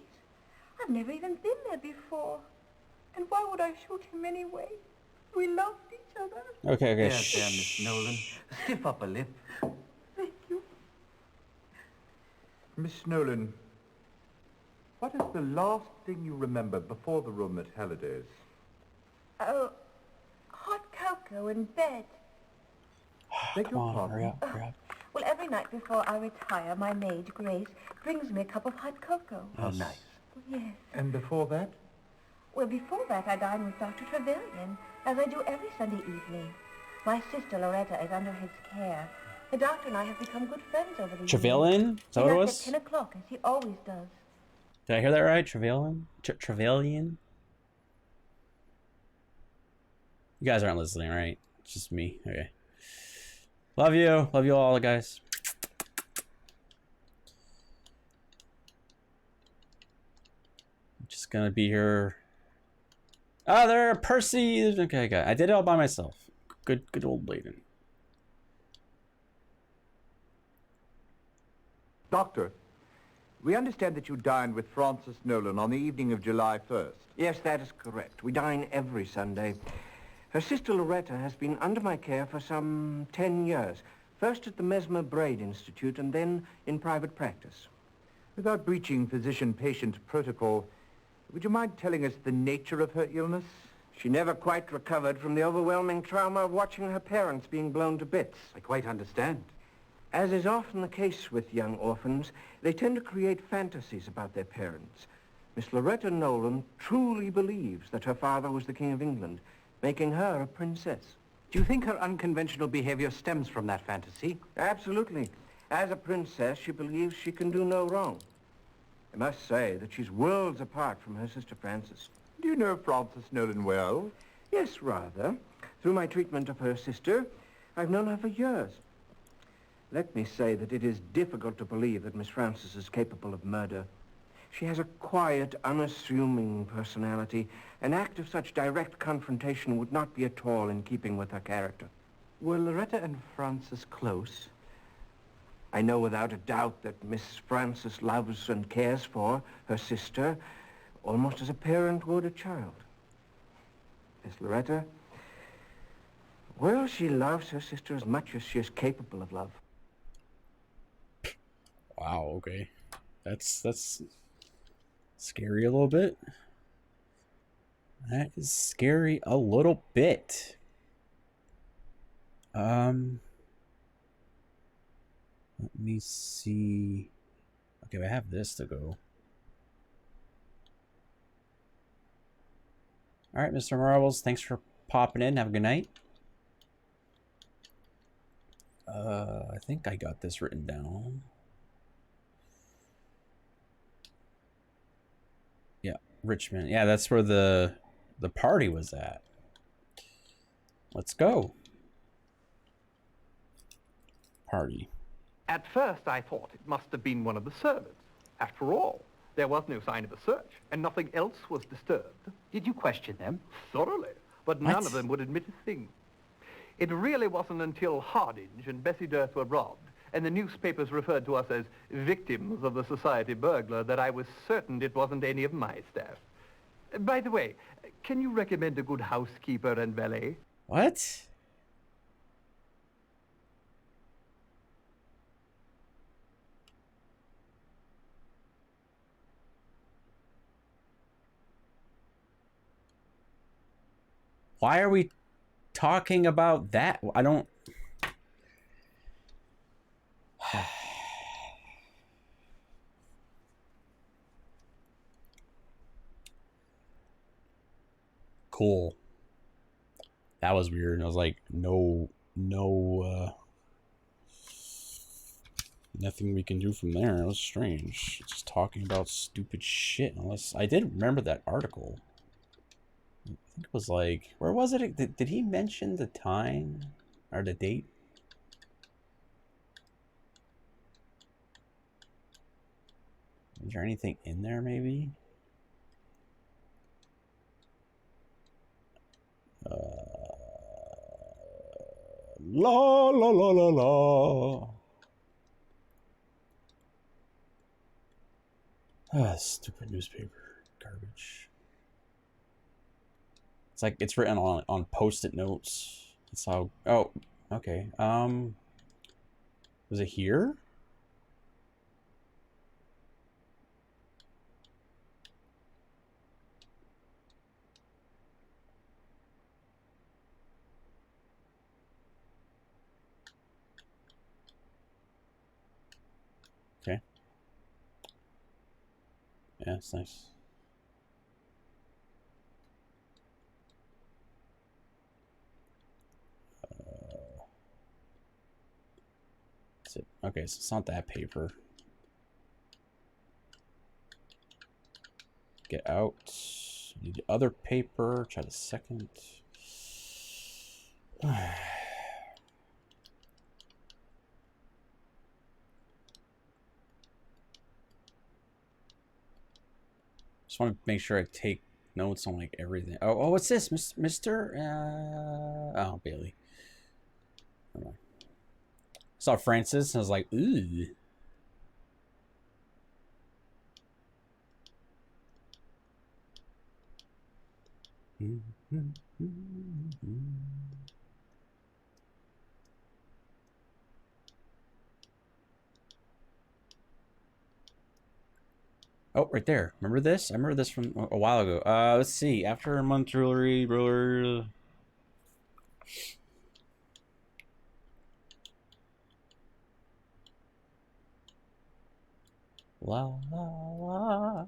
I've never even been there before. And why would I shoot him anyway? We loved each other. Okay, okay. There, Miss Nolan. Stiff upper lip. Thank you. Miss Nolan, what is the last thing you remember before the room at Halliday's? Oh, hot cocoa in bed. Beg Come your on, pardon? hurry up, hurry up. Well, every night before I retire, my maid, Grace, brings me a cup of hot cocoa. How nice. Yes. And before that? Well, before that, I dine with Dr. Trevelyan, as I do every Sunday evening. My sister, Loretta, is under his care. The doctor and I have become good friends over the years. Trevelyan? Is that what it was? At 10 o'clock, as he always does. Did I hear that right? Trevelyan? Trevelyan? You guys aren't listening, right? It's just me. Okay. Love you. Love you all, guys. I'm just gonna be here. Oh, there, Percy. Okay, I did it all by myself. Good old Bladen. Doctor, we understand that you dined with Frances Nolan on the evening of July 1st. Yes, that is correct. We dine every Sunday. Her sister Loretta has been under my care for some 10 years. First at the Mesmer Braid Institute and then in private practice. Without breaching physician-patient protocol, would you mind telling us the nature of her illness? She never quite recovered from the overwhelming trauma of watching her parents being blown to bits. I quite understand. As is often the case with young orphans, they tend to create fantasies about their parents. Miss Loretta Nolan truly believes that her father was the King of England, making her a princess. Do you think her unconventional behavior stems from that fantasy? Absolutely. As a princess, she believes she can do no wrong. I must say that she's worlds apart from her sister Frances. Do you know Frances Nolan well? Yes, rather. Through my treatment of her sister, I've known her for years. Let me say that it is difficult to believe that Miss Frances is capable of murder. She has a quiet, unassuming personality. An act of such direct confrontation would not be at all in keeping with her character. Were Loretta and Frances close? I know without a doubt that Miss Frances loves and cares for her sister almost as a parent would a child. Miss Loretta, well, she loves her sister as much as she is capable of love. Wow, okay. That's scary a little bit. That is scary a little bit. Let me see. Okay, I have this to go. All right, Mr. Marbles, thanks for popping in. Have a good night. I think I got this written down. Yeah, Richmond. Yeah, that's where the party was at. Let's go. Party. At first, I thought it must have been one of the servants. After all, there was no sign of a search, and nothing else was disturbed. Did you question them? Thoroughly, but none of them would admit a thing. It really wasn't until Hardinge and Bessie Durth were robbed, and the newspapers referred to us as victims of the society burglar, that I was certain it wasn't any of my staff. By the way, can you recommend a good housekeeper and valet? What? Why are we talking about that? I don't... Cool. That was weird. I was like, no, nothing we can do from there. It was strange. Just talking about stupid shit. Unless I did remember that article. I think it was like, where was it? Did he mention the time or the date? Is there anything in there maybe? La la la la la. Ah, stupid newspaper garbage. It's like it's written on post-it notes. That's how. Oh, okay. Was it here? Okay. Yeah, it's nice. That's it. Okay, so it's not that paper. Get out. Need the other paper. Try the second. Just want to make sure I take notes on like everything. Oh, what's this, Mr. Oh, Bailey. Never mind. Saw Francis and I was like, ooh. Oh, right there. Remember this? I remember this from a while ago. Let's see. After a month jewelry, brother. La la la.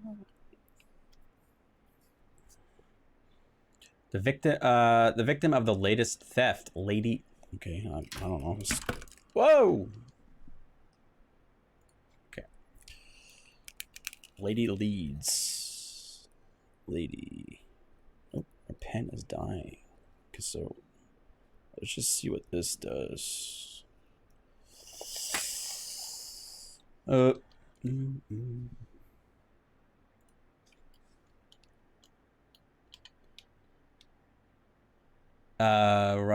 The victim of the latest theft, Lady. Okay, I don't know. Whoa. Okay. Lady Leeds. Lady. Oh, my pen is dying. Okay, so let's just see what this does. Run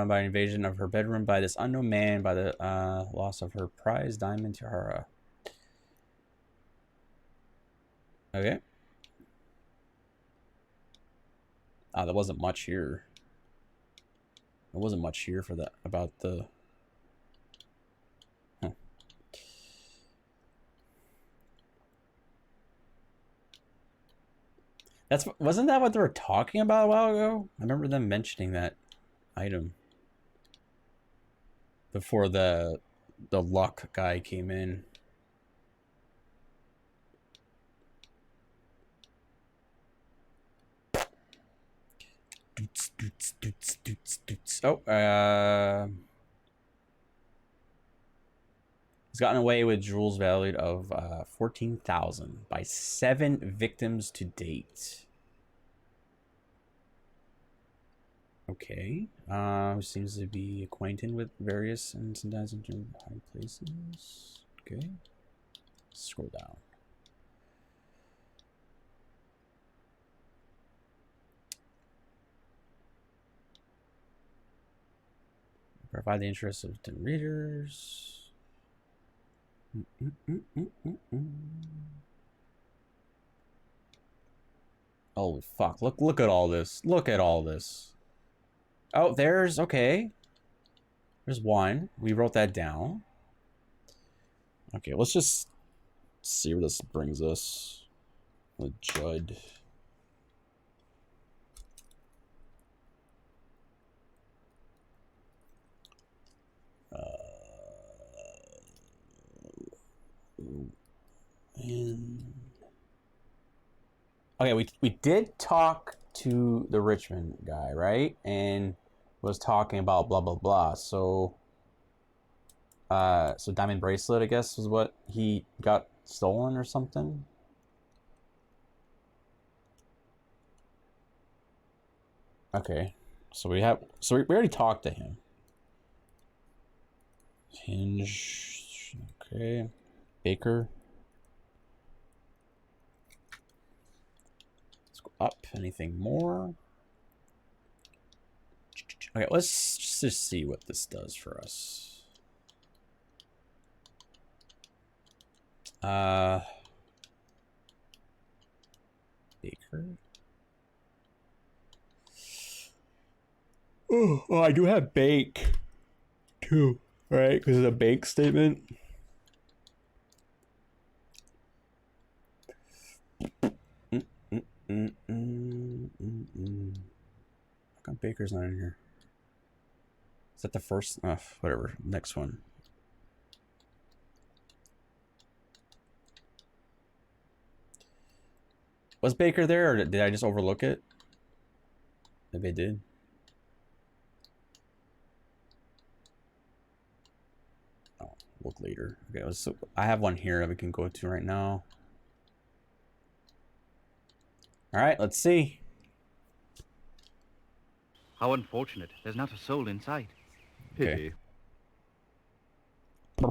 by an invasion of her bedroom by this unknown man, by the loss of her prized diamond tiara. Okay. There wasn't much here. There wasn't much here for that about the. Huh. Wasn't that what they were talking about a while ago? I remember them mentioning that item before the the luck guy came in. Oh, he's gotten away with jewels valued of 14,000 by 7 victims to date. Okay. Seems to be acquainted with various and sometimes in high places. Okay. Scroll down. Provide the interests of the readers. Holy fuck. Look at all this. Look at all this. Oh, there's okay. There's one. We wrote that down. Okay, let's just see where this brings us. With Judd. Okay, we did talk to the Richmond guy, right? And was talking about blah blah blah. So so diamond bracelet, I guess, was what he got stolen or something. Okay. So we already talked to him. Hinge. Okay. Baker. Let's go up. Anything more? Okay, let's just see what this does for us. Baker. Oh, I do have bake too, right? Because of the bake statement. How come Baker's not in here? Is that the first? Oh, whatever. Next one. Was Baker there, or did I just overlook it? Maybe I did. Oh, look later. Okay, so I have one here that we can go to right now. All right, let's see. How unfortunate. There's not a soul in sight. Pity. How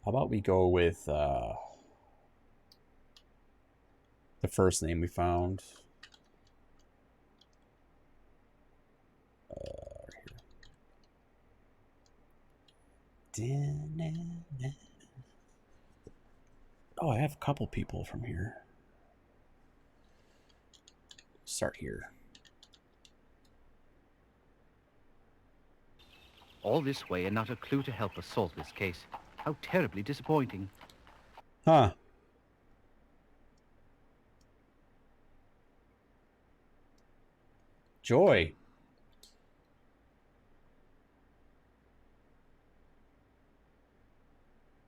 about we go with the first name we found? Right here. Oh, I have a couple people from here. Start here. All this way and not a clue to help us solve this case. How terribly disappointing. Huh. Joy.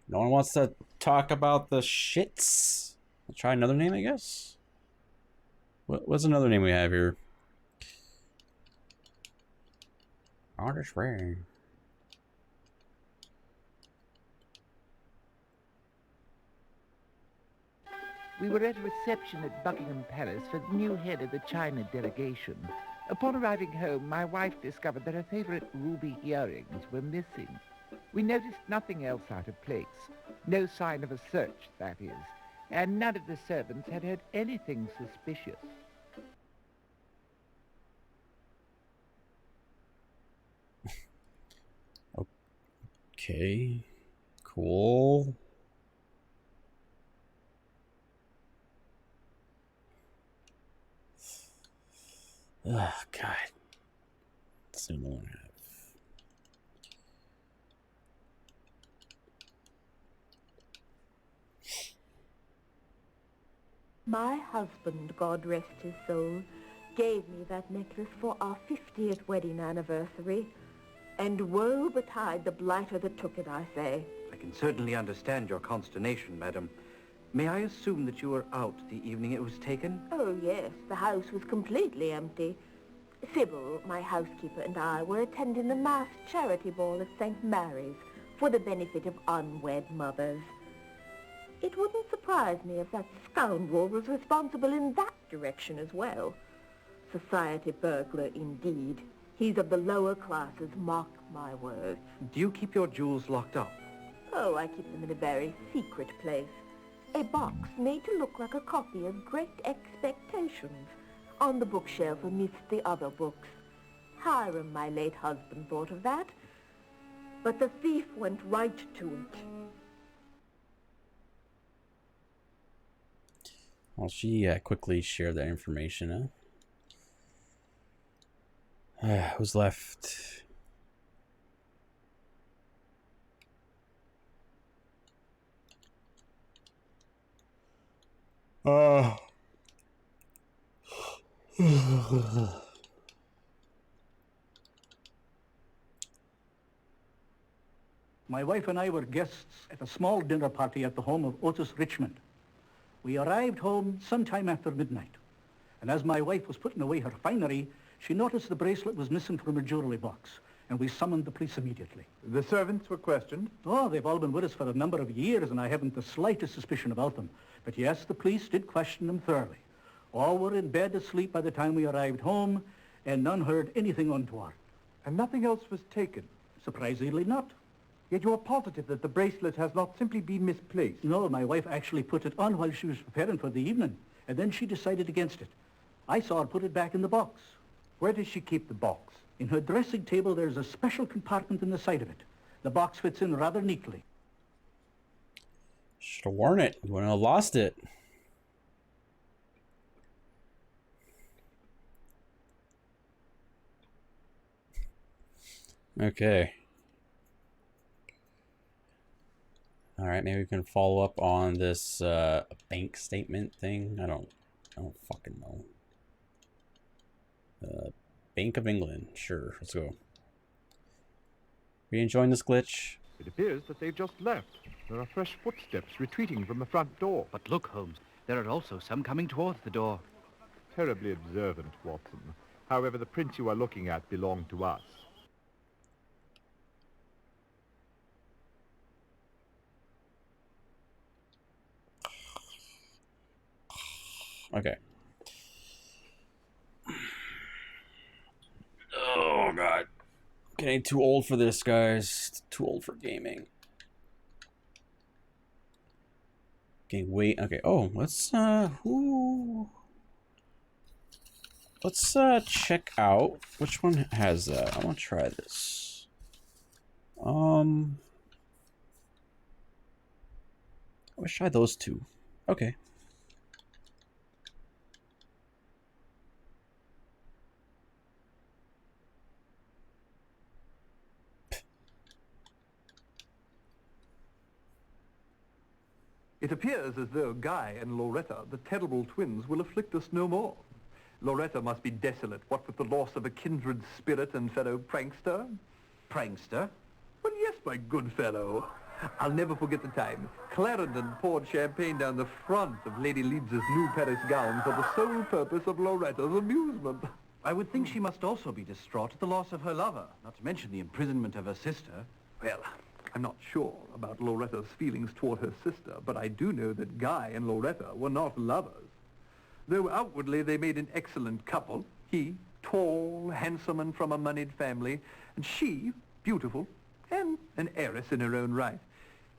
No one wants to talk about the shits. I'll try another name, I guess. What's another name we have here? Artist Ring. We were at a reception at Buckingham Palace for the new head of the China delegation. Upon arriving home, my wife discovered that her favorite ruby earrings were missing. We noticed nothing else out of place. No sign of a search, that is. And none of the servants had heard anything suspicious. Okay. Cool. Oh, God. So no one have. My husband, God rest his soul, gave me that necklace for our 50th wedding anniversary. And woe betide the blighter that took it, I say. I can certainly understand your consternation, madam. May I assume that you were out the evening it was taken? Oh, yes. The house was completely empty. Sybil, my housekeeper, and I were attending the mass charity ball at St. Mary's for the benefit of unwed mothers. It wouldn't surprise me if that scoundrel was responsible in that direction as well. Society burglar, indeed. He's of the lower classes, mark my words. Do you keep your jewels locked up? Oh, I keep them in a very secret place. A box made to look like a copy of Great Expectations on the bookshelf amidst the other books. Hiram, my late husband, thought of that. But the thief went right to it. Well, she quickly shared that information, huh? Who's left? My wife and I were guests at a small dinner party at the home of Otis Richmond. We arrived home sometime after midnight, and as my wife was putting away her finery, she noticed the bracelet was missing from her jewelry box, and we summoned the police immediately. The servants were questioned? Oh, they've all been with us for a number of years, and I haven't the slightest suspicion about them. But yes, the police did question them thoroughly. All were in bed asleep by the time we arrived home, and none heard anything untoward. And nothing else was taken? Surprisingly not. Yet you are positive that the bracelet has not simply been misplaced? No, my wife actually put it on while she was preparing for the evening, and then she decided against it. I saw her put it back in the box. Where does she keep the box? In her dressing table, there's a special compartment in the side of it. The box fits in rather neatly. Should have worn it. You wouldn't have lost it. Okay. All right, maybe we can follow up on this bank statement thing. I don't fucking know. Bank of England. Sure, let's go. Are you enjoying this glitch? It appears that they've just left. There are fresh footsteps retreating from the front door. But look, Holmes, there are also some coming towards the door. Terribly observant, Watson. However, the prints you are looking at belong to us. Okay. Oh god. Getting too old for this, guys. Too old for gaming. Okay, wait. Okay. Oh, let's check out which one has that. I want to try this. Let's try those two. Okay. It appears as though Guy and Loretta, the terrible twins, will afflict us no more. Loretta must be desolate, what with the loss of a kindred spirit and fellow prankster. Prankster? Well, yes, my good fellow. I'll never forget the time. Clarendon poured champagne down the front of Lady Leeds's new Paris gown for the sole purpose of Loretta's amusement. I would think she must also be distraught at the loss of her lover, not to mention the imprisonment of her sister. Well, I'm not sure about Loretta's feelings toward her sister, but I do know that Guy and Loretta were not lovers. Though outwardly they made an excellent couple, he, tall, handsome, and from a moneyed family, and she, beautiful, and an heiress in her own right.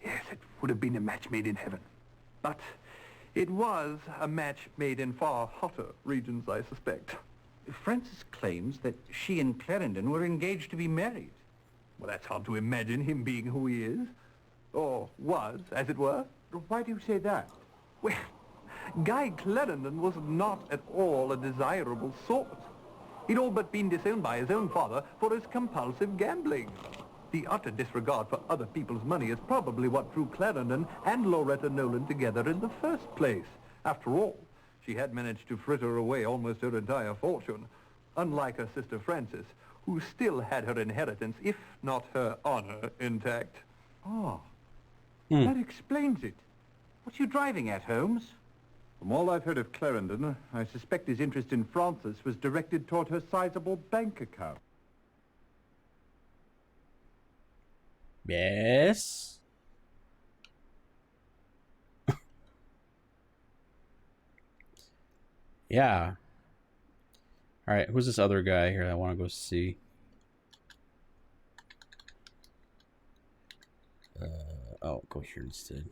Yes, it would have been a match made in heaven. But it was a match made in far hotter regions, I suspect. Francis claims that she and Clarendon were engaged to be married. Well, that's hard to imagine him being who he is. Or was, as it were. Why do you say that? Well, Guy Clarendon was not at all a desirable sort. He'd all but been disowned by his own father for his compulsive gambling. The utter disregard for other people's money is probably what drew Clarendon and Loretta Nolan together in the first place. After all, She had managed to fritter away almost her entire fortune, unlike her sister Frances, who still had her inheritance, if not her honor, intact. Oh, that explains it. What are you driving at, Holmes? From all I've heard of Clarendon, I suspect his interest in Frances was directed toward her sizable bank account. Yes. Yeah. All right, who's this other guy here that I want to go see? Oh, go here instead.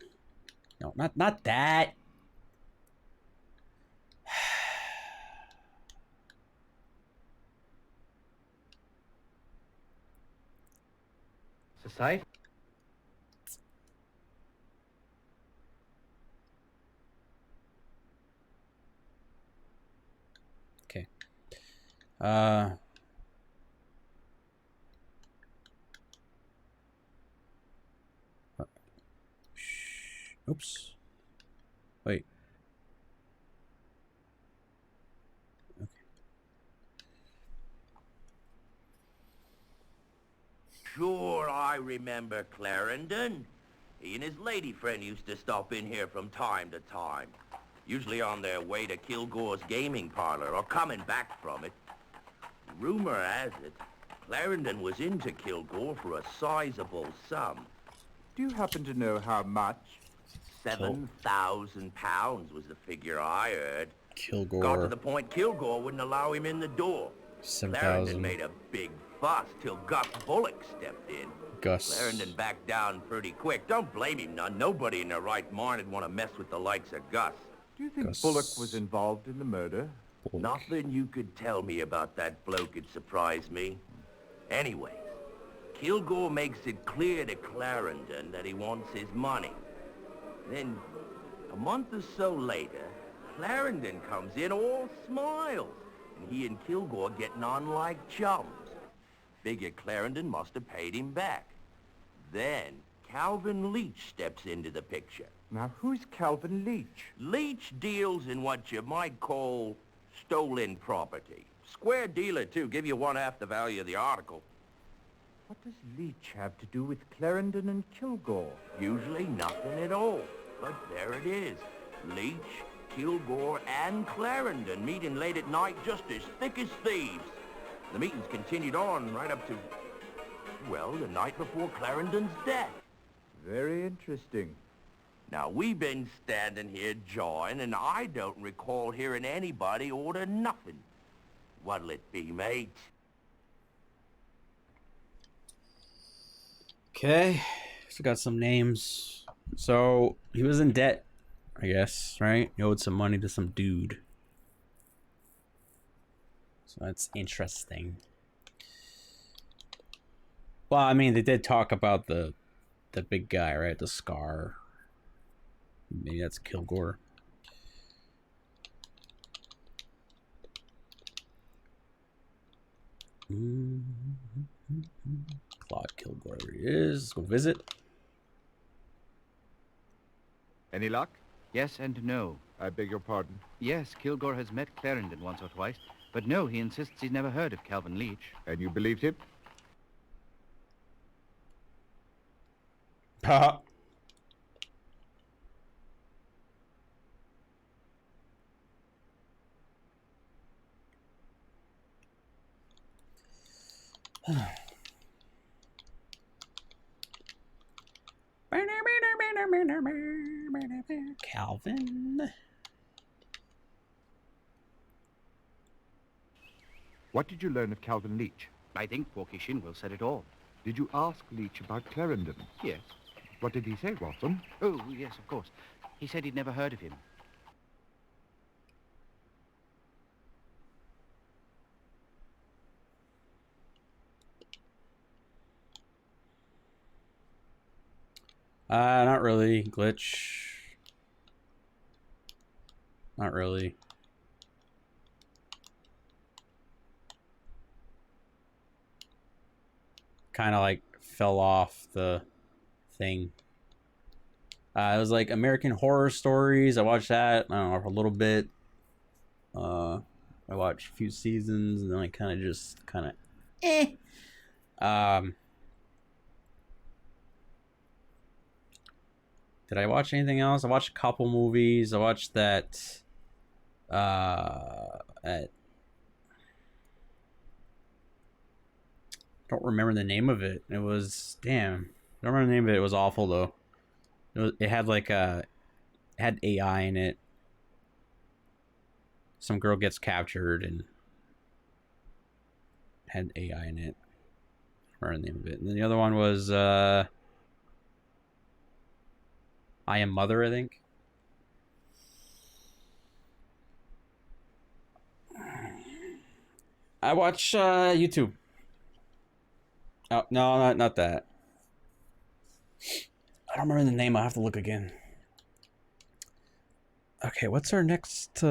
No, not that. Society? Okay. Oops. Wait. Okay. Sure, I remember Clarendon. He and his lady friend used to stop in here from time to time. Usually on their way to Kilgore's gaming parlor or coming back from it. Rumor has it, Clarendon was into Kilgore for a sizable sum. Do you happen to know how much? £7,000 was the figure I heard. Kilgore. Got to the point Kilgore wouldn't allow him in the door. 7,000. Clarendon made a big fuss till Gus Bullock stepped in. Gus. Clarendon backed down pretty quick. Don't blame him none. Nobody in their right mind would want to mess with the likes of Gus. Do you think Bullock was involved in the murder? Nothing you could tell me about that bloke would surprise me. Anyways, Kilgore makes it clear to Clarendon that he wants his money. Then, a month or so later, Clarendon comes in all smiles, and he and Kilgore getting on like chums. Figure Clarendon must have paid him back. Then, Calvin Leach steps into the picture. Now, who's Calvin Leach? Leach deals in what you might call stolen property. Square dealer, too. Give you one half the value of the article. What does Leach have to do with Clarendon and Kilgore? Usually nothing at all. But there it is. Leach, Kilgore, and Clarendon meeting late at night just as thick as thieves. The meetings continued on right up to, well, the night before Clarendon's death. Very interesting. Now, we've been standing here jawing, and I don't recall hearing anybody order nothing. What'll it be, mate? Okay, so got some names. So he was in debt, I guess, right? He owed some money to some dude. So that's interesting. Well, I mean, they did talk about the big guy, right? The Scar. Maybe that's Kilgore. Claude Kilgore, there he is. Let's go visit. Any luck? Yes and no. I beg your pardon? Yes, Kilgore has met Clarendon once or twice, but no, he insists he's never heard of Calvin Leach. And you believed him? Ha! Calvin. What did you learn of Calvin Leach? I think Porky Shinwell said it all. Did you ask Leach about Clarendon? Yes. What did he say, Watson? Oh, yes, of course. He said he'd never heard of him. Not really. Glitch. Not really. Kind of like fell off the thing. It was like American Horror Stories. I watched that, I don't know, for a little bit. I watched a few seasons and then I kind of eh. Did I watch anything else? I watched a couple movies. I watched that don't remember the name of it. It was damn. I don't remember the name of it. It was awful though. It had like it had AI in it. Some girl gets captured and had AI in it. I don't remember the name of it. And then the other one was I Am Mother, I think. I watch YouTube. Oh no, not that. I don't remember the name. I'll have to look again. Okay, what's our next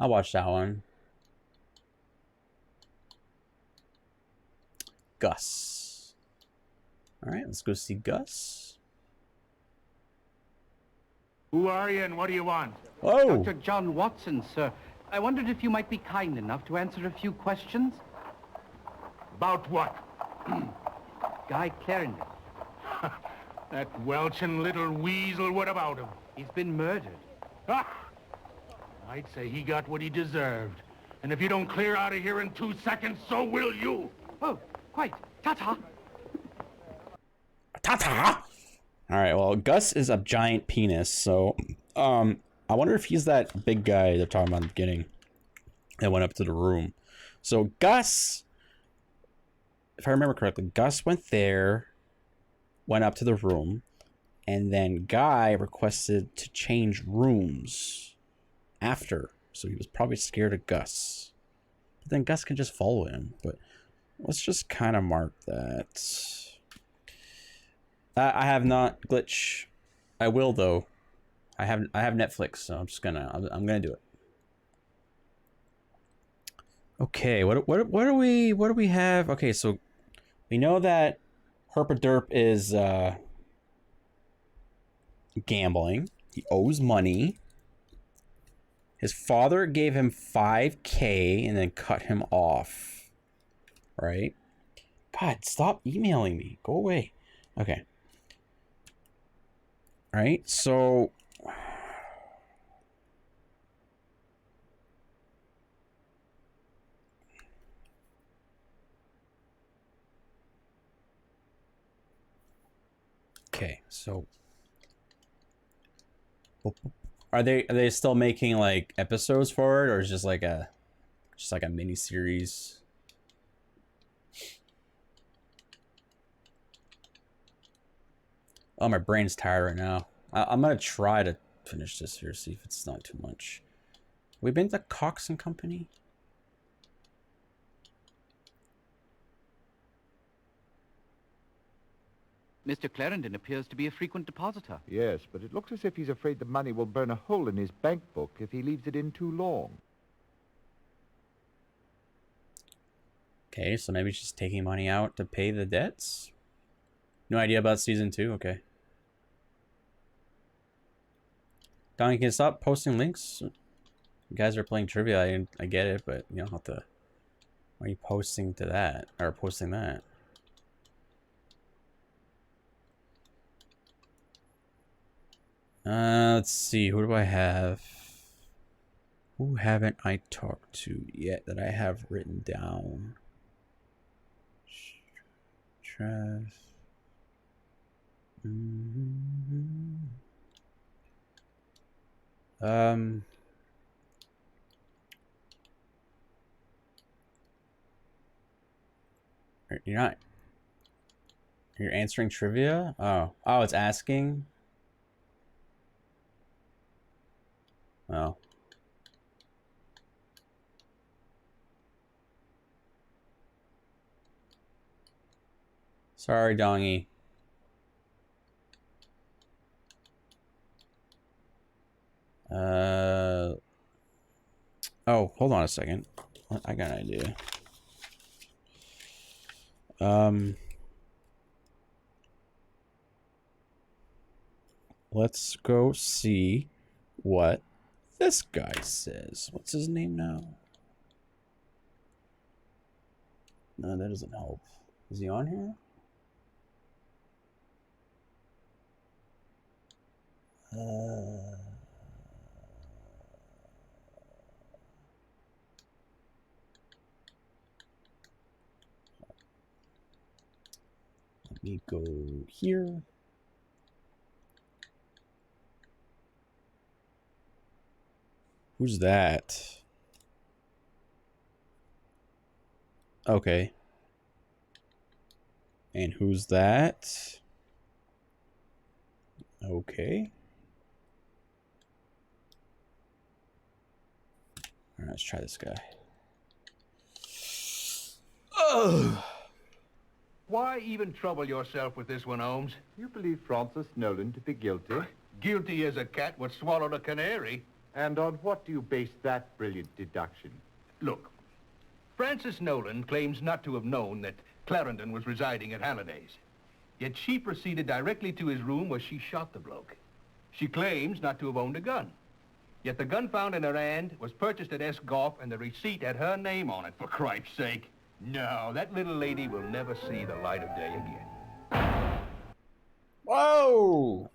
I'll watch that one. Gus. Alright, let's go see Gus. Who are you and what do you want? Oh! Dr. John Watson, sir. I wondered if you might be kind enough to answer a few questions. About what? Guy Clarendon. That welching little weasel, what about him? He's been murdered. Ah! I'd say he got what he deserved. And if you don't clear out of here in 2 seconds, so will you. Oh, quite. Ta-ta. Ta-ta! Alright, well, Gus is a giant penis, so, I wonder if he's that big guy they're talking about in the beginning that went up to the room. So, Gus, if I remember correctly, Gus went there, went up to the room, and then Guy requested to change rooms after. So he was probably scared of Gus. But then Gus can just follow him. But let's just kind of mark that. I have not glitch. I will though. I have Netflix, so I'm gonna do it. Okay, what do we have? Okay, so we know that Herpaderp is gambling. He owes money. His father gave him $5,000 and then cut him off. Right? God, stop emailing me. Go away. Okay. Alright, so okay, so are they still making like episodes for it, or is it just like a mini series? Oh, my brain's tired right now. I'm gonna try to finish this here, see if it's not too much. We've been to Cox and Company. Mr. Clarendon appears to be a frequent depositor. Yes, but it looks as if he's afraid the money will burn a hole in his bank book if he leaves it in too long. Okay, so maybe she's taking money out to pay the debts? No idea about season 2, okay. Donnie, can you stop posting links? You guys are playing trivia, I get it, but you don't have to... Why are you posting to that? Or posting that? Let's see, who do I have? Who haven't I talked to yet that I have written down? Trash. You're answering trivia? Oh, it's asking. Oh. Sorry, Dongy. Oh, hold on a second. I got an idea. let's go see what this guy says. What's his name now? No, that doesn't help. Is he on here? Let me go here. Who's that? Okay. And who's that? Okay. All right, let's try this guy. Oh. Why even trouble yourself with this one, Holmes? You believe Francis Nolan to be guilty? Guilty as a cat would swallow a canary. And on what do you base that brilliant deduction? Look, Francis Nolan claims not to have known that Clarendon was residing at Halliday's. Yet she proceeded directly to his room where she shot the bloke. She claims not to have owned a gun. Yet the gun found in her hand was purchased at S. Goff, and the receipt had her name on it, for cripes' sake. No, that little lady will never see the light of day again. Whoa!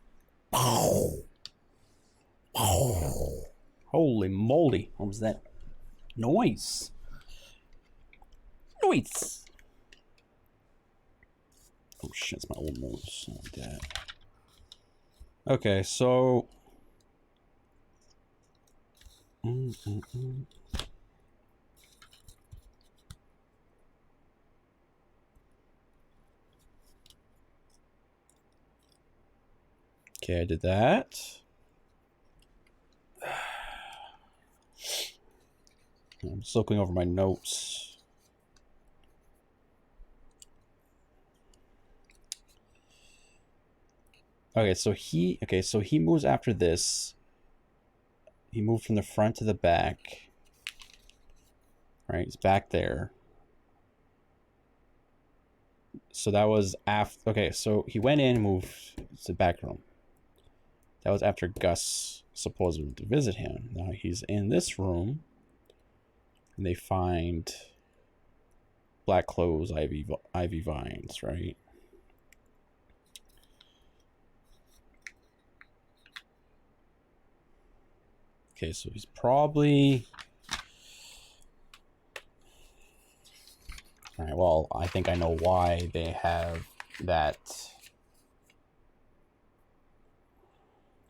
Holy moly. What was that noise? Noise! Oh shit, it's my old notes. Like that. Okay, so... Okay, I did that. I'm just looking over my notes. Okay, so he moves after this. He moved from the front to the back. Right, he's back there. So that was after. Okay, so he went in and moved to the back room. That was after Gus supposedly to visit him. Now he's in this room, and they find black clothes, ivy vines, right? Okay, so he's probably... All right, well, I think I know why they have that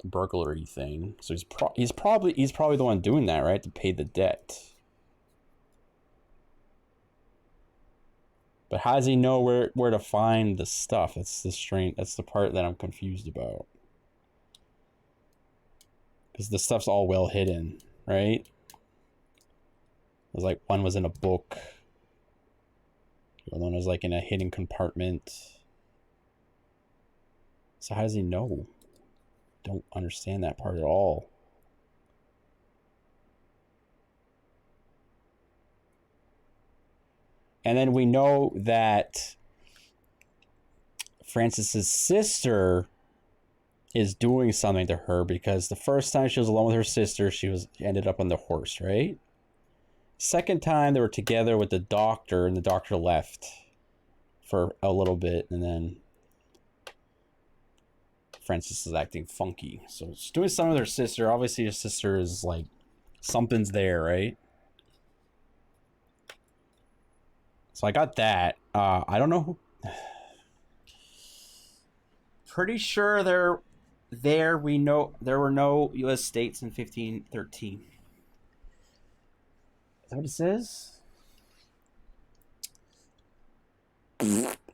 burglary thing. So he's probably the one doing that, right? To pay the debt. But how does he know where to find the stuff? That's the part that I'm confused about. Because the stuff's all well hidden, right? It was like one was in a book. The other one was like in a hidden compartment. So how does he know? Don't understand that part at all. And then we know that Francis's sister is doing something to her, because the first time she was alone with her sister, she ended up on the horse, right? Second time they were together with the doctor, and the doctor left for a little bit, and then Francis is acting funky. So she's doing something with her sister. Obviously her sister is like, something's there, right? So I got that. I don't know who... Pretty sure we know there were no U.S. states in 1513. Is that what it says?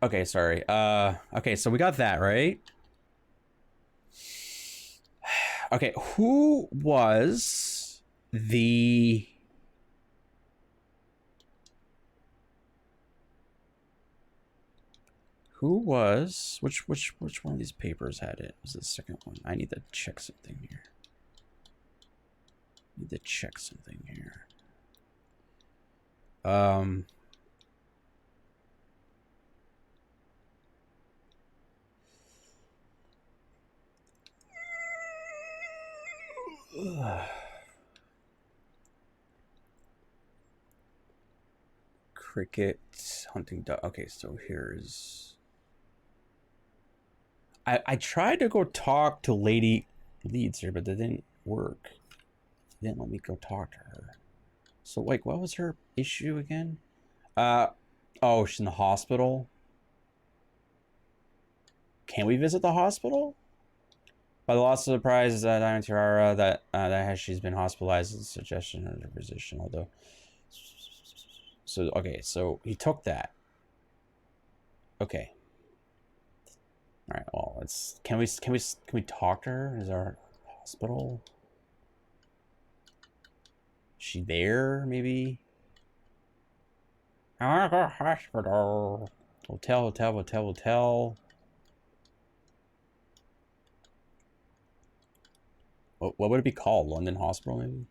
Okay, sorry. Okay, so we got that, right? Okay, who was the... Who was... Which one of these papers had it? Was the second one? I need to check something here. Cricket, hunting dog. Okay, so here's... I tried to go talk to Lady Leeds here, but that didn't work. It didn't let me go talk to her. So, like, what was her issue again? Oh, she's in the hospital. Can we visit the hospital? By the loss of the prize is Diamond Tiara that she's been hospitalized as a suggestion of her physician, although... So, okay, so he took that. Okay. Alright, well, let's... Can we talk to her? Is our hospital? Is she there, maybe? I wanna go to hospital. Hotel. What would it be called? London Hospital, maybe?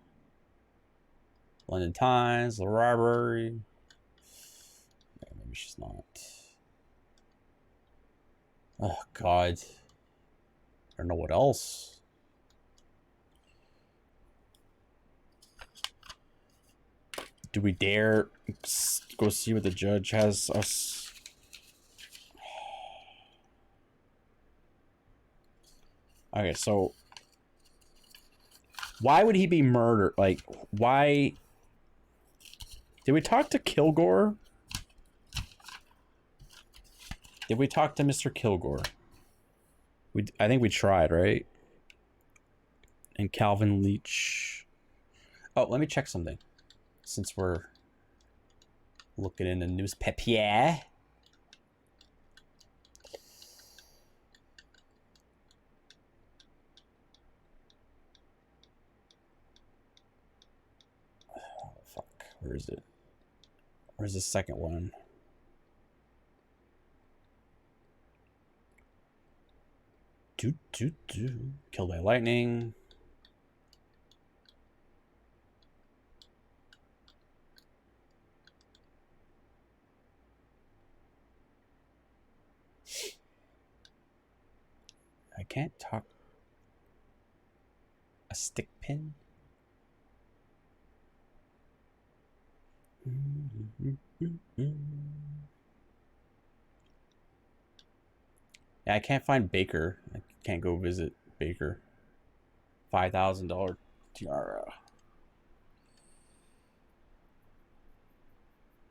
London Times, the library. Yeah, maybe she's not. Oh, God. I don't know what else. Do we dare go see what the judge has us? Okay, so... Why would he be murdered? Like, why... Did we talk to Kilgore? Did we talk to Mr. Kilgore? I think we tried, right? And Calvin Leach. Oh, let me check something. Since we're looking in the newspaper. Oh, fuck. Where is it? Where's the second one? Killed by lightning. I can't talk. A stick pin? Yeah, I can't find Baker. I can't go visit Baker. $5,000 tiara.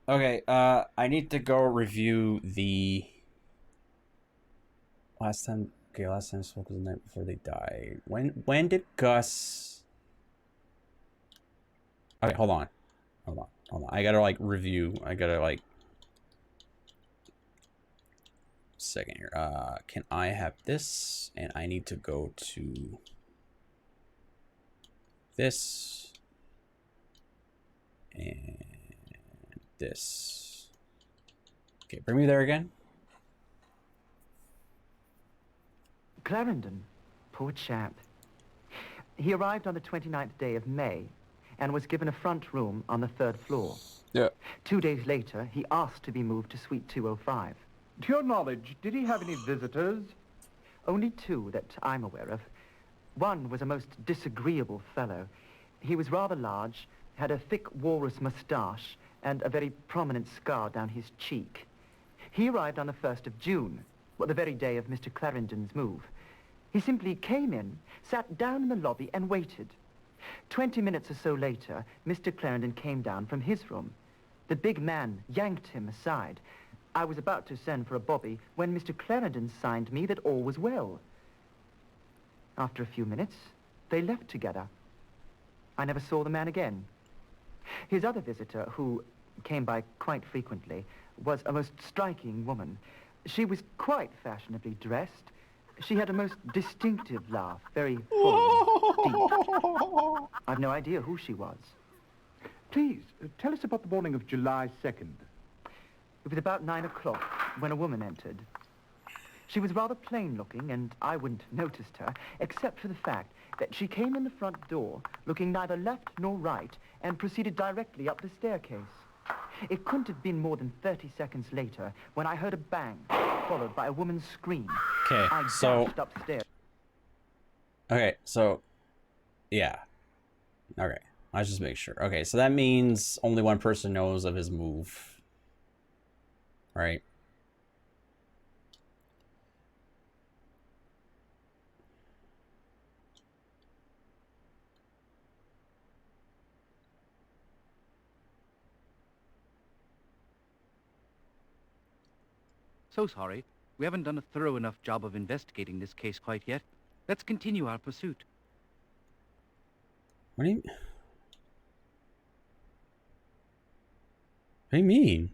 Okay, I need to go review the last time I spoke was the night before they died. When did Gus... Okay, hold on. I gotta like review. I gotta like... Second here. Can I have this? And I need to go to this and this. Okay, bring me there again. Clarendon, poor chap. He arrived on the 29th day of May and was given a front room on the 3rd floor. Yeah. 2 days later, he asked to be moved to suite 205. To your knowledge, did he have any visitors? Only 2 that I'm aware of. One was a most disagreeable fellow. He was rather large, had a thick walrus moustache, and a very prominent scar down his cheek. He arrived on the 1st of June, the very day of Mr. Clarendon's move. He simply came in, sat down in the lobby, and waited. 20 minutes or so later, Mr. Clarendon came down from his room. The big man yanked him aside. I was about to send for a bobby when Mr. Clarendon signed me that all was well. After a few minutes, they left together. I never saw the man again. His other visitor, who came by quite frequently, was a most striking woman. She was quite fashionably dressed. She had a most distinctive laugh, very full and deep. I've no idea who she was. Please, tell us about the morning of July 2nd. It was about 9 o'clock when a woman entered. She was rather plain-looking, and I wouldn't have noticed her, except for the fact that she came in the front door, looking neither left nor right, and proceeded directly up the staircase. It couldn't have been more than 30 seconds later when I heard a bang, followed by a woman's scream. Okay, I so... dashed upstairs. Okay, so... Yeah. Okay, let's just make sure. Okay, so that means only one person knows of his move. Right? So sorry. We haven't done a thorough enough job of investigating this case quite yet. Let's continue our pursuit. What do you mean?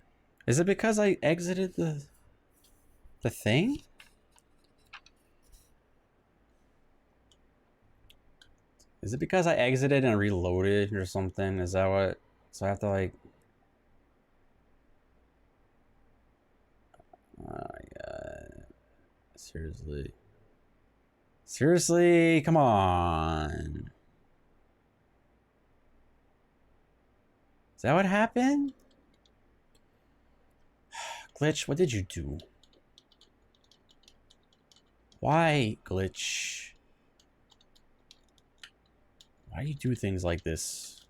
Is it because I exited the thing? Is it because I exited and reloaded or something? Is that what? So I have to like... Oh my god. Seriously. Seriously? Come on. Is that what happened? Glitch, what did you do? Why, Glitch? Why do you do things like this?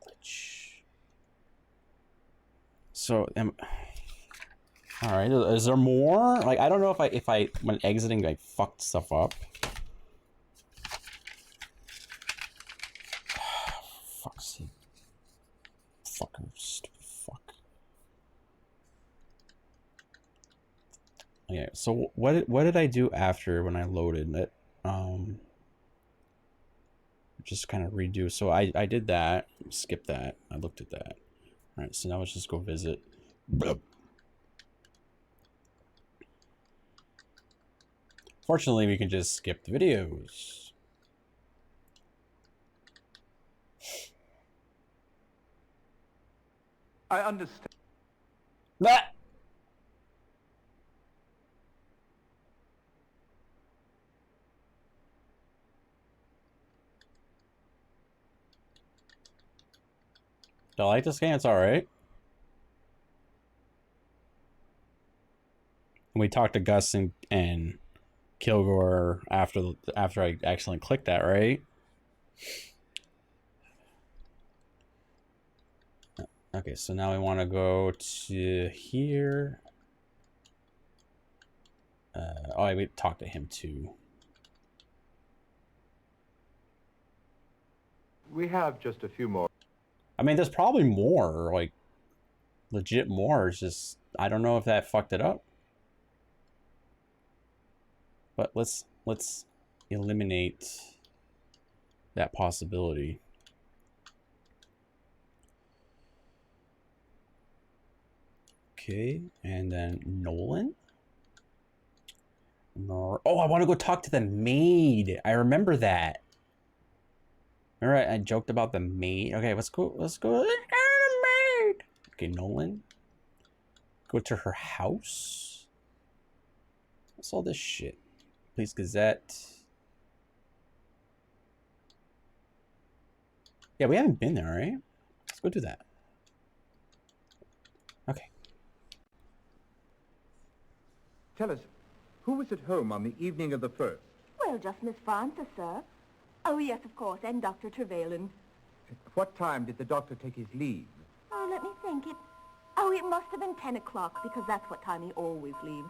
Glitch. So, all right, is there more? Like, I don't know if I when exiting, like, fucked stuff up. Fuck's sake. Fucking stupid fuck. Okay, so what did I do after when I loaded it? Just kind of redo. So I did that. Skip that. I looked at that. All right, so now let's just go visit. Fortunately, we can just skip the videos. I understand. That. I like this game. It's all right. We talked to Gus and Kilgore after I accidentally clicked that, right? Okay, so now we want to go to here. Oh, we talked to him too. We have just a few more. I mean, there's probably more, like, legit more. It's just, I don't know if that fucked it up. But let's eliminate that possibility. Okay, and then Nolan. Oh, I want to go talk to the maid. I remember that. Remember I joked about the maid? Okay, let's go to the maid. Okay, Nolan. Go to her house. What's all this shit? Police Gazette. Yeah, we haven't been there, right? Let's go do that. Okay. Tell us, who was at home on the evening of the 1st? Well, just Miss Frances, sir. Oh, yes, of course, and Dr. Trevelyan. At what time did the doctor take his leave? Oh, let me think. It must have been 10 o'clock, because that's what time he always leaves.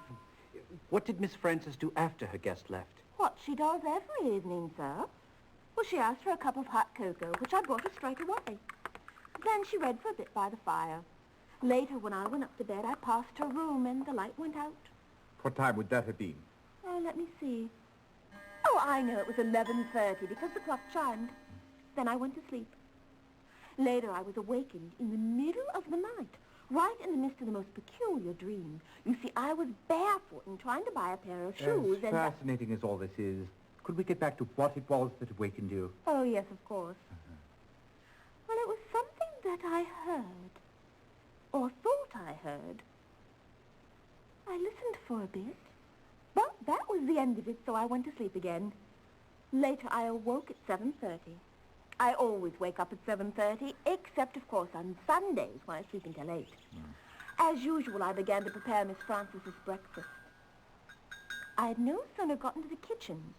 What did Miss Frances do after her guest left? What she does every evening, sir. Well, she asked for a cup of hot cocoa, which I brought her straight away. Then she read for a bit by the fire. Later, when I went up to bed, I passed her room, and the light went out. What time would that have been? Oh, let me see. Oh, I know it was 11:30 because the clock chimed. Then I went to sleep. Later, I was awakened in the middle of the night, right in the midst of the most peculiar dream. You see, I was barefoot and trying to buy a pair of shoes, As fascinating as all this is, could we get back to what it was that awakened you? Oh, yes, of course. Well, it was something that I heard, or thought I heard. I listened for a bit, but that was the end of it, so I went to sleep again. Later, I awoke at 7:30. I always wake up at 7:30, except, of course, on Sundays when I sleep until 8. As usual, I began to prepare Miss Frances's breakfast. I had no sooner got into the kitchen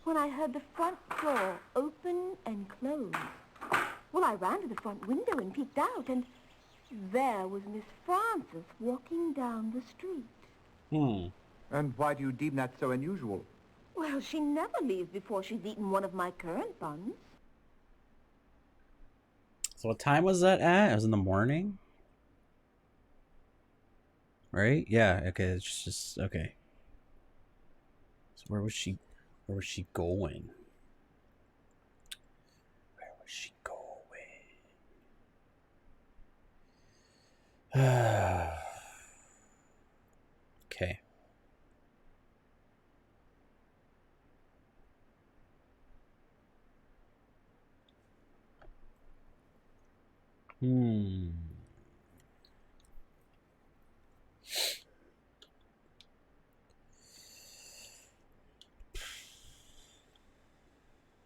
when I heard the front door open and close. Well, I ran to the front window and peeked out, and there was Miss Frances walking down the street. And why do you deem that so unusual? Well, she never leaves before she's eaten one of my currant buns. So what time was that at? It was in the morning? Right? Yeah, okay, it's just okay. So where was she going? Where was she going? Okay.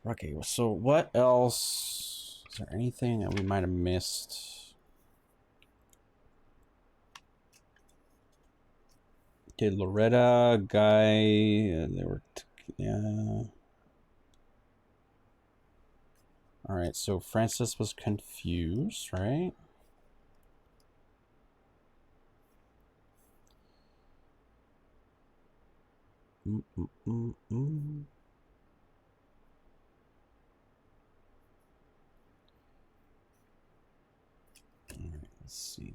Okay, so what else? Is there anything that we might have missed? Okay, Loretta, Guy, they were, yeah. All right, so Francis was confused, right? All right, let's see.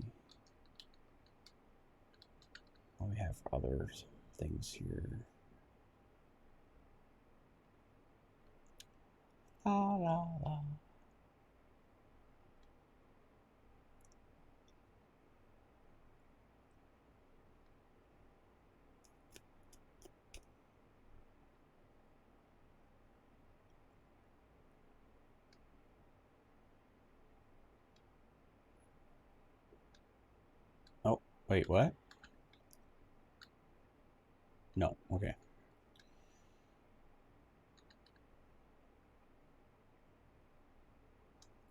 Oh, we have other things here. La la la. Oh, wait, what? No, okay.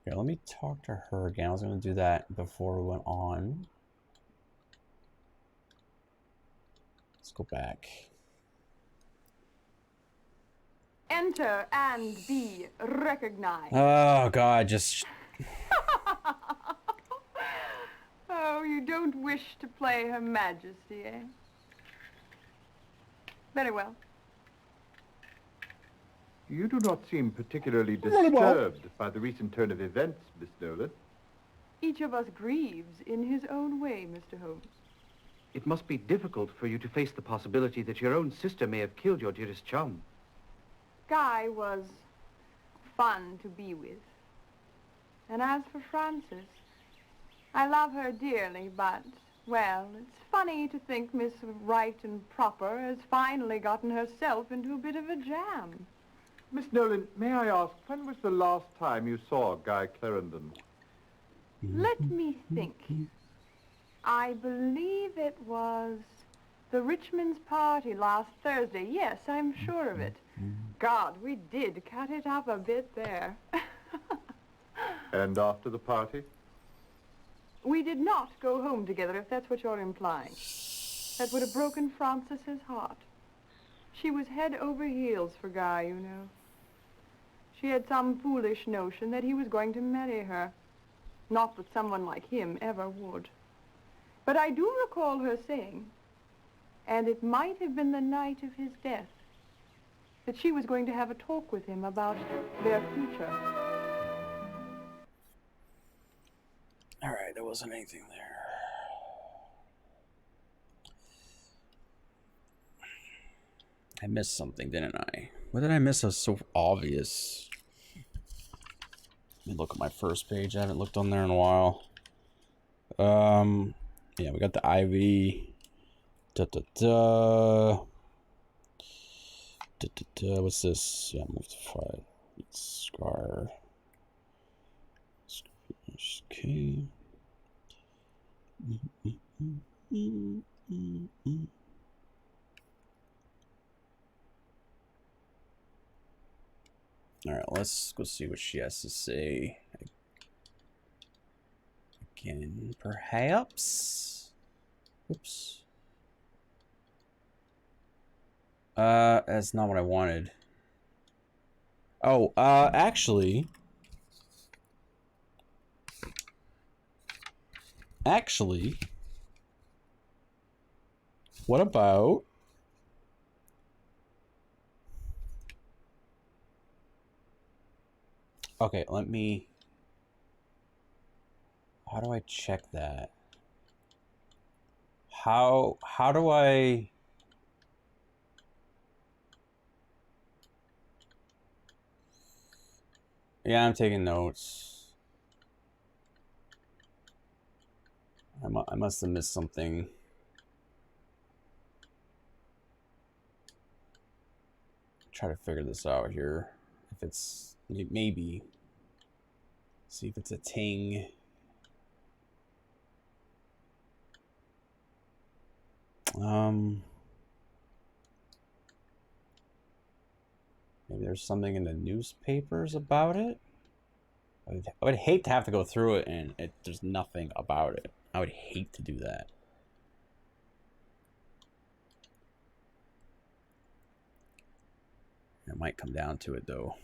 Okay, let me talk to her again. I was going to do that before we went on. Let's go back. Enter and be recognized. Oh, God, just... Oh, you don't wish to play Her Majesty, eh? Very well. You do not seem particularly disturbed by the recent turn of events, Miss Nolan. Each of us grieves in his own way, Mr. Holmes. It must be difficult for you to face the possibility that your own sister may have killed your dearest chum. Guy was fun to be with. And as for Frances, I love her dearly, but, well, it's funny to think Miss Right and Proper has finally gotten herself into a bit of a jam. Miss Nolan, may I ask, when was the last time you saw Guy Clarendon? Let me think. I believe it was the Richmond's party last Thursday. Yes, I'm sure of it. God, we did cut it up a bit there. And after the party? We did not go home together, if that's what you're implying. That would have broken Frances's heart. She was head over heels for Guy, you know. She had some foolish notion that he was going to marry her. Not that someone like him ever would. But I do recall her saying, and it might have been the night of his death, that she was going to have a talk with him about their future. All right, there wasn't anything there. I missed something, didn't I? What did I miss that was so obvious? Let me look at my first page. I haven't looked on there in a while. Yeah, we got the IV. What's this? Yeah, move to 5. Scar. Okay. All right, let's go see what she has to say. Again, perhaps. Oops. That's not what I wanted. Oh, actually, what about? Okay, let me. How do I check that? How do I? Yeah, I'm taking notes. I must have missed something. Try to figure this out here. If it's maybe. See if it's a ting. Maybe there's something in the newspapers about it. I would hate to have to go through it and there's nothing about it. I would hate to do that. It might come down to it though.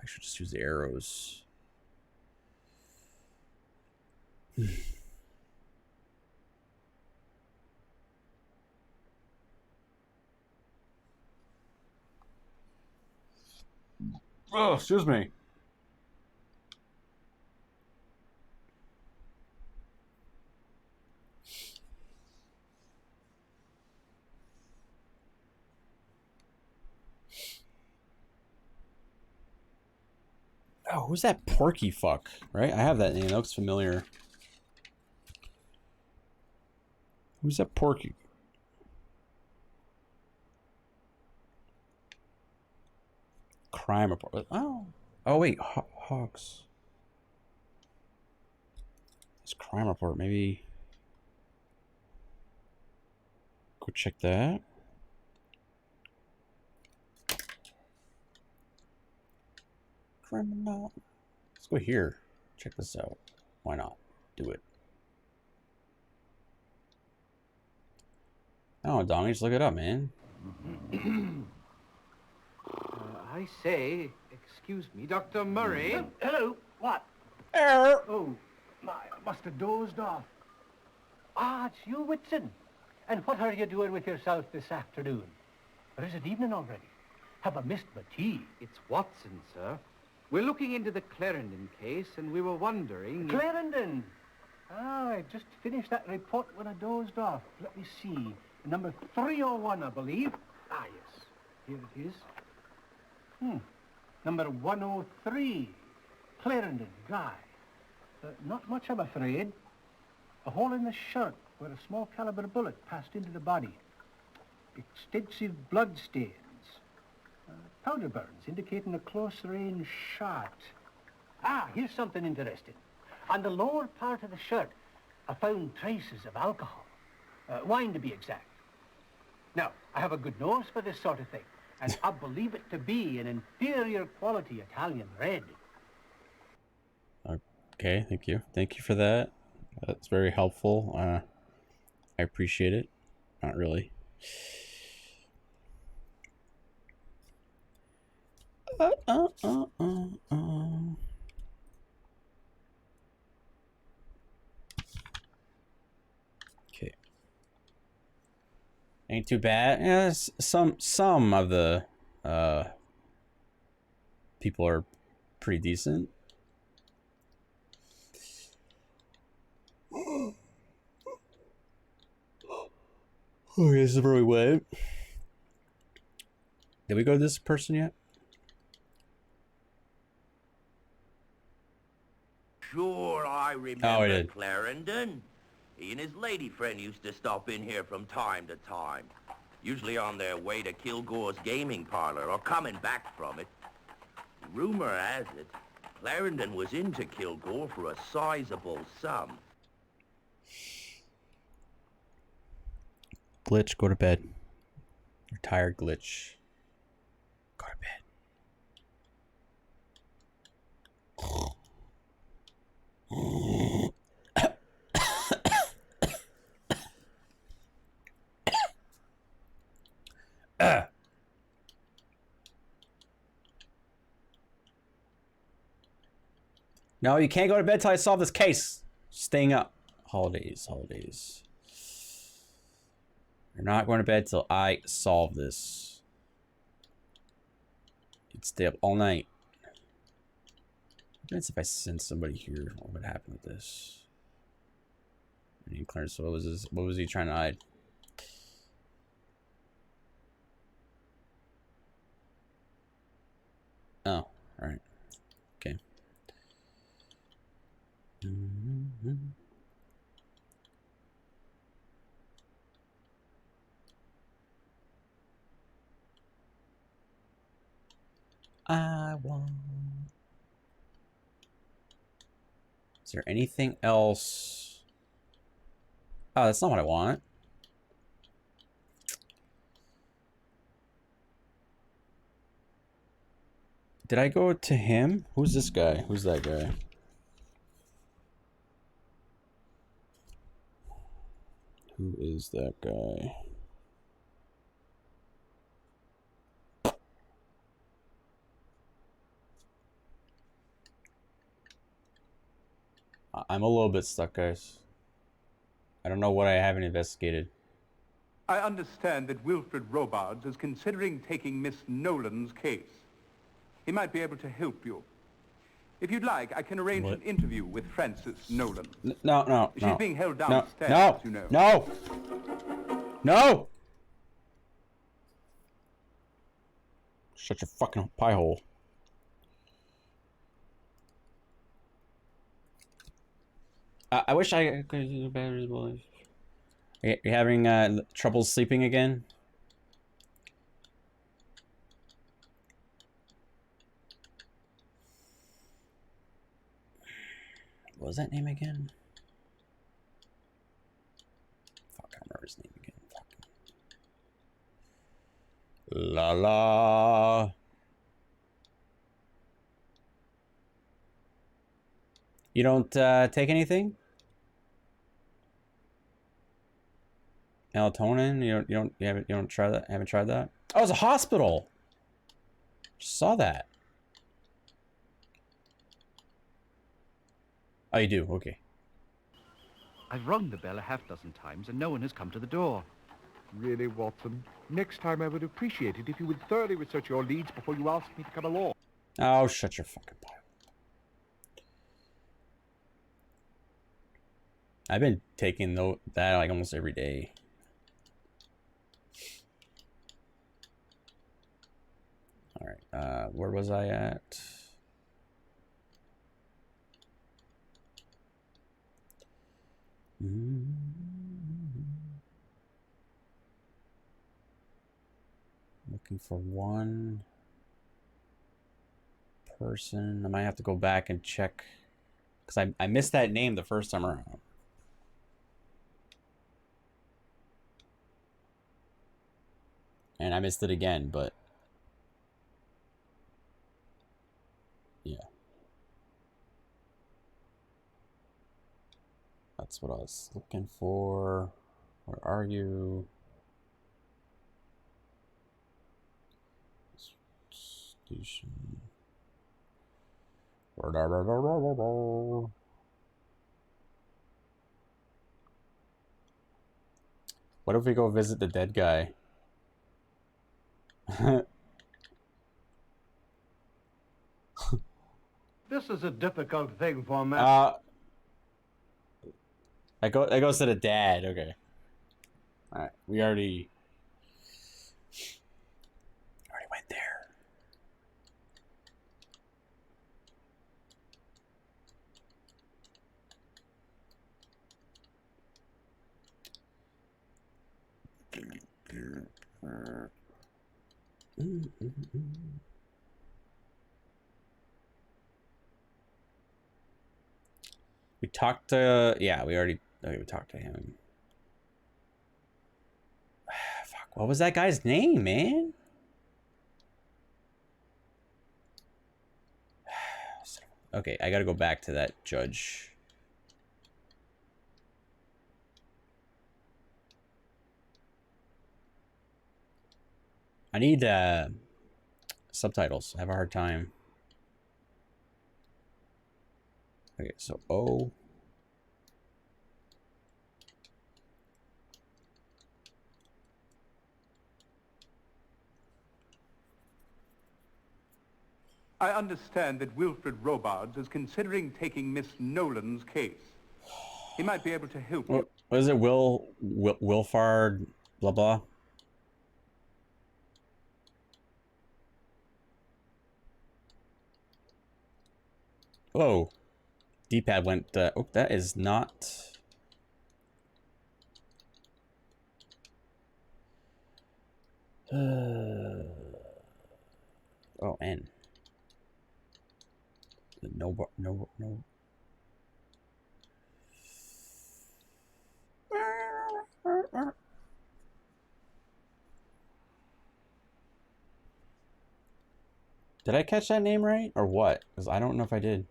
I should just use the arrows. Oh, excuse me. Oh, who's that Porky fuck? Right? I have that name. That looks familiar. Who's that Porky? Crime report. Oh. Oh, wait. Hawks. This crime report. Maybe. Go check that. Criminal. Let's go here. Check this out. Why not? Do it. Oh, Donnie, just look it up, man. I say, excuse me, Dr. Murray. Hello. What? Error. Oh, my, I must have dozed off. Ah, it's you, Whitson. And what are you doing with yourself this afternoon? Or is it evening already? Have I missed my tea? It's Watson, sir. We're looking into the Clarendon case, and we were wondering... Clarendon! Ah, I just finished that report when I dozed off. Let me see. Number 301, I believe. Ah, yes. Here it is. Number 103. Clarendon, Guy. Not much, I'm afraid. A hole in the shirt where a small caliber bullet passed into the body. Extensive blood stains. Powder burns indicating a close-range shot. Ah, here's something interesting. On the lower part of the shirt, I found traces of alcohol. Wine, to be exact. Now, I have a good nose for this sort of thing, and I believe it to be an inferior quality Italian red. Okay, thank you. Thank you for that. That's very helpful. I appreciate it. Not really. Okay. Ain't too bad. Yeah, some of the people are pretty decent. Oh, this is really wet. Did we go to this person yet? Sure, I remember Oh, I did. Clarendon. He and his lady friend used to stop in here from time to time. Usually on their way to Kilgore's gaming parlor or coming back from it. Rumor has it, Clarendon was into Kilgore for a sizable sum. Glitch, go to bed. You're tired, Glitch. Go to bed. No, you can't go to bed till I solve this case. Staying up. Holidays. You're not going to bed till I solve this. You'd stay up all night. What if I send somebody here? What would happen with this? Clarence, what was this? What was he trying to hide? Oh, alright. Okay. I want. Is there anything else? Oh, that's not what I want. Did I go to him? Who's this guy? Who's that guy? Who is that guy? I'm a little bit stuck, guys. I don't know what I haven't investigated. I understand that Wilfred Robards is considering taking Miss Nolan's case. He might be able to help you. If you'd like, I can arrange an interview with Frances Nolan. No. She's being held downstairs, No. you know. No. No. Shut your fucking pie hole. I wish I could do better. You're having trouble sleeping again? What was that name again? Fuck, I don't remember his name again. Fuck. La la. You don't take anything? Melatonin? You don't try that? Haven't tried that? Oh, it's a hospital. Just saw that. Oh, you do? Okay. I've rung the bell a half-dozen times and no one has come to the door. Really, Watson? Next time I would appreciate it if you would thoroughly research your leads before you ask me to come along. Oh, shut your fucking pie. I've been taking that like almost every day. All right, where was I at? Looking for one person. I might have to go back and check because I missed that name the first time around. And I missed it again, but yeah. That's what I was looking for. Where are you? Station. What if we go visit the dead guy? This is a difficult thing for me. It goes to the dad. Okay. All right. We already went there. We talked to, yeah, we talked to him. Fuck, what was that guy's name, man? Okay, I gotta go back to that judge. I need subtitles. I have a hard time. Okay, so O. I understand that Wilfred Robards is considering taking Miss Nolan's case. He might be able to help you. What is it? Wilfard, blah, blah. Whoa. D-pad went, oh, that is not... oh, N. No. Did I catch that name right? Or what? Because I don't know if I did.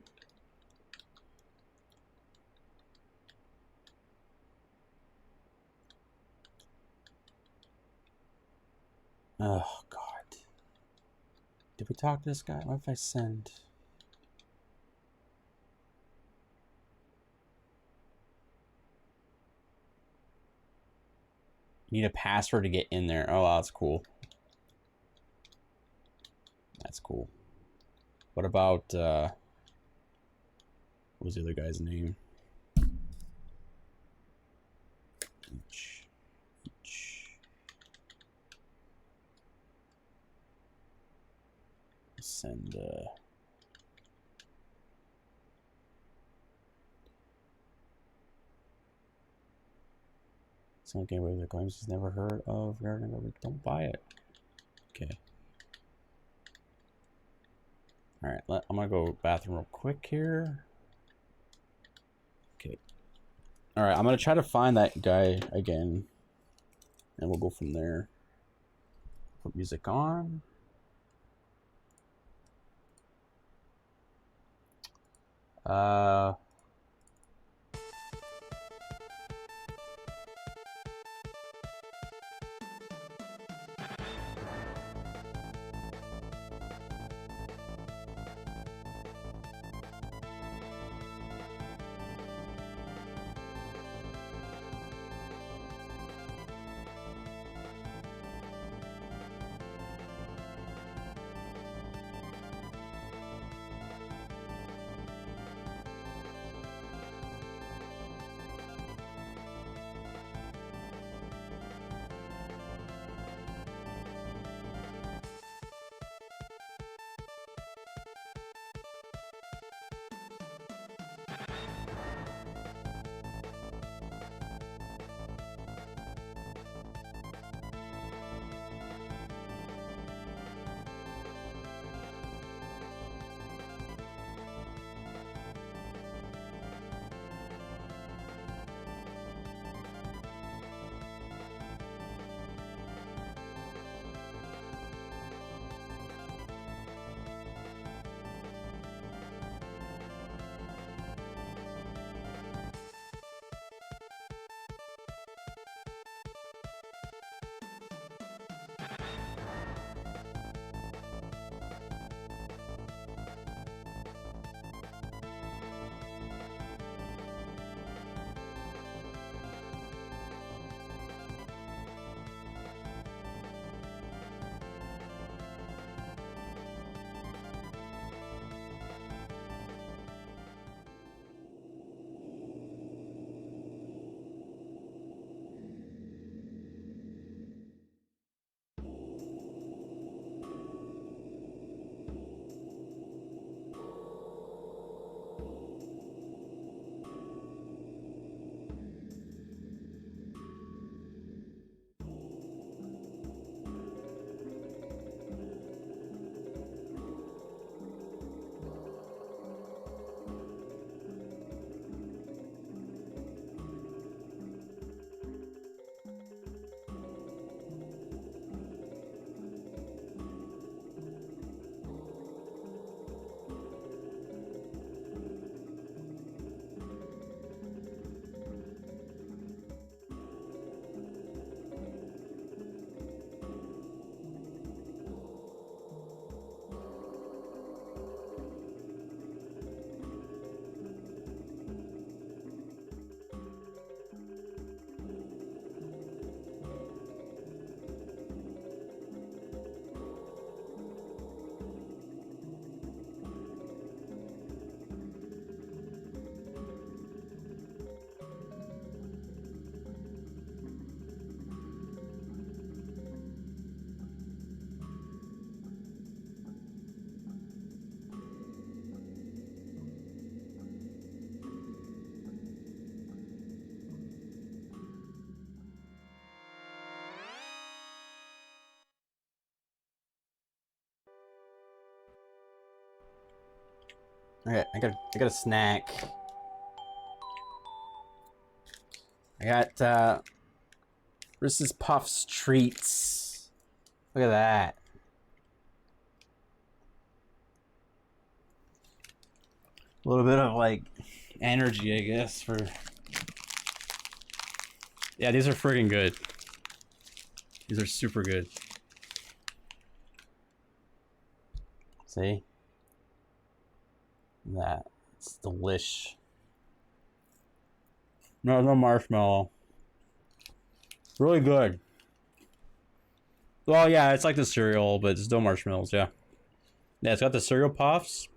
Oh, God. Did we talk to this guy? What if I send... You need a password to get in there. Oh, wow, that's cool. That's cool. What about, what was the other guy's name? Send, some game where the claims he's never heard of. Don't buy it. Okay. Alright, I'm gonna go bathroom real quick here. Okay. Alright, I'm gonna try to find that guy again. And we'll go from there. Put music on. Okay, I got a snack. I got Reese's Puffs treats. Look at that. A little bit of like energy, I guess, for. Yeah, these are friggin' good. These are super good. See? That. It's delish. No marshmallow. Really good. Well, yeah, it's like the cereal, but it's no marshmallows, yeah. Yeah, it's got the cereal puffs,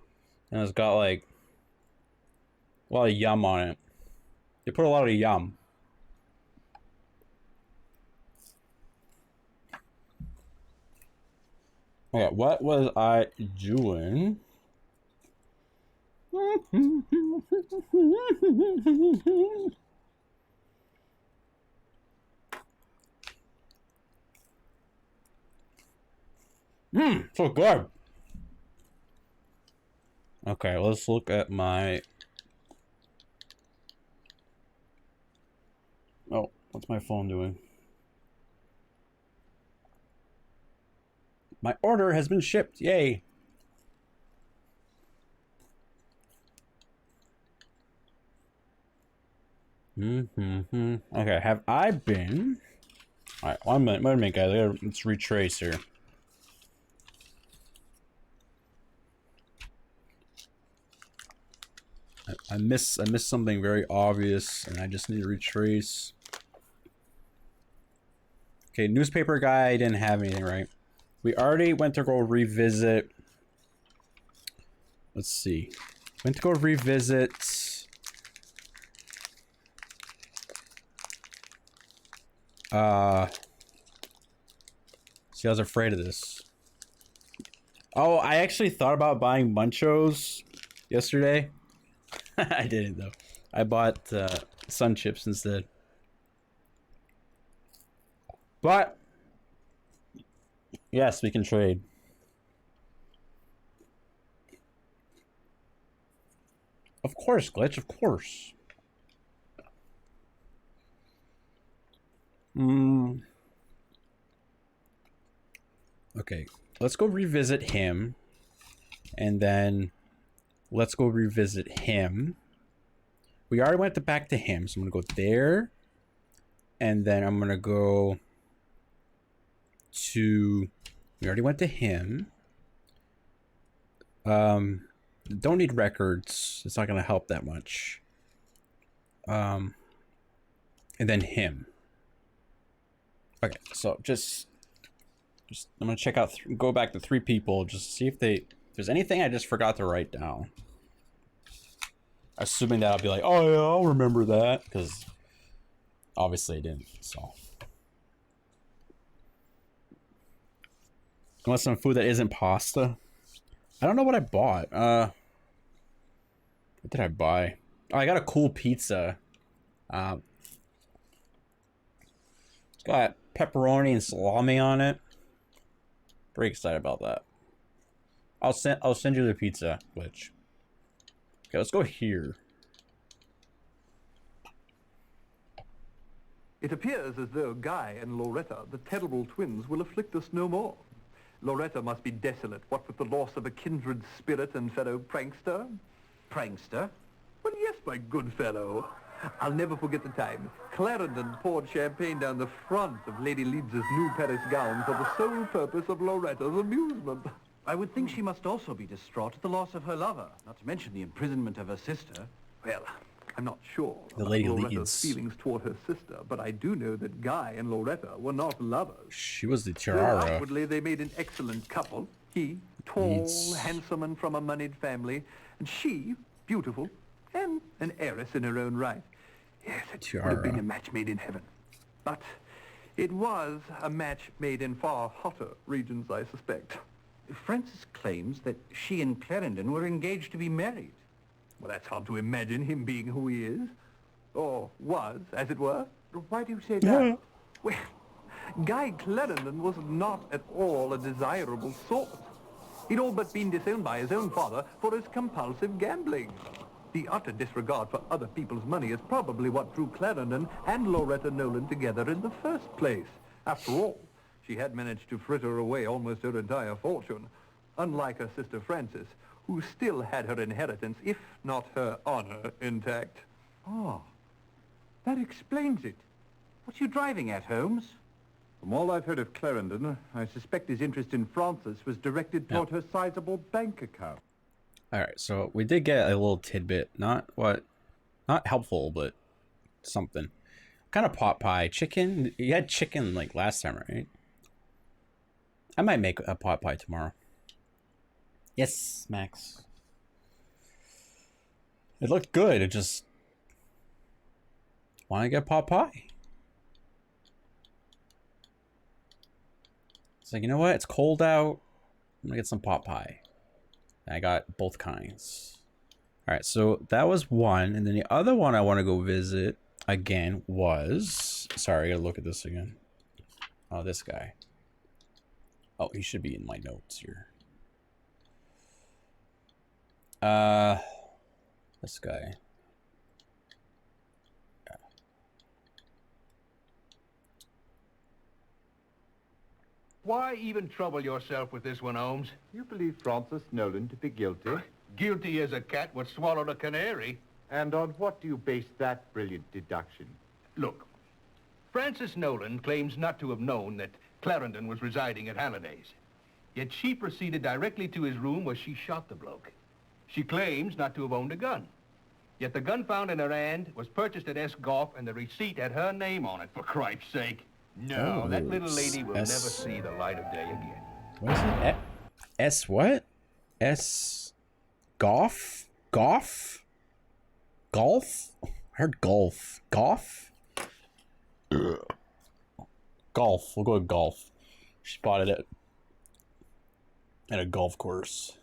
and it's got like a lot of yum on it. They put a lot of yum. Okay, what was I doing? So good. Okay, let's look at my... Oh, what's my phone doing? My order has been shipped. Yay. Okay, have I been... Alright, one minute, guys. Let's retrace here. I missed something very obvious, and I just need to retrace. Okay, newspaper guy didn't have anything, right? We already went to go revisit. Let's see. Went to go revisit. See, I was afraid of this. Oh, I actually thought about buying Munchos yesterday. I didn't though. I bought Sun Chips instead. But yes, we can trade. Of course, Glitch, of course. Okay, let's go revisit him. And then let's go revisit him. We already went back to him, so I'm gonna go there. And then I'm gonna go to... We already went to him. Don't need records. It's not gonna help that much. And then him. Okay, so just I'm gonna check out, go back to 3 people, just see if there's anything I just forgot to write down. Assuming that I'll be like, oh yeah, I'll remember that, because obviously I didn't, so. Unless some food that isn't pasta. I don't know what I bought. What did I buy? Oh, I got a cool pizza. It's got pepperoni and salami on it. Pretty excited about that. I'll send you the pizza, Glitch. Okay, let's go here. It appears as though Guy and Loretta, the terrible twins, will afflict us no more. Loretta must be desolate, what with the loss of a kindred spirit and fellow prankster. Prankster? Well, yes, my good fellow. I'll never forget the time. Clarendon poured champagne down the front of Lady Leeds's new Paris gown for the sole purpose of Loretta's amusement. I would think she must also be distraught at the loss of her lover, not to mention the imprisonment of her sister. Well, I'm not sure The about Lady Loretta's Leeds. feelings toward her sister, but I do know that Guy and Loretta were not lovers. She was the Though tiara. outwardly, they made an excellent couple. He, tall, handsome, and from a moneyed family, and she, beautiful, and an heiress in her own right. Yes, it would have been a match made in heaven. But it was a match made in far hotter regions, I suspect. Francis claims that she and Clarendon were engaged to be married. Well, that's hard to imagine him being who he is. Or was, as it were. Why do you say that? Well, Guy Clarendon was not at all a desirable sort. He'd all but been disowned by his own father for his compulsive gambling. The utter disregard for other people's money is probably what drew Clarendon and Loretta Nolan together in the first place. After all, she had managed to fritter away almost her entire fortune, unlike her sister Frances, who still had her inheritance, if not her honor, intact. Oh, that explains it. What are you driving at, Holmes? From all I've heard of Clarendon, I suspect his interest in Frances was directed toward her sizable bank account. All right, so we did get a little tidbit, not helpful, but something. What kind of pot pie? Chicken? You had chicken like last time, right? I might make a pot pie tomorrow. Yes, Max. It looked good. It just want to get pot pie. It's like, you know what? It's cold out. I'm gonna get some pot pie. I got both kinds. All right, so that was one, and then the other one I want to go visit again was. Sorry, I gotta look at this again. Oh, this guy. Oh, he should be in my notes here. This guy. Yeah. Why even trouble yourself with this one, Holmes? You believe Frances Nolan to be guilty? Guilty as a cat would swallow a canary. And on what do you base that brilliant deduction? Look, Frances Nolan claims not to have known that Clarendon was residing at Halliday's. Yet she proceeded directly to his room where she shot the bloke. She claims not to have owned a gun. Yet the gun found in her hand was purchased at S. Golf, and the receipt had her name on it, for cripes' sake. No, Oh, that little lady will S- never see the light of day again. What is it? S what? S golf? Golf? Golf? I heard golf. Golf? Golf. We'll go with golf. She spotted it at a golf course.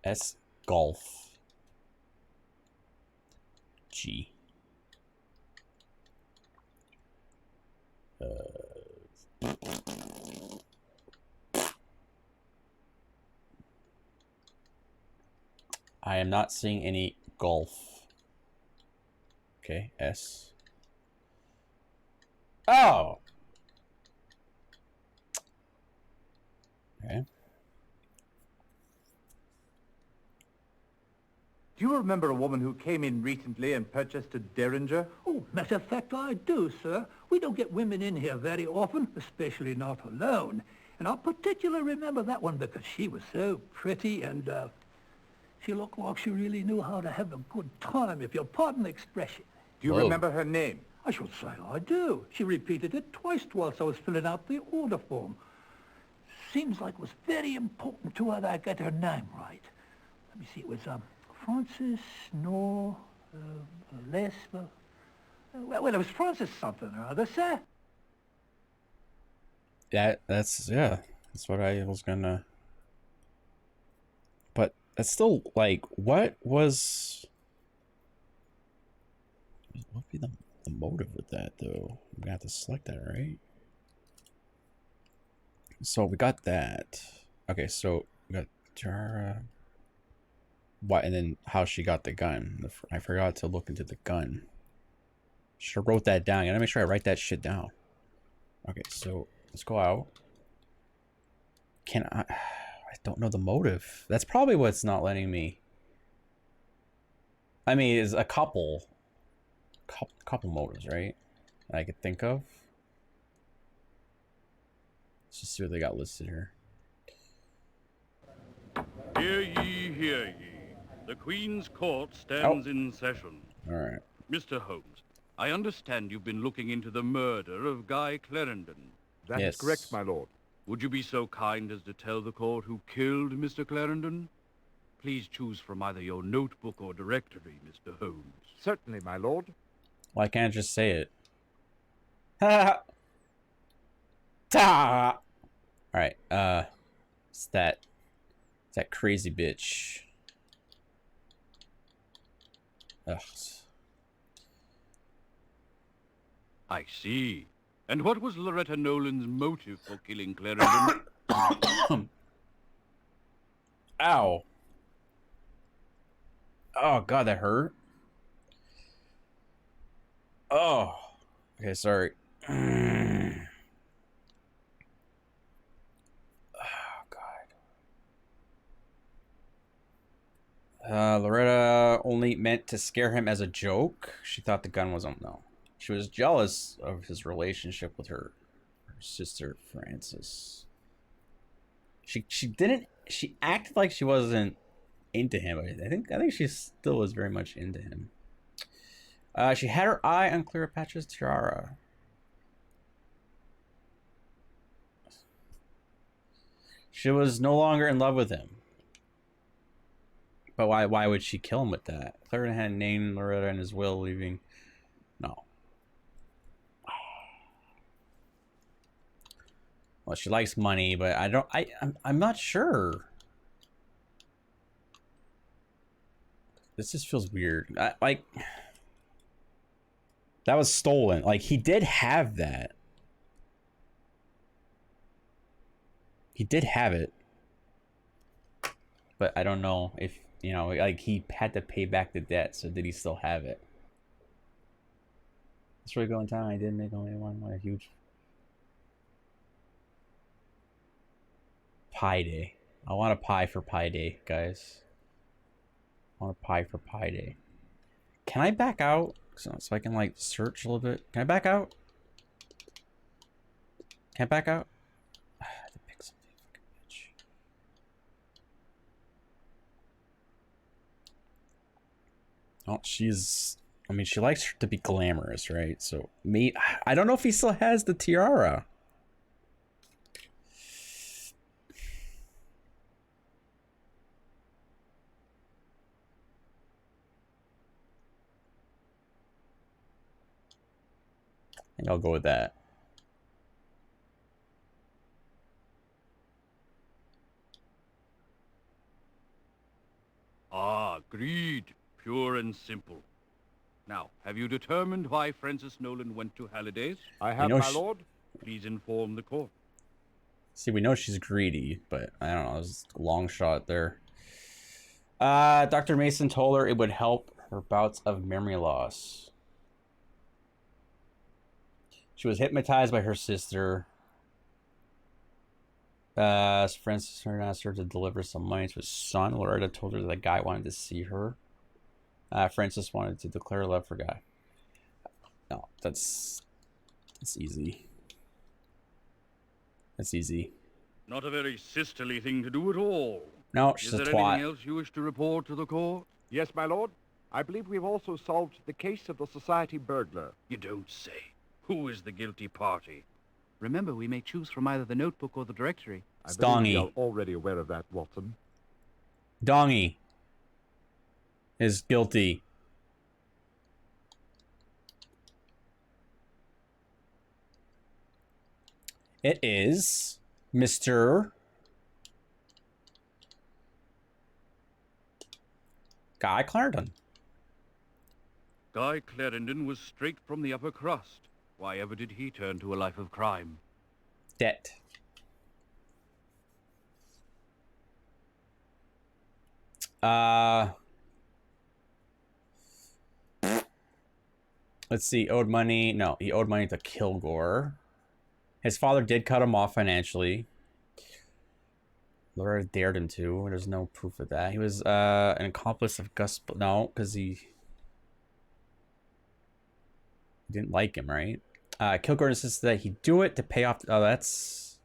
S golf. G. I am not seeing any golf. Okay, S. Oh! Okay. Do you remember a woman who came in recently and purchased a Derringer? Oh, matter of fact, I do, sir. We don't get women in here very often, especially not alone. And I particularly remember that one because she was so pretty and, she looked like she really knew how to have a good time, if you'll pardon the expression. Do you remember her name? I should say I do. She repeated it twice whilst I was filling out the order form. Seems like it was very important to her that I get her name right. Let me see, it was, Frances, no, Les, well, it was Frances something or other, sir. That's what I was gonna. But that's still like, what would be the motive with that though? I'm gonna have to select that, right? So we got that. Okay, so we got Jara. What, and then how she got the gun. I forgot to look into the gun. Should have wrote that down. I gotta make sure I write that shit down. Okay, so let's go out. I don't know the motive. That's probably what's not letting me. I mean, is a couple motives, right? That I could think of. Let's just see what they got listed here. Hear ye, hear ye. The Queen's Court stands in session. All right. Mr. Holmes, I understand you've been looking into the murder of Guy Clarendon. That is correct, my lord. Would you be so kind as to tell the court who killed Mr. Clarendon? Please choose from either your notebook or directory, Mr. Holmes. Certainly, my lord. Why can't I just say it? Ha! Ta! All right. It's that crazy bitch. Ugh. I see. And what was Loretta Nolan's motive for killing Clarendon? Ow. Oh, God, that hurt. Oh. Okay, sorry. Oh, God. Loretta only meant to scare him as a joke. She thought the gun was on. No. She was jealous of his relationship with her sister, Frances. She acted like she wasn't into him. I think she still was very much into him. She had her eye on Cleopatra's tiara. She was no longer in love with him. But why would she kill him with that? Clarendon had named Loretta in his will, leaving. No. Well, she likes money, but I'm not sure. This just feels weird. Like, that was stolen. Like, he did have that. He did have it. But I don't know if, you know, like, he had to pay back the debt, so did he still have it? That's really going down. I did make only one huge Pi Day. I want a pie for Pi Day, guys. I want a pie for Pi Day. Can I back out? So I can, like, search a little bit. Can I back out? Can I back out? I have to pick something. Bitch. Oh, she's... I mean, she likes to be glamorous, right? So, I don't know if he still has the tiara. I think I'll go with that. Ah, greed, pure and simple. Now, have you determined why Francis Nolan went to Halliday's? I have, my lord. Please inform the court. See, we know she's greedy, but I don't know. It was a long shot there. Dr. Mason told her it would help her bouts of memory loss. She was hypnotized by her sister. Francis asked her to deliver some money to his son. Loretta told her that the guy wanted to see her. Francis wanted to declare love for Guy. No, that's easy. That's easy. Not a very sisterly thing to do at all. No, she's a Is there twat. anything else you wish to report to the court? Yes, my lord. I believe we've also solved the case of the society burglar. You don't say. Who is the guilty party? Remember, we may choose from either the notebook or the directory. I believe we Stongy. are already aware of that, Watson. Dongy is guilty. It is Mr. Guy Clarendon. Guy Clarendon was straight from the upper crust. Why ever did he turn to a life of crime? Debt. Let's see. Owed money. No, he owed money to Kilgore. His father did cut him off financially. Laura dared him to. There's no proof of that. He was an accomplice of Gus. No, because he didn't like him, right? Kilgore insisted that he do it to pay off. Oh, that's.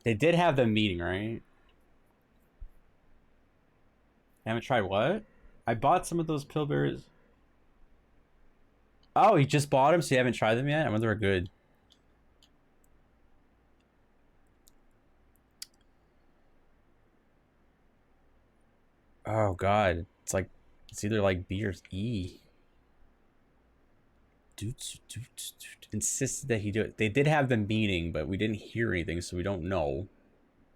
They did have the meeting, right? I haven't tried what? I bought some of those Pillsbury's. Oh, he just bought them, so you haven't tried them yet? I wonder if they're good. Oh, God. It's either like B or E. Insisted that he do it. They did have the meeting, but we didn't hear anything, so we don't know.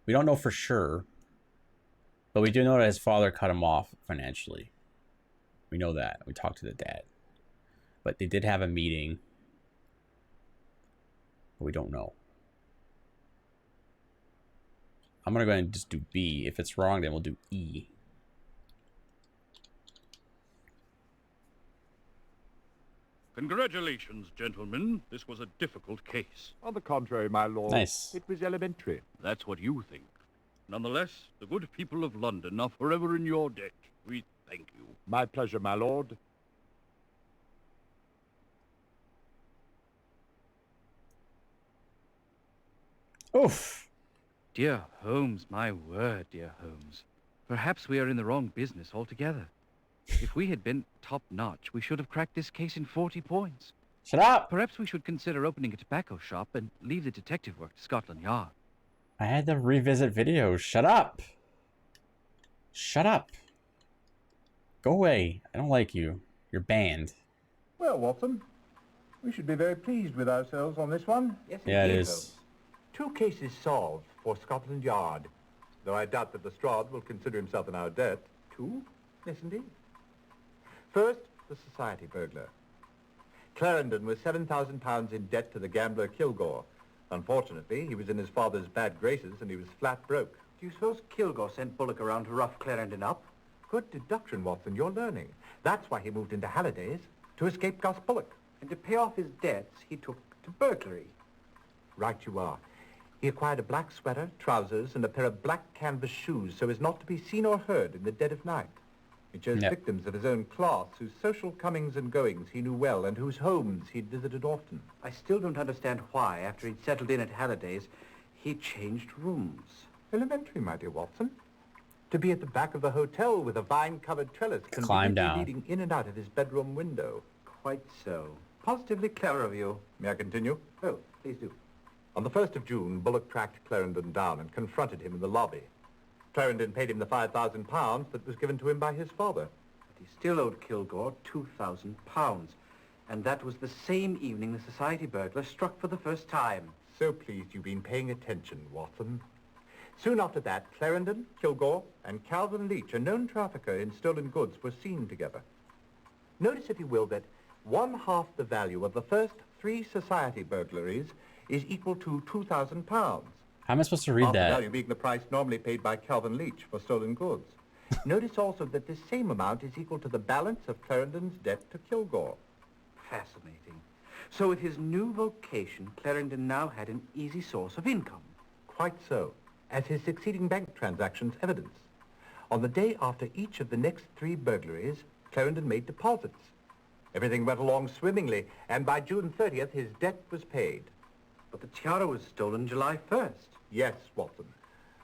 We don't know for sure. But we do know that his father cut him off financially. We know that. We talked to the dad. But they did have a meeting. But we don't know. I'm going to go ahead and just do B. If it's wrong, then we'll do E. Congratulations, gentlemen. This was a difficult case. On the contrary, my lord. Nice. It was elementary. That's what you think. Nonetheless, the good people of London are forever in your debt. We thank you. My pleasure, my lord. Oof. Dear Holmes, my word, dear Holmes. Perhaps we are in the wrong business altogether. If we had been top-notch, we should have cracked this case in 40 points. Shut up! Perhaps we should consider opening a tobacco shop and leave the detective work to Scotland Yard. I had to revisit videos. Shut up! Shut up. Go away. I don't like you. You're banned. Well, Watson, we should be very pleased with ourselves on this one. Yes, Yeah, it indeed, is. Holmes. 2 cases solved for Scotland Yard. Though I doubt that Lestrade will consider himself in our debt. 2? Yes, indeed. First, the society burglar. Clarendon was £7,000 in debt to the gambler Kilgore. Unfortunately, he was in his father's bad graces and he was flat broke. Do you suppose Kilgore sent Bullock around to rough Clarendon up? Good deduction, Watson. You're learning. That's why he moved into Halliday's, to escape Gus Bullock. And to pay off his debts, he took to burglary. Right you are. He acquired a black sweater, trousers, and a pair of black canvas shoes so as not to be seen or heard in the dead of night. He chose victims of his own class, whose social comings and goings he knew well, and whose homes he'd visited often. I still don't understand why, after he'd settled in at Halliday's, he changed rooms. Elementary, my dear Watson. To be at the back of the hotel with a vine-covered trellis Climb down. leading in and out of his bedroom window. Quite so. Positively clever of you. May I continue? Oh, please do. On the 1st of June, Bullock tracked Clarendon down and confronted him in the lobby. Clarendon paid him the £5,000 that was given to him by his father. But he still owed Kilgore £2,000. And that was the same evening the society burglar struck for the first time. So pleased you've been paying attention, Watson. Soon after that, Clarendon, Kilgore, and Calvin Leach, a known trafficker in stolen goods, were seen together. Notice, if you will, that 1/2 the value of the first 3 society burglaries is equal to £2,000. How am I supposed to read Half the that? value being the price normally paid by Calvin Leach for stolen goods. Notice also that this same amount is equal to the balance of Clarendon's debt to Kilgore. Fascinating. So with his new vocation, Clarendon now had an easy source of income. Quite so, as his succeeding bank transactions evidence. On the day after each of the next 3 burglaries, Clarendon made deposits. Everything went along swimmingly, and by June 30th, his debt was paid. But the tiara was stolen July 1st. Yes, Watson.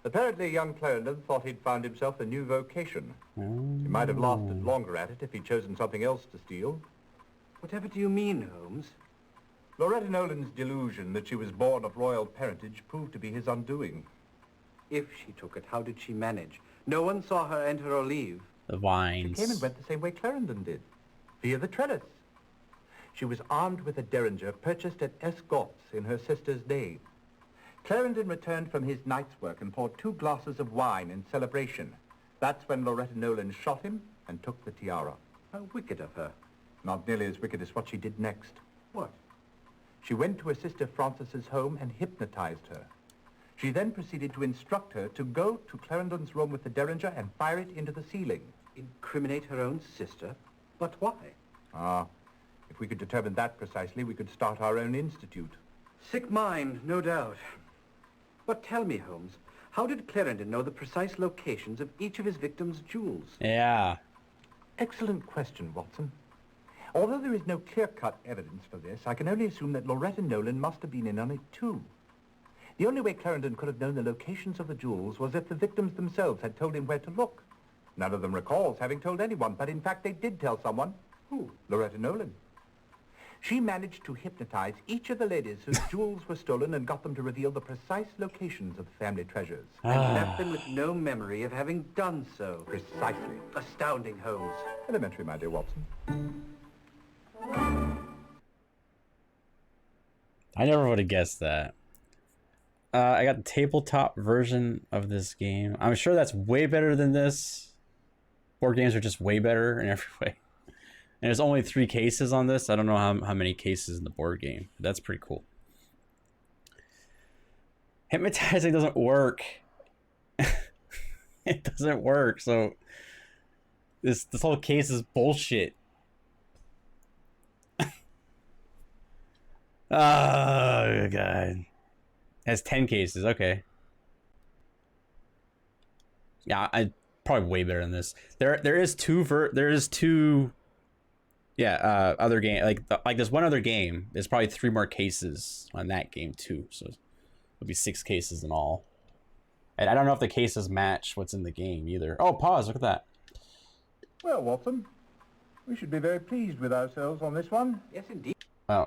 Apparently, young Clarendon thought he'd found himself a new vocation. He might have lasted longer at it if he'd chosen something else to steal. Whatever do you mean, Holmes? Loretta Nolan's delusion that she was born of royal parentage proved to be his undoing. If she took it, how did she manage? No one saw her enter or leave. The vines. She came and went the same way Clarendon did, via the trellis. She was armed with a derringer purchased at Escorts in her sister's name. Clarendon returned from his night's work and poured 2 glasses of wine in celebration. That's when Loretta Nolan shot him and took the tiara. How wicked of her. Not nearly as wicked as what she did next. What? She went to her sister Frances's home and hypnotized her. She then proceeded to instruct her to go to Clarendon's room with the derringer and fire it into the ceiling. Incriminate her own sister? But why? If we could determine that precisely, we could start our own institute. Sick mind, no doubt. But tell me, Holmes, how did Clarendon know the precise locations of each of his victims' jewels? Yeah. Excellent question, Watson. Although there is no clear-cut evidence for this, I can only assume that Loretta Nolan must have been in on it too. The only way Clarendon could have known the locations of the jewels was if the victims themselves had told him where to look. None of them recalls having told anyone, but in fact they did tell someone. Who? Loretta Nolan. She managed to hypnotize each of the ladies whose jewels were stolen and got them to reveal the precise locations of the family treasures. And left them with no memory of having done so. Precisely. Astounding, Holmes. Elementary, my dear Watson. I never would have guessed that. I got the tabletop version of this game. I'm sure that's way better than this. Board games are just way better in every way. And there's only 3 cases on this. I don't know how many cases in the board game. That's pretty cool. Hypnotizing doesn't work. It doesn't work, so this whole case is bullshit. Oh god. It has 10 cases, okay. Yeah, I probably way better than this. There is two other game, like there's one other game. There's probably 3 more cases on that game too, so it'll be 6 cases in all. And I don't know if the cases match what's in the game either. Oh, pause, look at that. Well, Watson, we should be very pleased with ourselves on this one. Yes, indeed. Oh.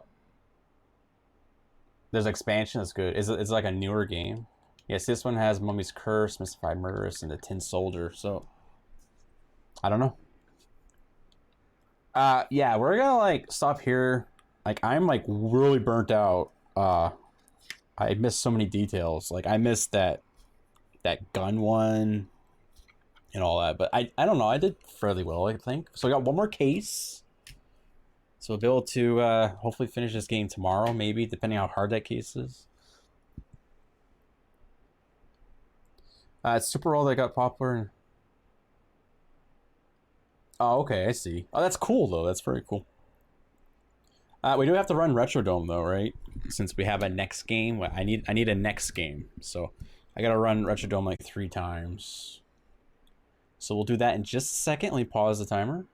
There's expansion, that's good. It's like a newer game. Yes, this one has Mummy's Curse, Mystified Murderess, and the Tin Soldier, so I don't know. Yeah, we're gonna like stop here. Like I'm like really burnt out. I missed so many details. Like I missed that gun one and all that, but I don't know, I did fairly well, I think. So I got one more case. So we'll be able to hopefully finish this game tomorrow, maybe, depending on how hard that case is. It's Super Roll that got popular. Oh, okay, I see. Oh, that's cool, though. That's very cool. We do have to run Retrodome, though, right? Since we have a next game. I need a next game. So I got to run Retrodome like 3 times. So we'll do that in just a second. Let me pause the timer.